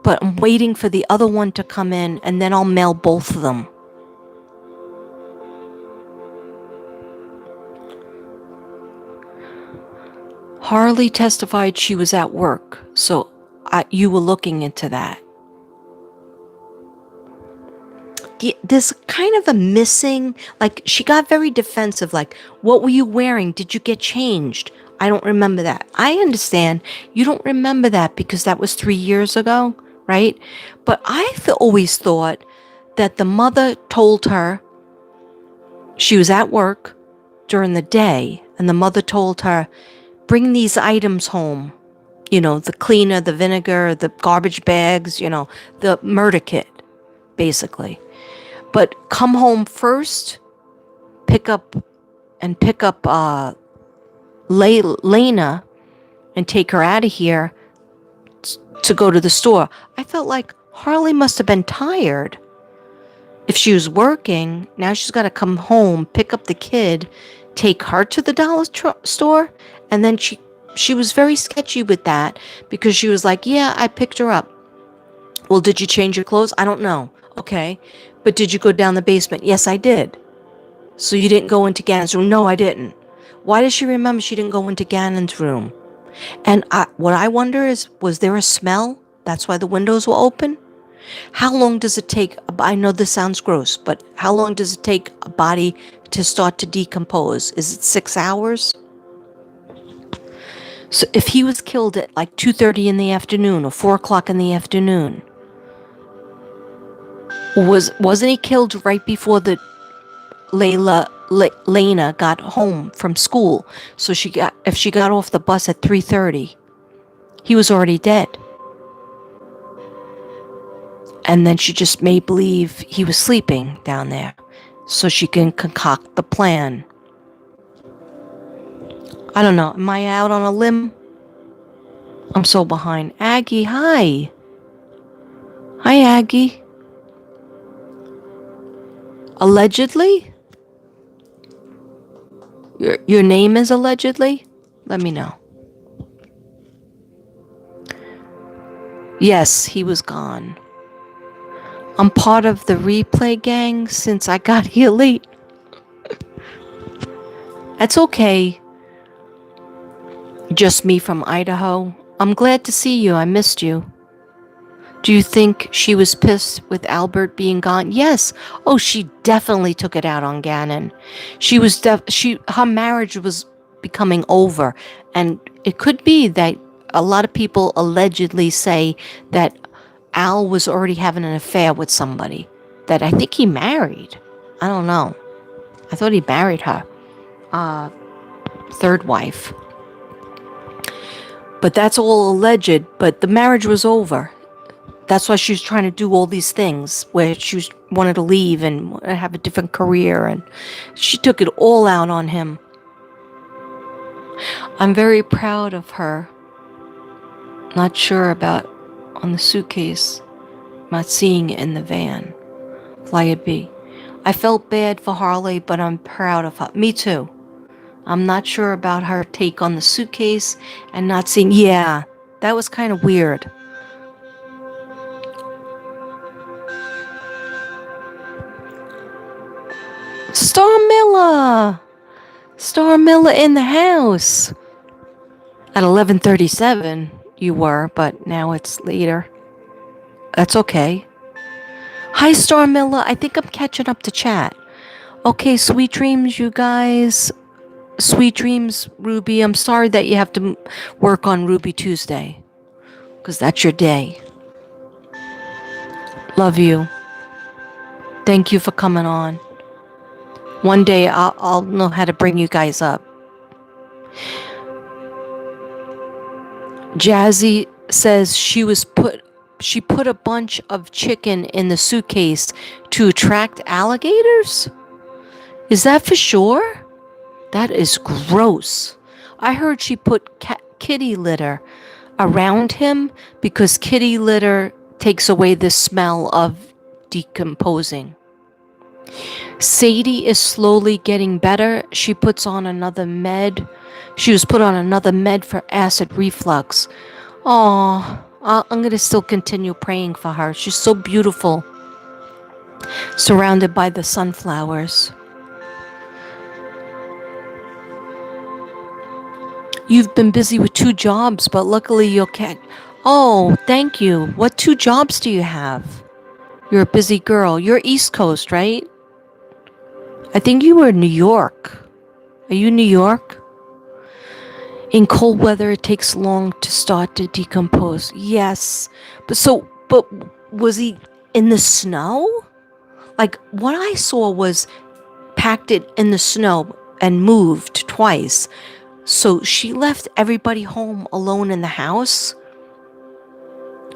but I'm waiting for the other one to come in, and then I'll mail both of them. Harley testified she was at work, so you were looking into that. There's kind of a missing, like, she got very defensive, like, what were you wearing? Did you get changed? I don't remember that. I understand you don't remember that because that was 3 years ago, right? But I've always thought that the mother told her she was at work during the day, and the mother told her, bring these items home. You know, the cleaner, the vinegar, the garbage bags, you know, the murder kit, basically. But come home first, pick up Lena and take her out of here to go to the store. I felt like Harley must have been tired. If she was working, now she's got to come home, pick up the kid, take her to the dollar store, and then she was very sketchy with that because she was like, yeah, I picked her up. Well, did you change your clothes? I don't know. Okay. But did you go down the basement? Yes, I did. So you didn't go into Gannon's room? No, I didn't. Why does she remember she didn't go into Gannon's room? And what I wonder is, was there a smell? That's why the windows were open? How long does it take? I know this sounds gross, but how long does it take a body to start to decompose? Is it 6 hours? So if he was killed at like 2:30 in the afternoon or 4 o'clock in the afternoon, wasn't he killed right before the Lena got home from school? So if she got off the bus at 3:30, he was already dead. And then she just made believe he was sleeping down there so she can concoct the plan. I don't know. Am I out on a limb? I'm so behind. Aggie, hi. Hi, Aggie. Allegedly? Your name is allegedly? Let me know. Yes, he was gone. I'm part of the replay gang since I got here late. That's okay. Just me from Idaho. I'm glad to see you. I missed you. Do you think she was pissed with Albert being gone? Yes. Oh, she definitely took it out on Gannon. Her marriage was becoming over, and it could be that a lot of people allegedly say that Al was already having an affair with somebody that I think he married. I don't know. I thought he married her. Third wife. But that's all alleged, but the marriage was over. That's why she was trying to do all these things where she wanted to leave and have a different career, and she took it all out on him. I'm very proud of her. Not sure about on the suitcase. Not seeing it in the van. Flyer B. I felt bad for Harley, but I'm proud of her. Me too. I'm not sure about her take on the suitcase and not seeing... Yeah, that was kind of weird. Star Miller! Star Miller in the house. At 11:37 you were, but now it's later. That's okay. Hi, Star Miller. I think I'm catching up to chat. Okay, sweet dreams, you guys. Sweet dreams, Ruby. I'm sorry that you have to work on Ruby Tuesday, because that's your day. Love you. Thank you for coming on. One day I'll know how to bring you guys up. Jazzy says she put a bunch of chicken in the suitcase to attract alligators? Is that for sure? That is gross. I heard she put kitty litter around him because kitty litter takes away the smell of decomposing. Sadie is slowly getting better. She puts on another med. She was put on another med for acid reflux. Oh, I'm going to still continue praying for her. She's so beautiful, surrounded by the sunflowers. You've been busy with 2 jobs, but luckily you'll catch... Oh, thank you. What 2 jobs do you have? You're a busy girl. You're East Coast, right? I think you were in New York. Are you New York? In cold weather, it takes long to start to decompose. Yes. But was he in the snow? Like, what I saw was packed it in the snow and moved twice. So she left everybody home alone in the house.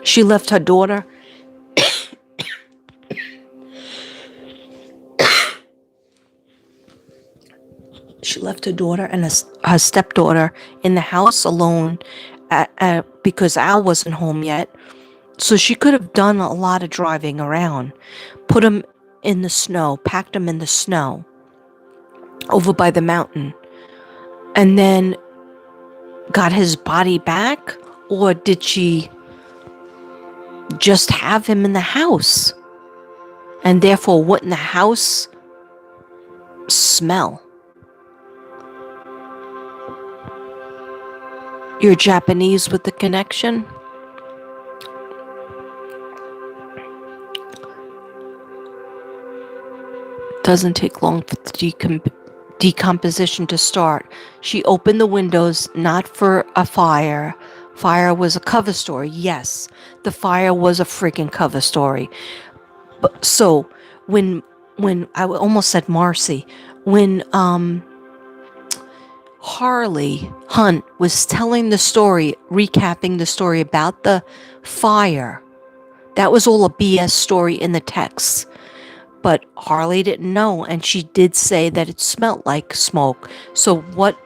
She left her daughter. She left her daughter and her stepdaughter in the house alone because Al wasn't home yet. So she could have done a lot of driving around. Put him in the snow, packed him in the snow over by the mountain. And then got his body back? Or did she just have him in the house? And therefore, wouldn't the house smell? You're Japanese with the connection? Doesn't take long for the decomposition to start. She opened the windows, not for a fire. Fire was a cover story. Yes, the fire was a freaking cover story. But so when I almost said Marcy, when Harley Hunt was telling the story, recapping the story about the fire, that was all a BS story in the text. But Harley didn't know, and she did say that it smelled like smoke. So what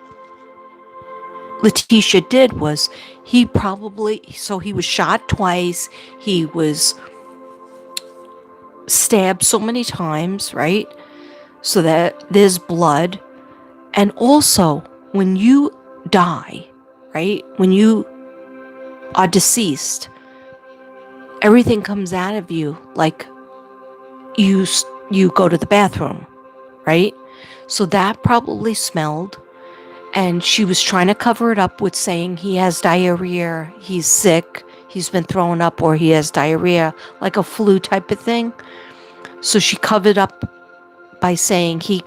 Letitia did was he was shot twice. He was stabbed so many times, right? So that there's blood. And also, when you die, right? When you are deceased, everything comes out of you like you go to the bathroom, right? So that probably smelled, and she was trying to cover it up with saying he has diarrhea, he's sick, he's been throwing up, or he has diarrhea, like a flu type of thing. So she covered up by saying he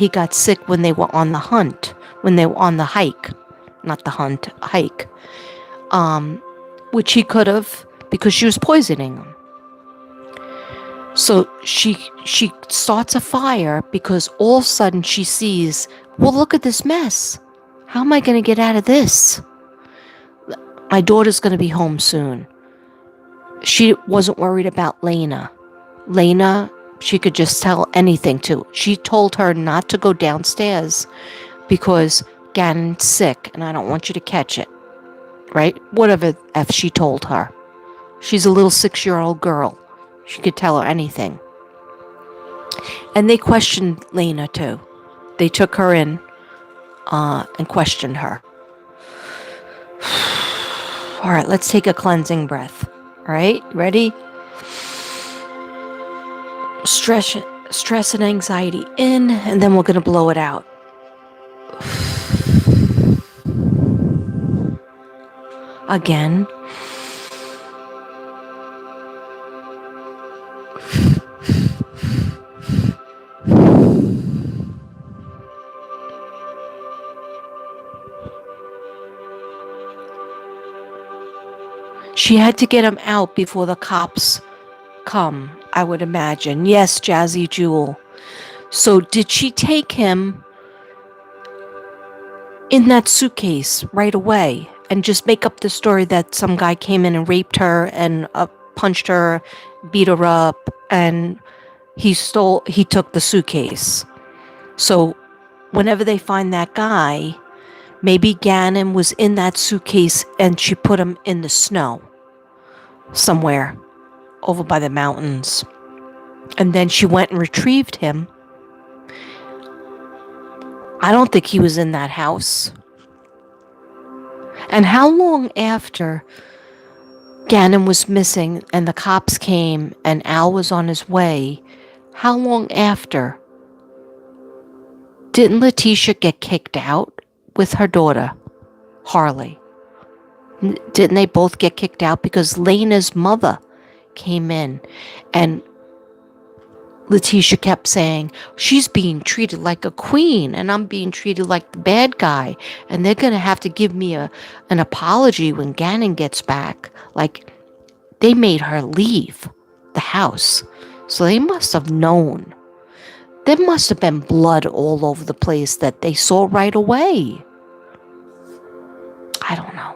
got sick when they were on the hunt, when they were on the hike, not the hunt, hike, which he could have, because she was poisoning him. So she starts a fire because all of a sudden she sees, well, look at this mess. How am I going to get out of this? My daughter's going to be home soon. She wasn't worried about Lena. Lena, she could just tell anything to. She told her not to go downstairs because Gannon's sick and I don't want you to catch it. Right? Whatever F she told her. She's a little 6-year-old girl. She could tell her anything. And they questioned Lena too. They took her in and questioned her. All right, let's take a cleansing breath. All right, ready? Stress and anxiety in, and then we're going to blow it out. Again. She had to get him out before the cops come, I would imagine. Yes, Jazzy Jewel. So did she take him in that suitcase right away and just make up the story that some guy came in and raped her and punched her, beat her up, and he took the suitcase? So whenever they find that guy, maybe Gannon was in that suitcase and she put him in the snow somewhere over by the mountains. And then she went and retrieved him. I don't think he was in that house. And how long after Gannon was missing and the cops came and Al was on his way, how long after didn't Letitia get kicked out with her daughter, Harley? Didn't they both get kicked out because Lena's mother came in and Letitia kept saying, she's being treated like a queen and I'm being treated like the bad guy. And they're going to have to give me an apology when Gannon gets back. Like, they made her leave the house. So they must have known. There must have been blood all over the place that they saw right away. I don't know.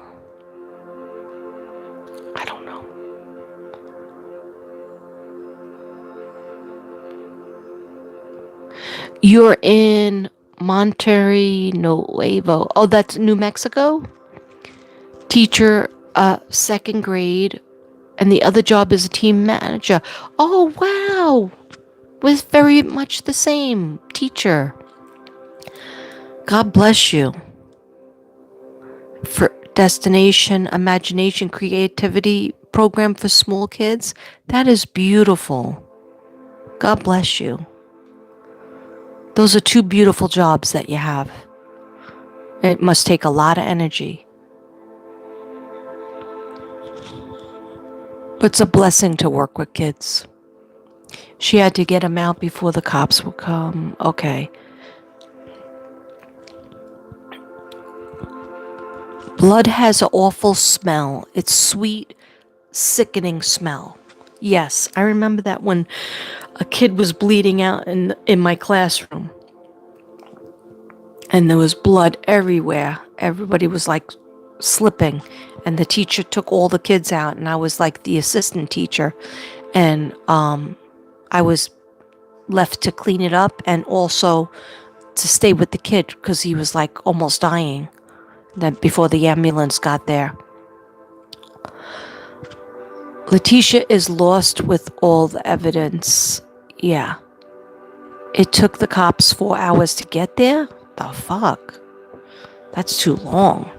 You're in Monterrey Nuevo. Oh, that's New Mexico? Teacher, second grade, and the other job is a team manager. Oh, wow. Was very much the same teacher. God bless you. For Destination Imagination Creativity program for small kids. That is beautiful. God bless you. Those are two beautiful jobs that you have. It must take a lot of energy. But it's a blessing to work with kids. She had to get them out before the cops would come. Okay. Blood has an awful smell. It's sweet, sickening smell. Yes, I remember that when a kid was bleeding out in my classroom. And there was blood everywhere. Everybody was like slipping. And the teacher took all the kids out. And I was like the assistant teacher. And I was left to clean it up and also to stay with the kid because he was like almost dying before the ambulance got there. Letitia is lost with all the evidence. Yeah. It took the cops 4 hours to get there? The fuck? That's too long.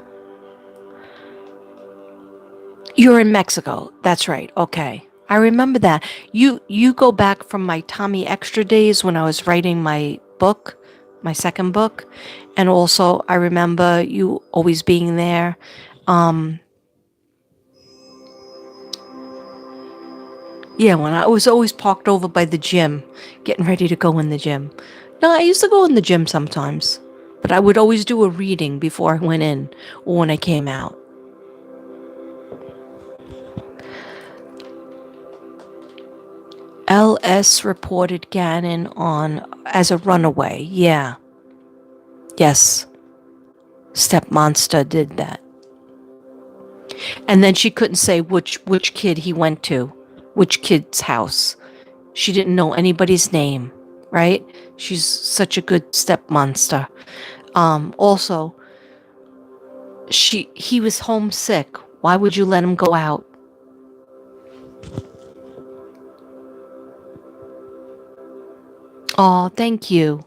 You're in Mexico. That's right. Okay. I remember that. You go back from my Tommy Extra days when I was writing my book, my second book. And also I remember you always being there. Yeah, when I was always parked over by the gym, getting ready to go in the gym. No, I used to go in the gym sometimes, but I would always do a reading before I went in or when I came out. LS reported Gannon as a runaway. Yeah. Yes. Step Monster did that. And then she couldn't say which kid he went to, which kid's house. She didn't know anybody's name, right? She's such a good step monster. Also, he was homesick. Why would you let him go out? Oh, thank you.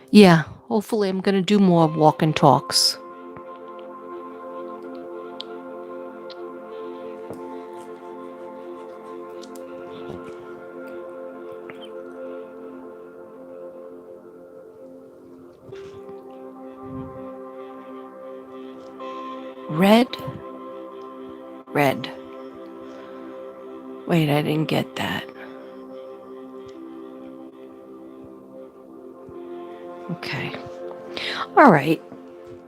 Yeah, hopefully I'm going to do more walk and talks. Red. Wait, I didn't get that. Okay. All right.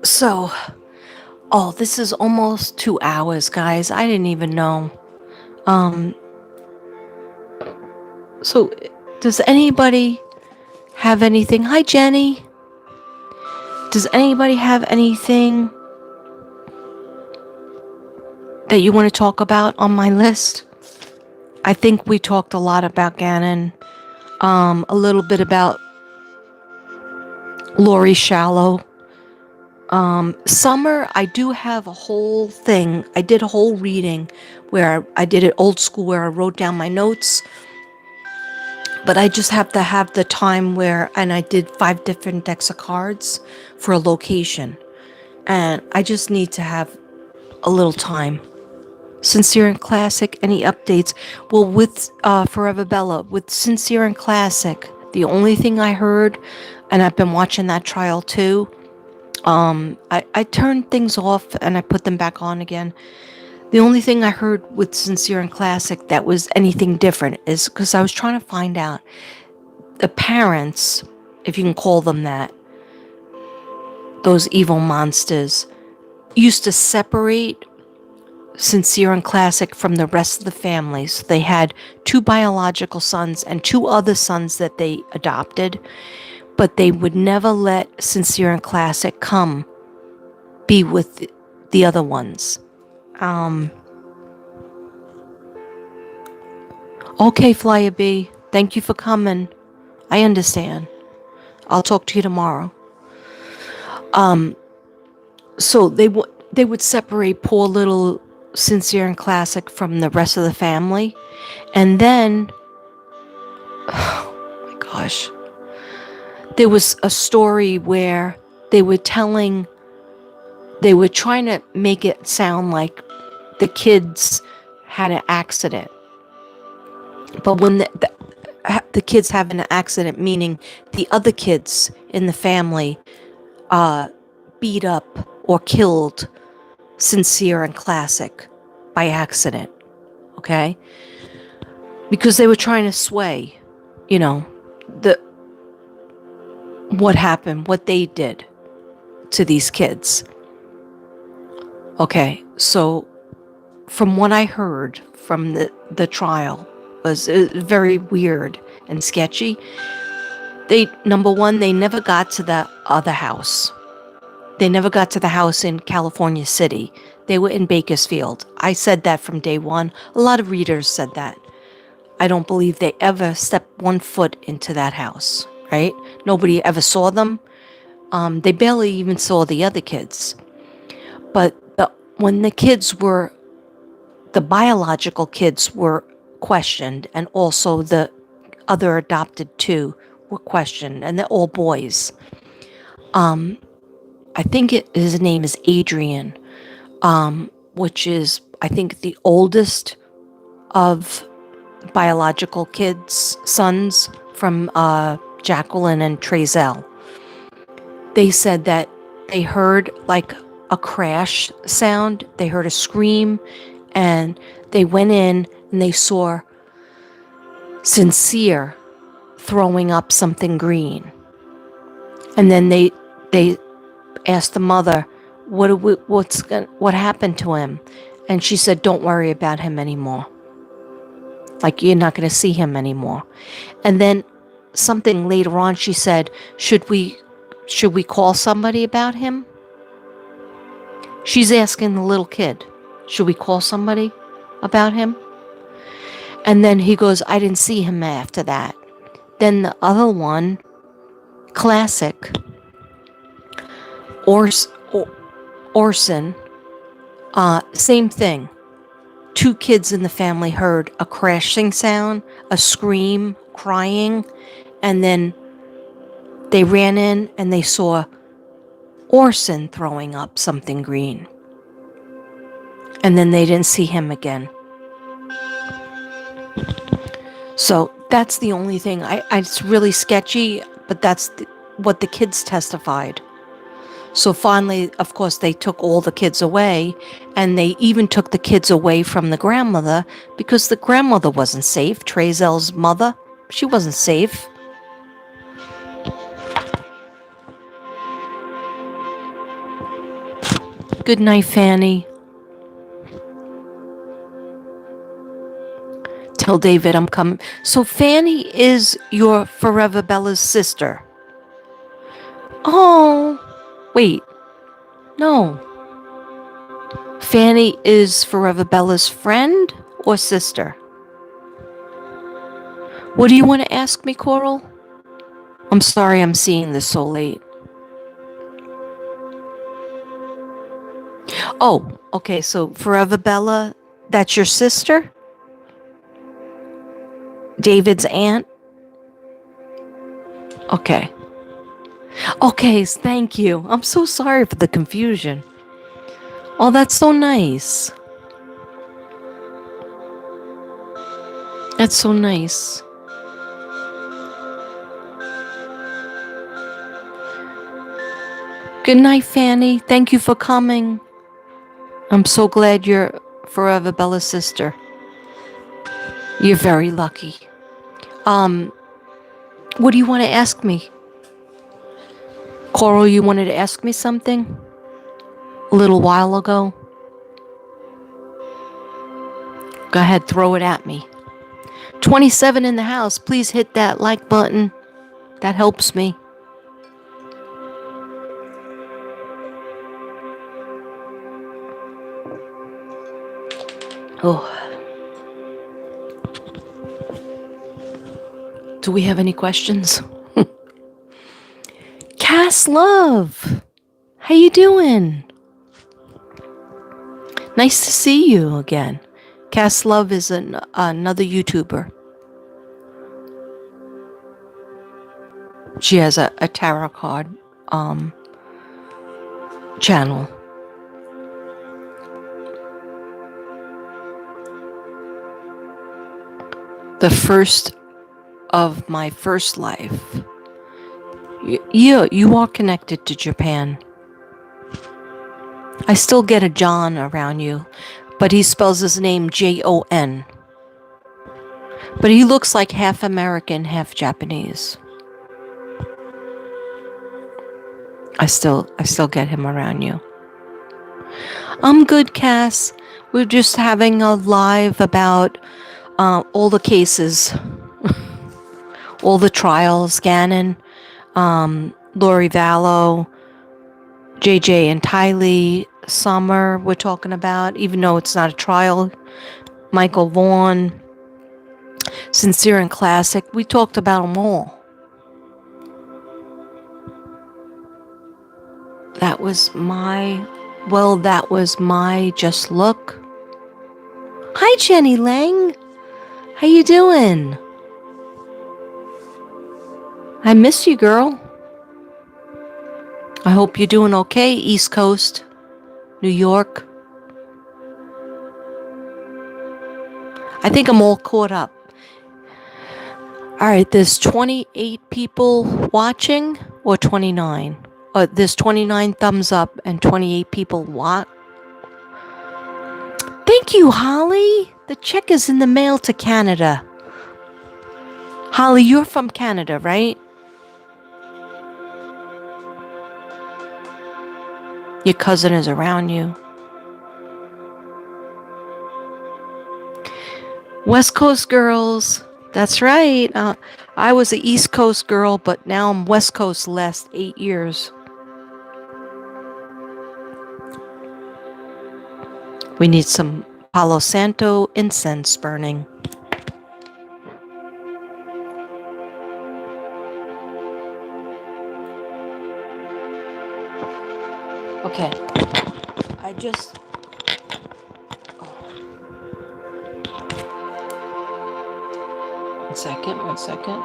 So, this is almost 2 hours, guys. I didn't even know. So, does anybody have anything? Hi, Jenny. Does anybody have anything that you want to talk about on my list? I think we talked a lot about Gannon, a little bit about Lori Shallow. Summer, I do have a whole thing. I did a whole reading where I did it old school, where I wrote down my notes. But I just have to have the time and I did 5 different decks of cards for a location. And I just need to have a little time. Sincere and Classic, any updates? Well, with Forever Bella, with Sincere and Classic, the only thing I heard, and I've been watching that trial too, I turned things off and I put them back on again. The only thing I heard with Sincere and Classic that was anything different is because I was trying to find out the parents, if you can call them that, those evil monsters, used to separate Sincere and Classic from the rest of the family. So they had 2 biological sons and 2 other sons that they adopted, but they would never let Sincere and Classic come be with the other ones. Okay, Flyer B, thank you for coming. I understand. I'll talk to you tomorrow. So they would separate poor little Sincere and Classic from the rest of the family, and then, oh my gosh, there was a story where they were trying to make it sound like the kids had an accident. But when the kids have an accident, meaning the other kids in the family beat up or killed Sincere and Classic by accident, okay? Because they were trying to sway, what happened, what they did to these kids. Okay, so from what I heard from the trial was very weird and sketchy. Number one, they never got to the other house. They never got to the house in California City. They were in Bakersfield. I said that from day one. A lot of readers said that. I don't believe they ever stepped 1 foot into that house, right? Nobody ever saw them. They barely even saw the other kids. But when the biological kids were questioned, and also the other adopted 2 were questioned, and they're all boys. I think his name is Adrian, which is, I think, the oldest of biological kids' sons from Jacqueline and Trezell. They said that they heard like a crash sound, they heard a scream, and they went in and they saw Sincere throwing up something green. And then they asked the mother, what happened to him? And she said, don't worry about him anymore. Like, you're not going to see him anymore. And then something later on, she said, should we call somebody about him? She's asking the little kid, should we call somebody about him? And then he goes, I didn't see him after that. Then the other one, Classic, Orson, same thing. 2 kids in the family heard a crashing sound, a scream, crying, and then they ran in and they saw Orson throwing up something green. And then they didn't see him again. So that's the only thing. It's really sketchy, but that's what the kids testified. So finally, of course, they took all the kids away, and they even took the kids away from the grandmother because the grandmother wasn't safe. Trezell's mother, she wasn't safe. Good night, Fanny. Tell David I'm coming. So Fanny is your Forever Bella's sister. Oh, wait. No. Fanny is Forever Bella's friend or sister? What do you want to ask me, Coral? I'm sorry I'm seeing this so late. Oh, okay, so Forever Bella, that's your sister? David's aunt? Okay. Okay, thank you. I'm so sorry for the confusion. Oh, that's so nice. That's so nice. Good night, Fanny. Thank you for coming. I'm so glad you're Forever Bella's sister. You're very lucky. What do you want to ask me? Coral, you wanted to ask me something a little while ago? Go ahead, throw it at me. 27 in the house. Please hit that like button. That helps me. Oh. Do we have any questions? Cass Love, how you doing? Nice to see you again. Cass Love is another YouTuber. She has a tarot card channel. The first of my first life. You are connected to Japan. I still get a John around you, but he spells his name Jon. But he looks like half American, half Japanese. I still get him around you. I'm good, Cass. We're just having a live about all the cases, all the trials, Gannon, Lori Vallow, JJ and Tyle, Summer we're talking about, even though it's not a trial, Michael Vaughn, Sincere and Classic. We talked about them all. That was my just look. Hi, Jenny Lang. How you doing? I miss you, girl. I hope you're doing okay, East Coast, New York. I think I'm all caught up. All right, there's 28 people watching or 29? There's 29 thumbs up and 28 people watch. Thank you, Holly. The check is in the mail to Canada. Holly, you're from Canada, right? Your cousin is around you. West Coast girls. That's right. I was an East Coast girl, but now I'm West Coast the last 8 years. We need some Palo Santo incense burning. Okay. One second.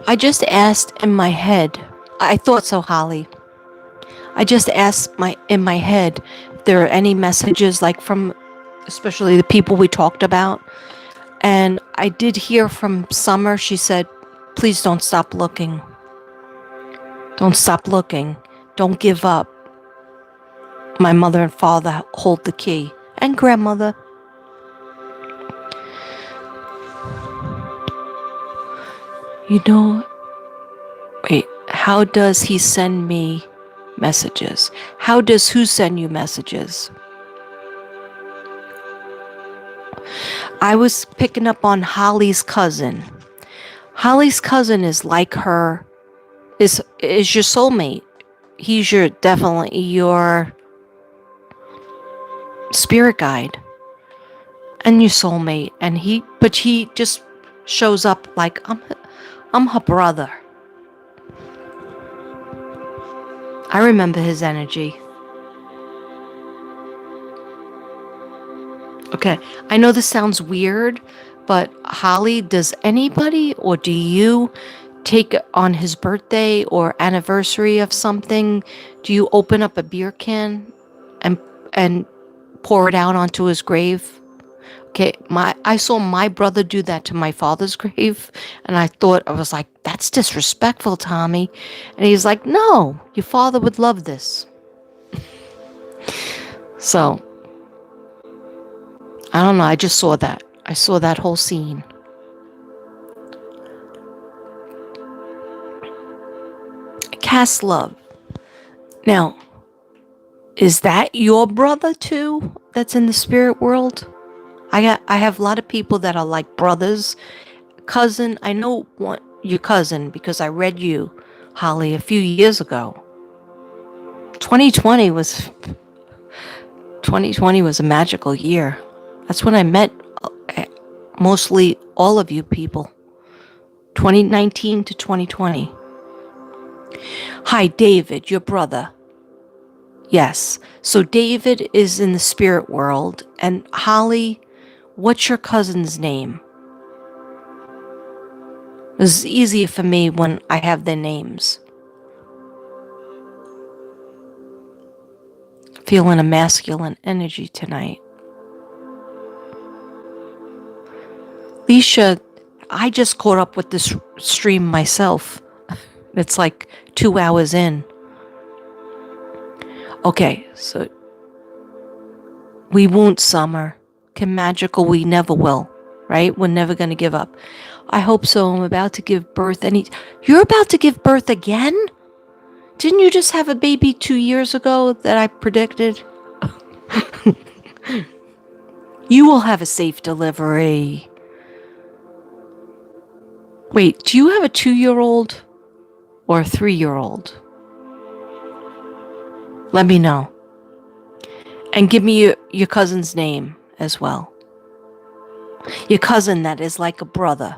I just asked in my head. I thought so, Holly. I just asked in my head if there are any messages, like from especially the people we talked about. And I did hear from Summer. She said, please don't stop looking. Don't stop looking. Don't give up. My mother and father hold the key. And grandmother. You know, wait, how does he send me messages. How does who send you messages? I was picking up on Holly's cousin. Holly's cousin is like her, is your soulmate. He's definitely your spirit guide and your soulmate. And he just shows up like I'm her brother. I remember his energy. Okay, I know this sounds weird, but Holly, does anybody or do you take on his birthday or anniversary of something? Do you open up a beer can and pour it out onto his grave? Okay, I saw my brother do that to my father's grave, and I was like, that's disrespectful, Tommy. And he's like, no, your father would love this. So, I don't know, I just saw that. I saw that whole scene. Cast love. Now, is that your brother too that's in the spirit world? I have a lot of people that are like brothers. Cousin, I know your cousin because I read you, Holly, a few years ago. 2020 was a magical year. That's when I met mostly all of you people. 2019 to 2020. Hi, David, your brother. Yes. So David is in the spirit world. And Holly, what's your cousin's name? This is easier for me when I have their names. Feeling a masculine energy tonight. Leisha, I just caught up with this stream myself. It's like 2 hours in. Okay, so we won't summer. Can magical, we never will, right? We're never going to give up. I hope so. I'm about to give birth. You're about to give birth again? Didn't you just have a baby 2 years ago that I predicted? You will have a safe delivery. Wait, do you have a 2-year-old or a 3-year-old? Let me know. And give me your cousin's name as well. Your cousin that is like a brother.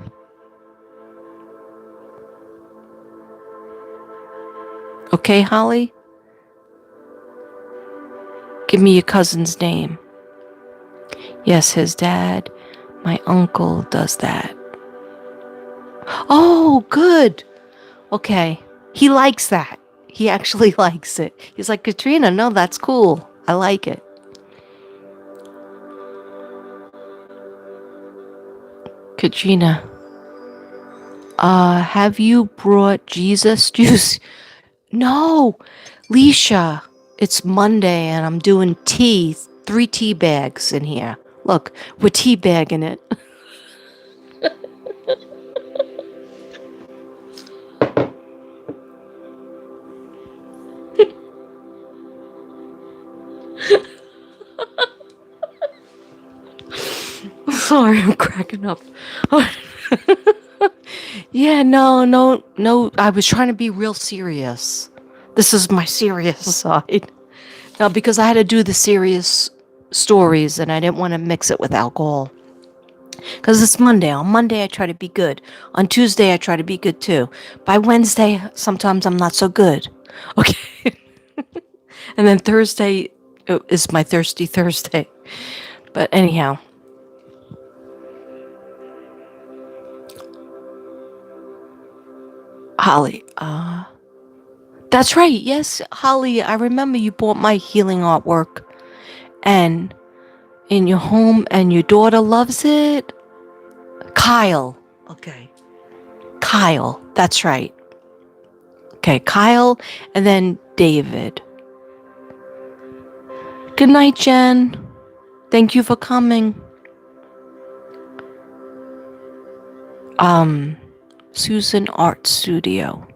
Okay, Holly? Give me your cousin's name. Yes, his dad. My uncle does that. Oh, good. Okay. He likes that. He actually likes it. He's like, Katrina, no, that's cool. I like it. Katrina, have you brought Jesus juice? No, Leisha, it's Monday and I'm doing tea. 3 tea bags in here. Look, we're tea bagging it. Sorry, I'm cracking up. Yeah, no. I was trying to be real serious. This is my serious side. No, because I had to do the serious stories and I didn't want to mix it with alcohol. Because it's Monday. On Monday, I try to be good. On Tuesday, I try to be good too. By Wednesday, sometimes I'm not so good. Okay. And then Thursday is my Thirsty Thursday. But anyhow. Holly, that's right. Yes, Holly, I remember you bought my healing artwork and in your home and your daughter loves it. Kyle. Okay. Kyle, that's right. Okay, Kyle and then David. Good night, Jen. Thank you for coming. Susan Art Studio,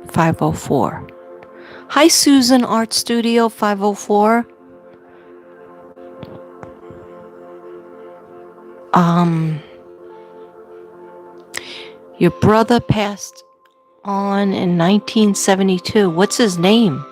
504. Hi, Susan Art Studio 504. Your brother passed on in 1972. What's his name?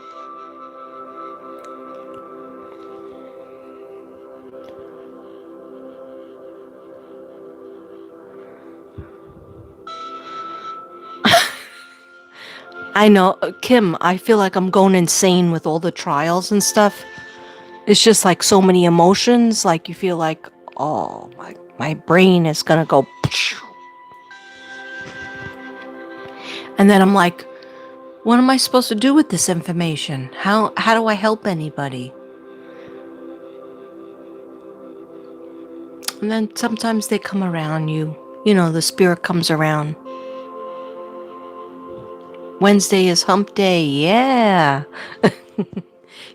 I know, Kim, I feel like I'm going insane with all the trials and stuff. It's just like so many emotions. Like you feel like, oh, my brain is going to go. And then I'm like, what am I supposed to do with this information? How do I help anybody? And then sometimes they come around you. You know, the spirit comes around. Wednesday is hump day. Yeah.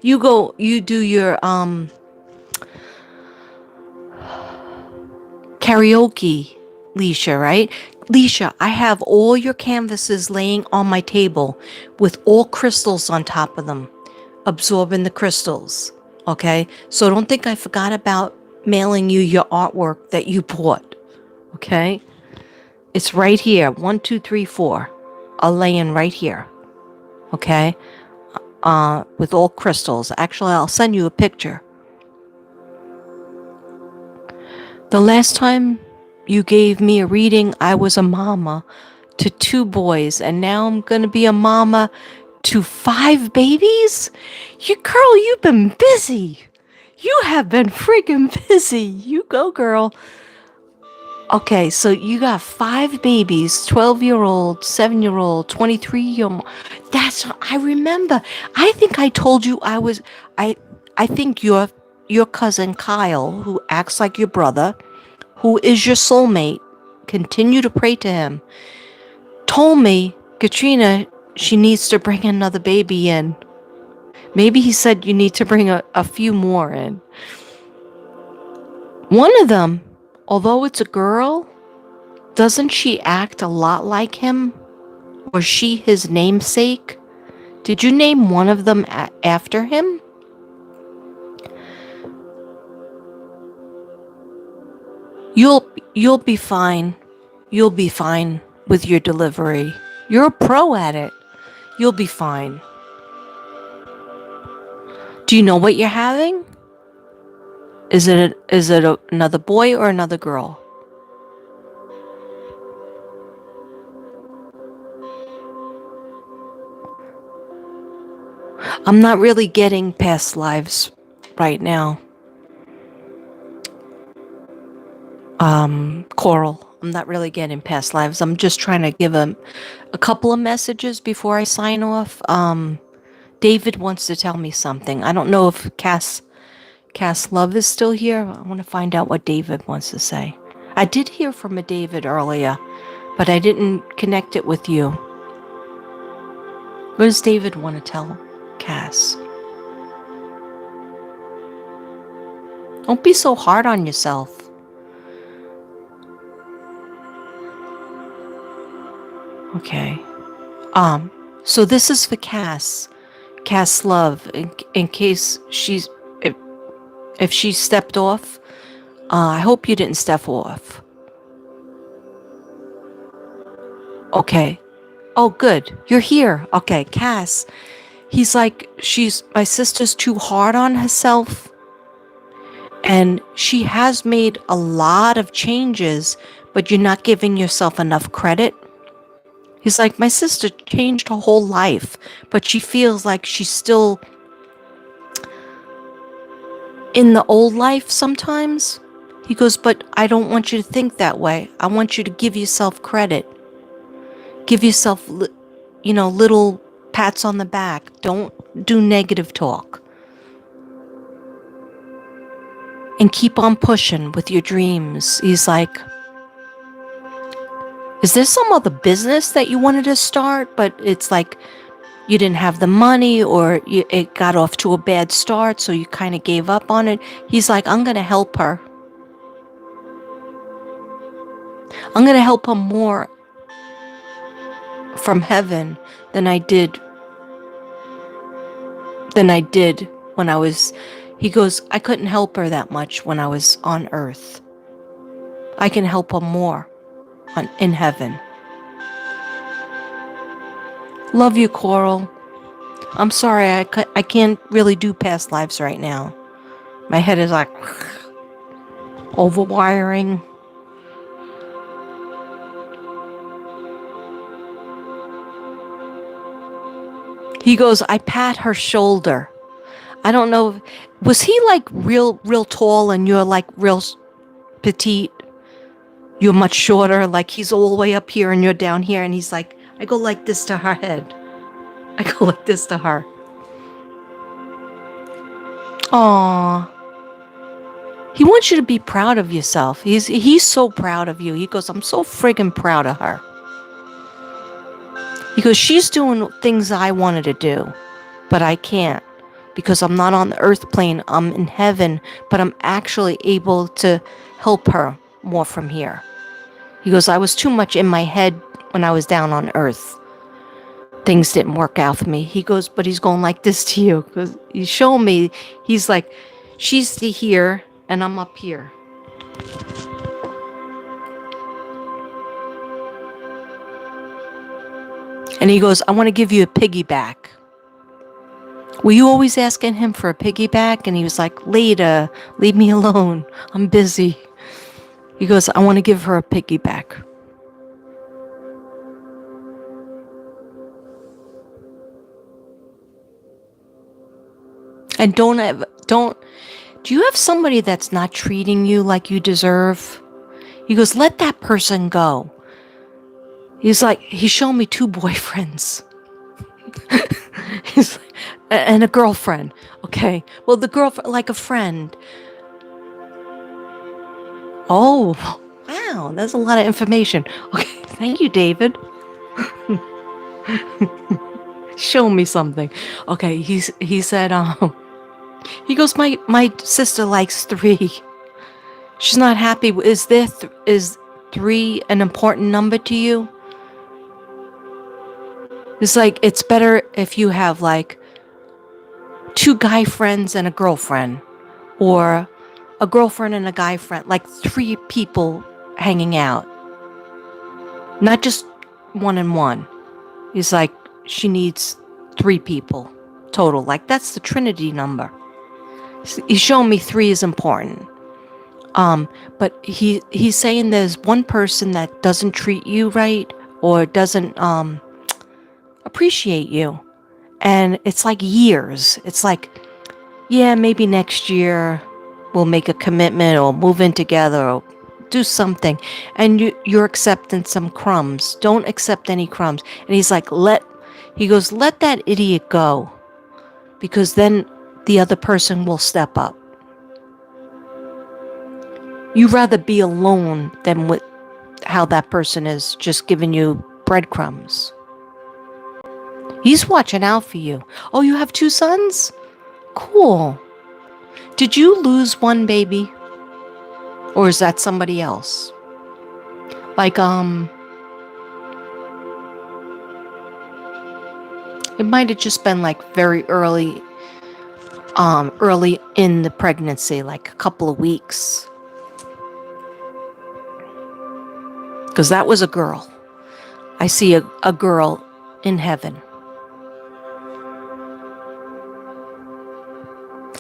You do your karaoke, Leisha, right? Leisha, I have all your canvases laying on my table with all crystals on top of them, absorbing the crystals. Okay? So don't think I forgot about mailing you your artwork that you bought. Okay? It's right here. 1, 2, 3, 4. Are laying right here. Okay? With all crystals. Actually, I'll send you a picture. The last time you gave me a reading, I was a mama to 2 boys, and now I'm going to be a mama to 5 babies? Girl, you've been busy. You have been freaking busy. You go, girl. Okay, so you got 5 babies, 12-year-old, 7-year-old, 23-year-old. I remember. I think I told you I think your cousin Kyle, who acts like your brother, who is your soulmate, continue to pray to him, told me, Katrina, she needs to bring another baby in. Maybe he said you need to bring a few more in. One of them, although it's a girl, doesn't she act a lot like him? Was she his namesake? Did you name one of them after him? You'll be fine. You'll be fine with your delivery. You're a pro at it. You'll be fine. Do you know what you're having? Is it another boy or another girl? I'm not really getting past lives right now. Coral. I'm not really getting past lives. I'm just trying to give a couple of messages before I sign off. David wants to tell me something. I don't know if Cass Love is still here. I want to find out what David wants to say. I did hear from a David earlier, but I didn't connect it with you. What does David want to tell Cass? Don't be so hard on yourself. Okay. So this is for Cass Love, in case if she stepped off. I hope you didn't step off. Okay. Oh, good. You're here. Okay, Cass. He's like, my sister's too hard on herself. And she has made a lot of changes, but you're not giving yourself enough credit. He's like, my sister changed her whole life, but she feels like she's still in the old life sometimes. He goes, but I don't want you to think that way. I want you to give yourself credit. Give yourself, little pats on the back. Don't do negative talk. And keep on pushing with your dreams. He's like, is there some other business that you wanted to start, but it's like you didn't have the money, or it got off to a bad start, so you kind of gave up on it? He's like, I'm going to help her. I'm going to help her more from heaven than I did than I did when I was, he goes, I couldn't help her that much when I was on earth. I can help her more in heaven. Love you, Coral. I'm sorry, I can't really do past lives right now. My head is like overwiring. He goes, I pat her shoulder. I don't know. Was he like real tall and you're like real petite? You're much shorter. Like he's all the way up here and you're down here. And he's like, I go like this to her head. I go like this to her. Aww. He wants you to be proud of yourself. He's so proud of you. He goes, I'm so friggin' proud of her. He goes, she's doing things I wanted to do, but I can't because I'm not on the earth plane. I'm in heaven, but I'm actually able to help her more from here. He goes, I was too much in my head when I was down on earth. Things didn't work out for me. He goes, but he's going like this to you because he's showing me. He's like, she's here and I'm up here. And he goes, I want to give you a piggyback. Were you always asking him for a piggyback? And he was like, later, leave me alone. I'm busy. He goes, I want to give her a piggyback. And do you have somebody that's not treating you like you deserve? He goes, let that person go. He's like, he showed me 2 boyfriends. He's like, and a girlfriend. Okay. Well, the girlfriend, like a friend. Oh, wow. That's a lot of information. Okay. Thank you, David. Show me something. Okay. He said, he goes, my sister likes 3. She's not happy. Is 3 an important number to you? It's like, it's better if you have like 2 guy friends and a girlfriend, or a girlfriend and a guy friend, like 3 people hanging out. Not just 1 and 1. He's like, she needs 3 people total. Like that's the Trinity number. He's showing me 3 is important. But he's saying there's one person that doesn't treat you right or doesn't appreciate you. And it's like years. It's like, yeah, maybe next year we'll make a commitment or move in together or do something. And you're accepting some crumbs. Don't accept any crumbs. And he's like, he goes, let that idiot go. Because then the other person will step up. You'd rather be alone than with how that person is just giving you breadcrumbs. He's watching out for you. Oh, you have 2 sons? Cool. Did you lose one baby? Or is that somebody else? Like, it might have just been like very early in the pregnancy, like a couple of weeks. Because that was a girl. I see a girl in heaven.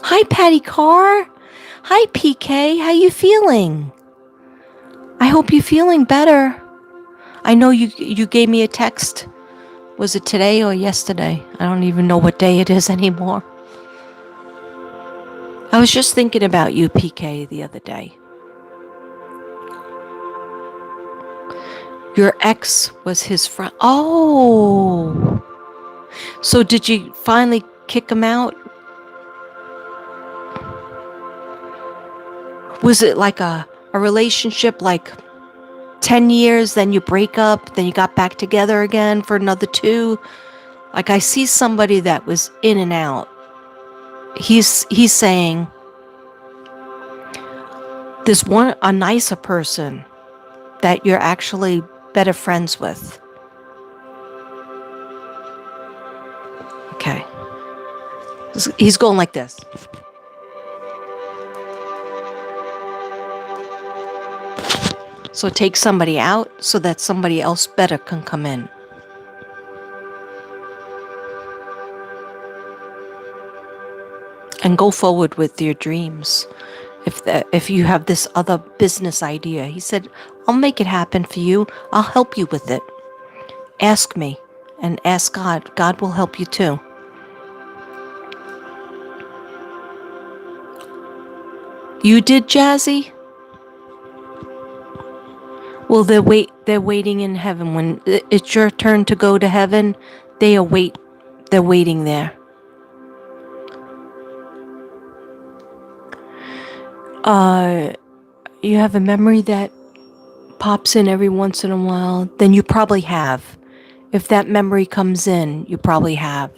Hi, Patty Carr. Hi, PK. How you feeling? I hope you're feeling better. I know you gave me a text. Was it today or yesterday? I don't even know what day it is anymore. I was just thinking about you, PK, the other day. Your ex was his friend. Oh. So did you finally kick him out? Was it like a relationship like 10 years, then you break up, then you got back together again for another 2? Like I see somebody that was in and out. He's saying there's a nicer person that you're actually better friends with. Okay. He's going like this. So take somebody out so that somebody else better can come in. And go forward with your dreams. If you have this other business idea, he said, I'll make it happen for you. I'll help you with it. Ask me and ask God. God will help you too. You did, Jazzy? Well, they're waiting in heaven. When it's your turn to go to heaven, they're waiting there. You have a memory that pops in every once in a while, then you probably have. If that memory comes in, you probably have.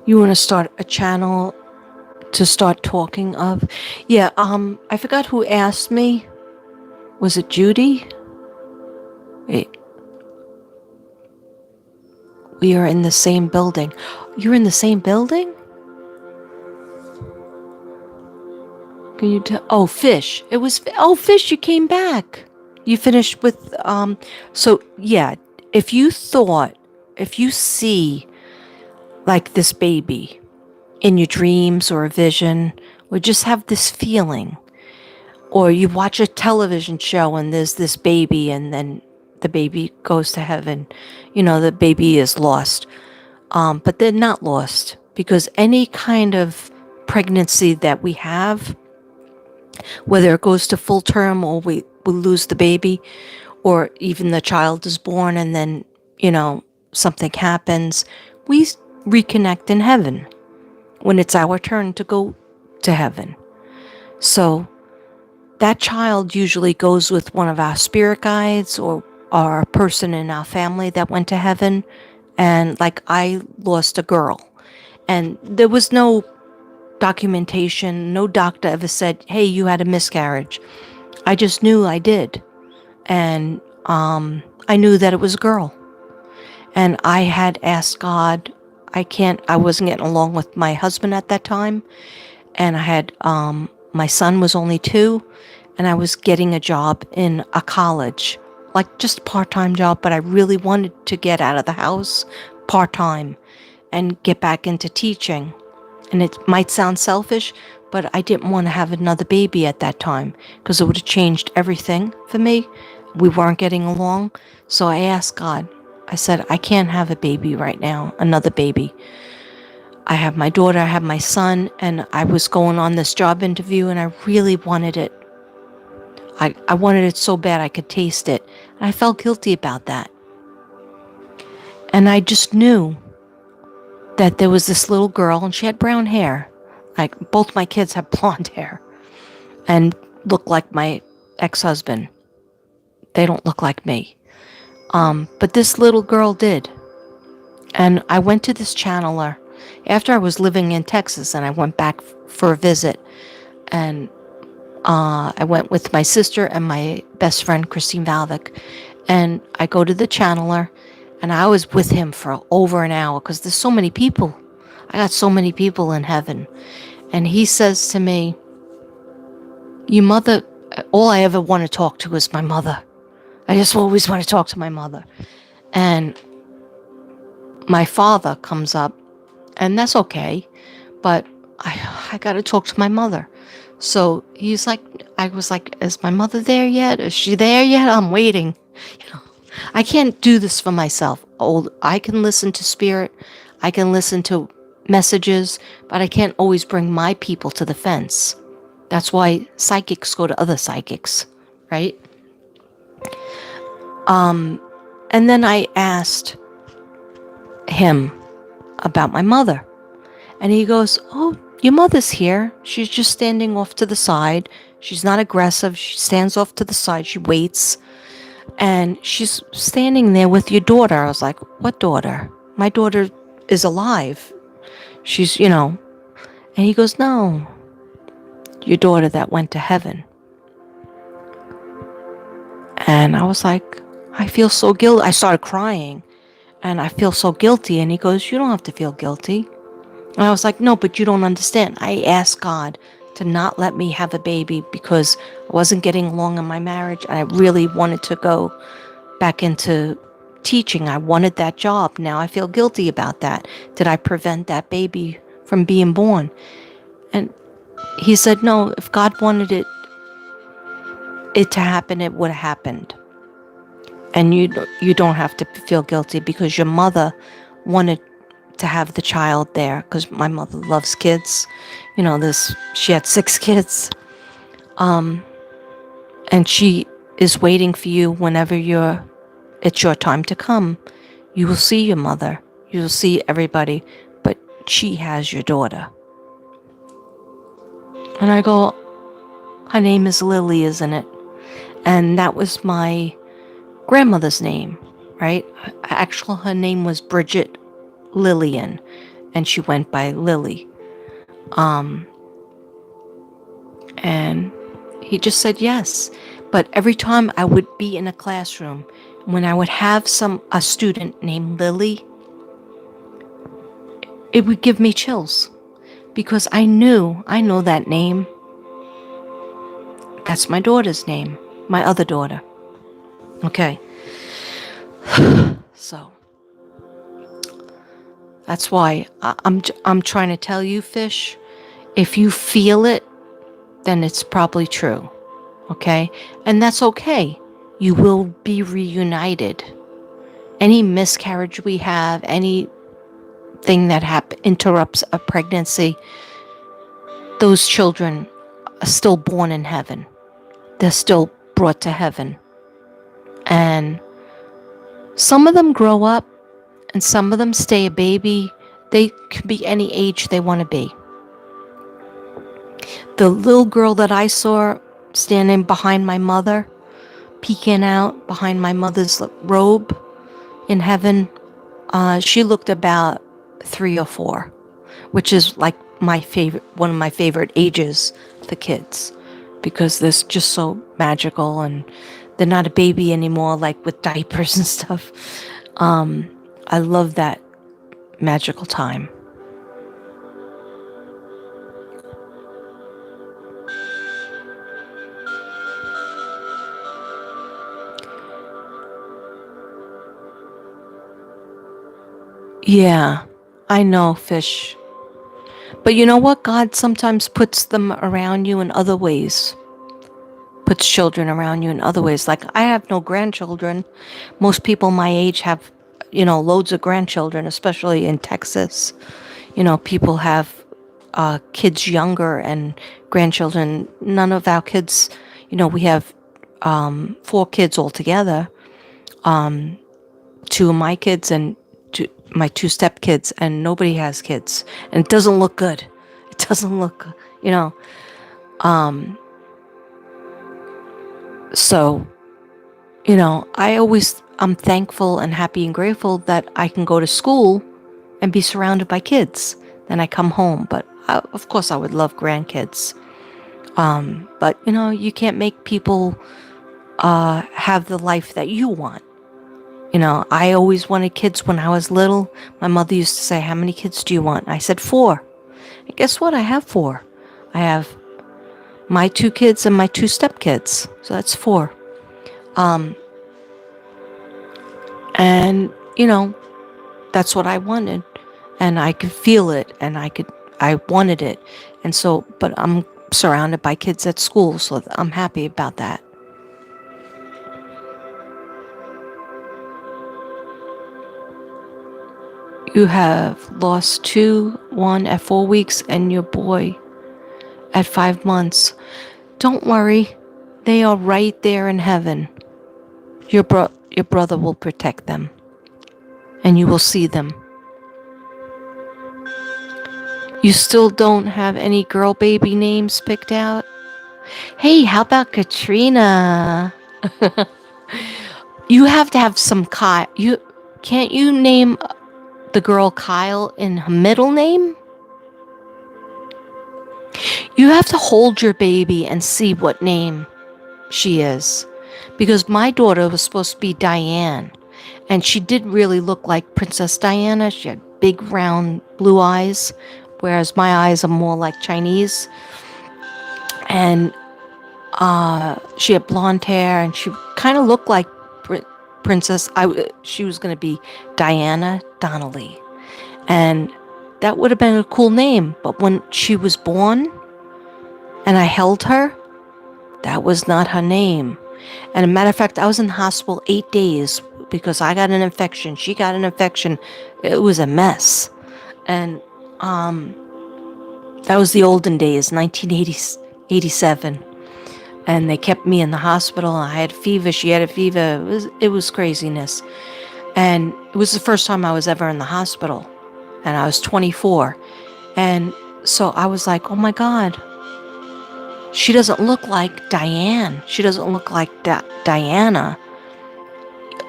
You want to start a channel to start talking of? Yeah, I forgot who asked me. Was it Judy? Wait. We are in the same building. You're in the same building? Can you tell? Oh, Fish. It was, Fish, you came back. You finished with, so yeah, if you see like this baby in your dreams or a vision, or just have this feeling, or you watch a television show and there's this baby and then the baby goes to heaven, the baby is lost. But they're not lost, because any kind of pregnancy that we have, whether it goes to full term or we lose the baby, or even the child is born and then, something happens, we reconnect in heaven when it's our turn to go to heaven. So that child usually goes with one of our spirit guides or a person in our family that went to heaven. And like, I lost a girl and there was no documentation. No doctor ever said, hey, you had a miscarriage. I just knew I did. And I knew that it was a girl. And I had asked God, I wasn't getting along with my husband at that time. And I had, my son was only 2, and I was getting a job in a college, like just a part-time job, but I really wanted to get out of the house part-time and get back into teaching. And it might sound selfish, but I didn't want to have another baby at that time because it would have changed everything for me. We weren't getting along. So I asked God, I said, I can't have a baby right now, another baby. I have my daughter, I have my son, and I was going on this job interview and I really wanted it. I wanted it so bad I could taste it. And I felt guilty about that. And I just knew that there was this little girl and she had brown hair. Like, both my kids have blonde hair and look like my ex-husband. They don't look like me. But this little girl did. And I went to this channeler after I was living in Texas, and I went back for a visit. And I went with my sister and my best friend, Christine Valvik. And I go to the channeler, and I was with him for over an hour because there's so many people. I got so many people in heaven. And he says to me, your mother, all I ever want to talk to is my mother. I just always want to talk to my mother. And my father comes up, and that's okay, but I got to talk to my mother. So he's like, I was like, is my mother there yet? Is she there yet? I'm waiting. I can't do this for myself. I can listen to spirit, I can listen to messages, but I can't always bring my people to the fence. That's why psychics go to other psychics, right? And then I asked him about my mother. And he goes, oh, your mother's here. She's just standing off to the side. She's not aggressive. She stands off to the side. She waits. And she's standing there with your daughter. I was like, what daughter? My daughter is alive. She's, And he goes, no. your daughter that went to heaven. And I was like, I feel so guilty. I started crying and I feel so guilty. And he goes, you don't have to feel guilty. And I was like, no, but you don't understand. I asked God to not let me have a baby because I wasn't getting along in my marriage. And I really wanted to go back into teaching. I wanted that job. Now I feel guilty about that. Did I prevent that baby from being born? And he said, no, if God wanted it to happen, it would have happened. And you don't have to feel guilty because your mother wanted to have the child there, because my mother loves kids. She had 6 kids. And she is waiting for you whenever it's your time to come. You will see your mother. You will see everybody, but she has your daughter. And I go, her name is Lily, isn't it? And that was my grandmother's name, right? Actually, her name was Bridget Lillian, and she went by Lily. And he just said yes. But every time I would be in a classroom, when I would have a student named Lily, it would give me chills because I know that name. That's my daughter's name, my other daughter. Okay. So that's why I'm trying to tell you, Fish, if you feel it, then it's probably true. Okay? And that's okay. You will be reunited. Any miscarriage we have, anything that interrupts a pregnancy, those children are still born in heaven. They're still brought to heaven. And some of them grow up and some of them stay a baby. They could be any age they want to be. The little girl that I saw standing behind my mother, peeking out behind my mother's robe in heaven, she looked about 3 or 4, which is like one of my favorite ages for kids, because they're just so magical and they're not a baby anymore, like with diapers and stuff. I love that magical time. Yeah, I know, Fish. But you know what? God sometimes puts them around you in other ways. Puts children around you in other ways. Like, I have no grandchildren. Most people my age have, loads of grandchildren, especially in Texas. People have kids younger and grandchildren. None of our kids, we have 4 kids altogether. 2 of my kids and my 2 stepkids, and nobody has kids. And it doesn't look good. It doesn't look, So, I'm thankful and happy and grateful that I can go to school and be surrounded by kids. Then I come home. But of course, I would love grandkids. But, you can't make people have the life that you want. I always wanted kids when I was little. My mother used to say, how many kids do you want? I said 4. And guess what? I have 4. I have my 2 kids and my 2 stepkids. So that's 4. And, that's what I wanted. And I could feel it and I wanted it. And so, but I'm surrounded by kids at school, so I'm happy about that. You have lost 2, 1 at 4 weeks, and your boy at 5 months. Don't worry, they are right there in heaven. Your brother will protect them, and you will see them. You still don't have any girl baby names picked out? Hey, how about Katrina? You have to have some Kyle. Can't you name the girl Kyle in her middle name? You have to hold your baby and see what name she is. Because my daughter was supposed to be Diane, and she did really look like Princess Diana. She had big round blue eyes, whereas my eyes are more like Chinese. And she had blonde hair, and she kind of looked like Princess. She was going to be Diana Donnelly, and that would have been a cool name. But when she was born, and I held her, that was not her name. And a matter of fact, I was in the hospital 8 days because I got an infection. She got an infection. It was a mess. And that was the olden days, 1987. And they kept me in the hospital. I had fever. She had a fever. It was craziness. And it was the first time I was ever in the hospital. And I was 24. And so I was like, oh my God, she doesn't look like Diane. She doesn't look like Diana.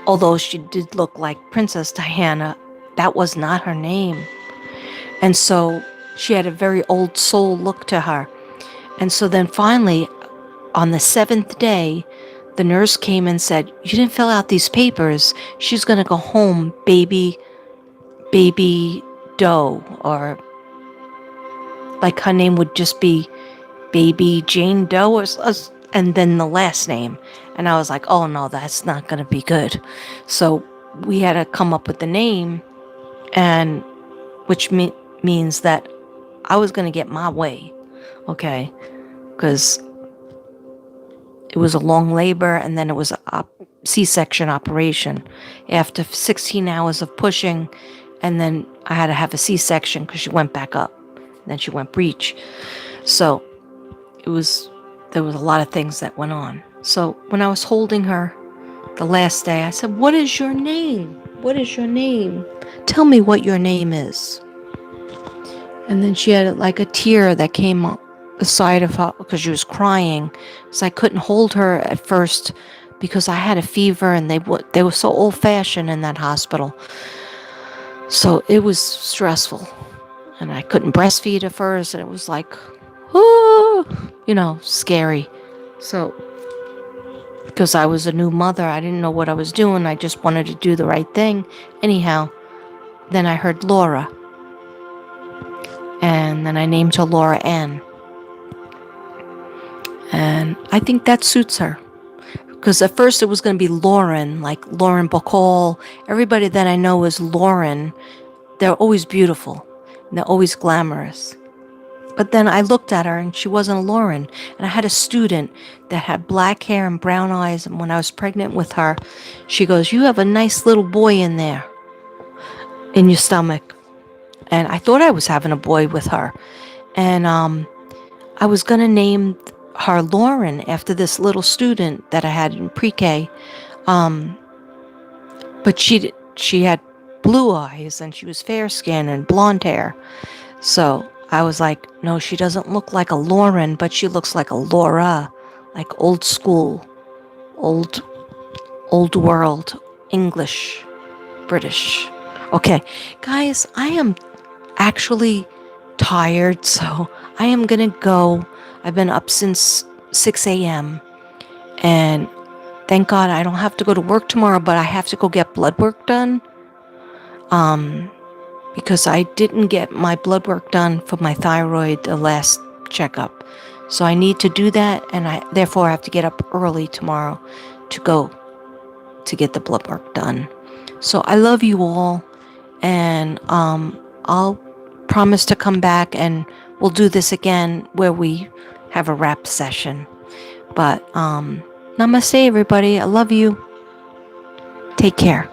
Although she did look like Princess Diana, that was not her name. And so she had a very old soul look to her. And so then finally, on the 7th day, the nurse came and said, you didn't fill out these papers. She's going to go home, baby Doe, or like her name would just be Baby Jane Doe, and then the last name. And I was like, oh no, that's not going to be good. So we had to come up with the name, and which means that I was going to get my way, okay? Because it was a long labor, and then it was a C-section operation. After 16 hours of pushing, and then I had to have a C-section because she went back up. And then she went breech. So there was a lot of things that went on. So when I was holding her the last day, I said, what is your name? What is your name? Tell me what your name is. And then she had like a tear that came up the side of her because she was crying. So I couldn't hold her at first because I had a fever, and they were so old-fashioned in that hospital. So it was stressful. And I couldn't breastfeed at first, and it was like, scary. So, because I was a new mother, I didn't know what I was doing. I just wanted to do the right thing. Anyhow, then I heard Laura. And then I named her Laura Ann. And I think that suits her. Because at first it was going to be Lauren, like Lauren Bacall. Everybody that I know is Lauren. They're always beautiful. And they're always glamorous. But then I looked at her, and she wasn't a Lauren. And I had a student that had black hair and brown eyes. And when I was pregnant with her, she goes, you have a nice little boy in there, in your stomach. And I thought I was having a boy with her. And I was going to name her Lauren after this little student that I had in pre-K. But she had blue eyes, and she was fair skinned and blonde hair. So I was like, no, she doesn't look like a Lauren, but she looks like a Laura, like old school, old world, English, British. Okay, guys, I am actually tired, so I am gonna go. I've been up since 6 a.m. and thank God I don't have to go to work tomorrow, but I have to go get blood work done. Because I didn't get my blood work done for my thyroid the last checkup. So I need to do that, and I therefore have to get up early tomorrow to go to get the blood work done. So I love you all, and I'll promise to come back, and we'll do this again where we have a wrap session. But namaste, everybody. I love you. Take care.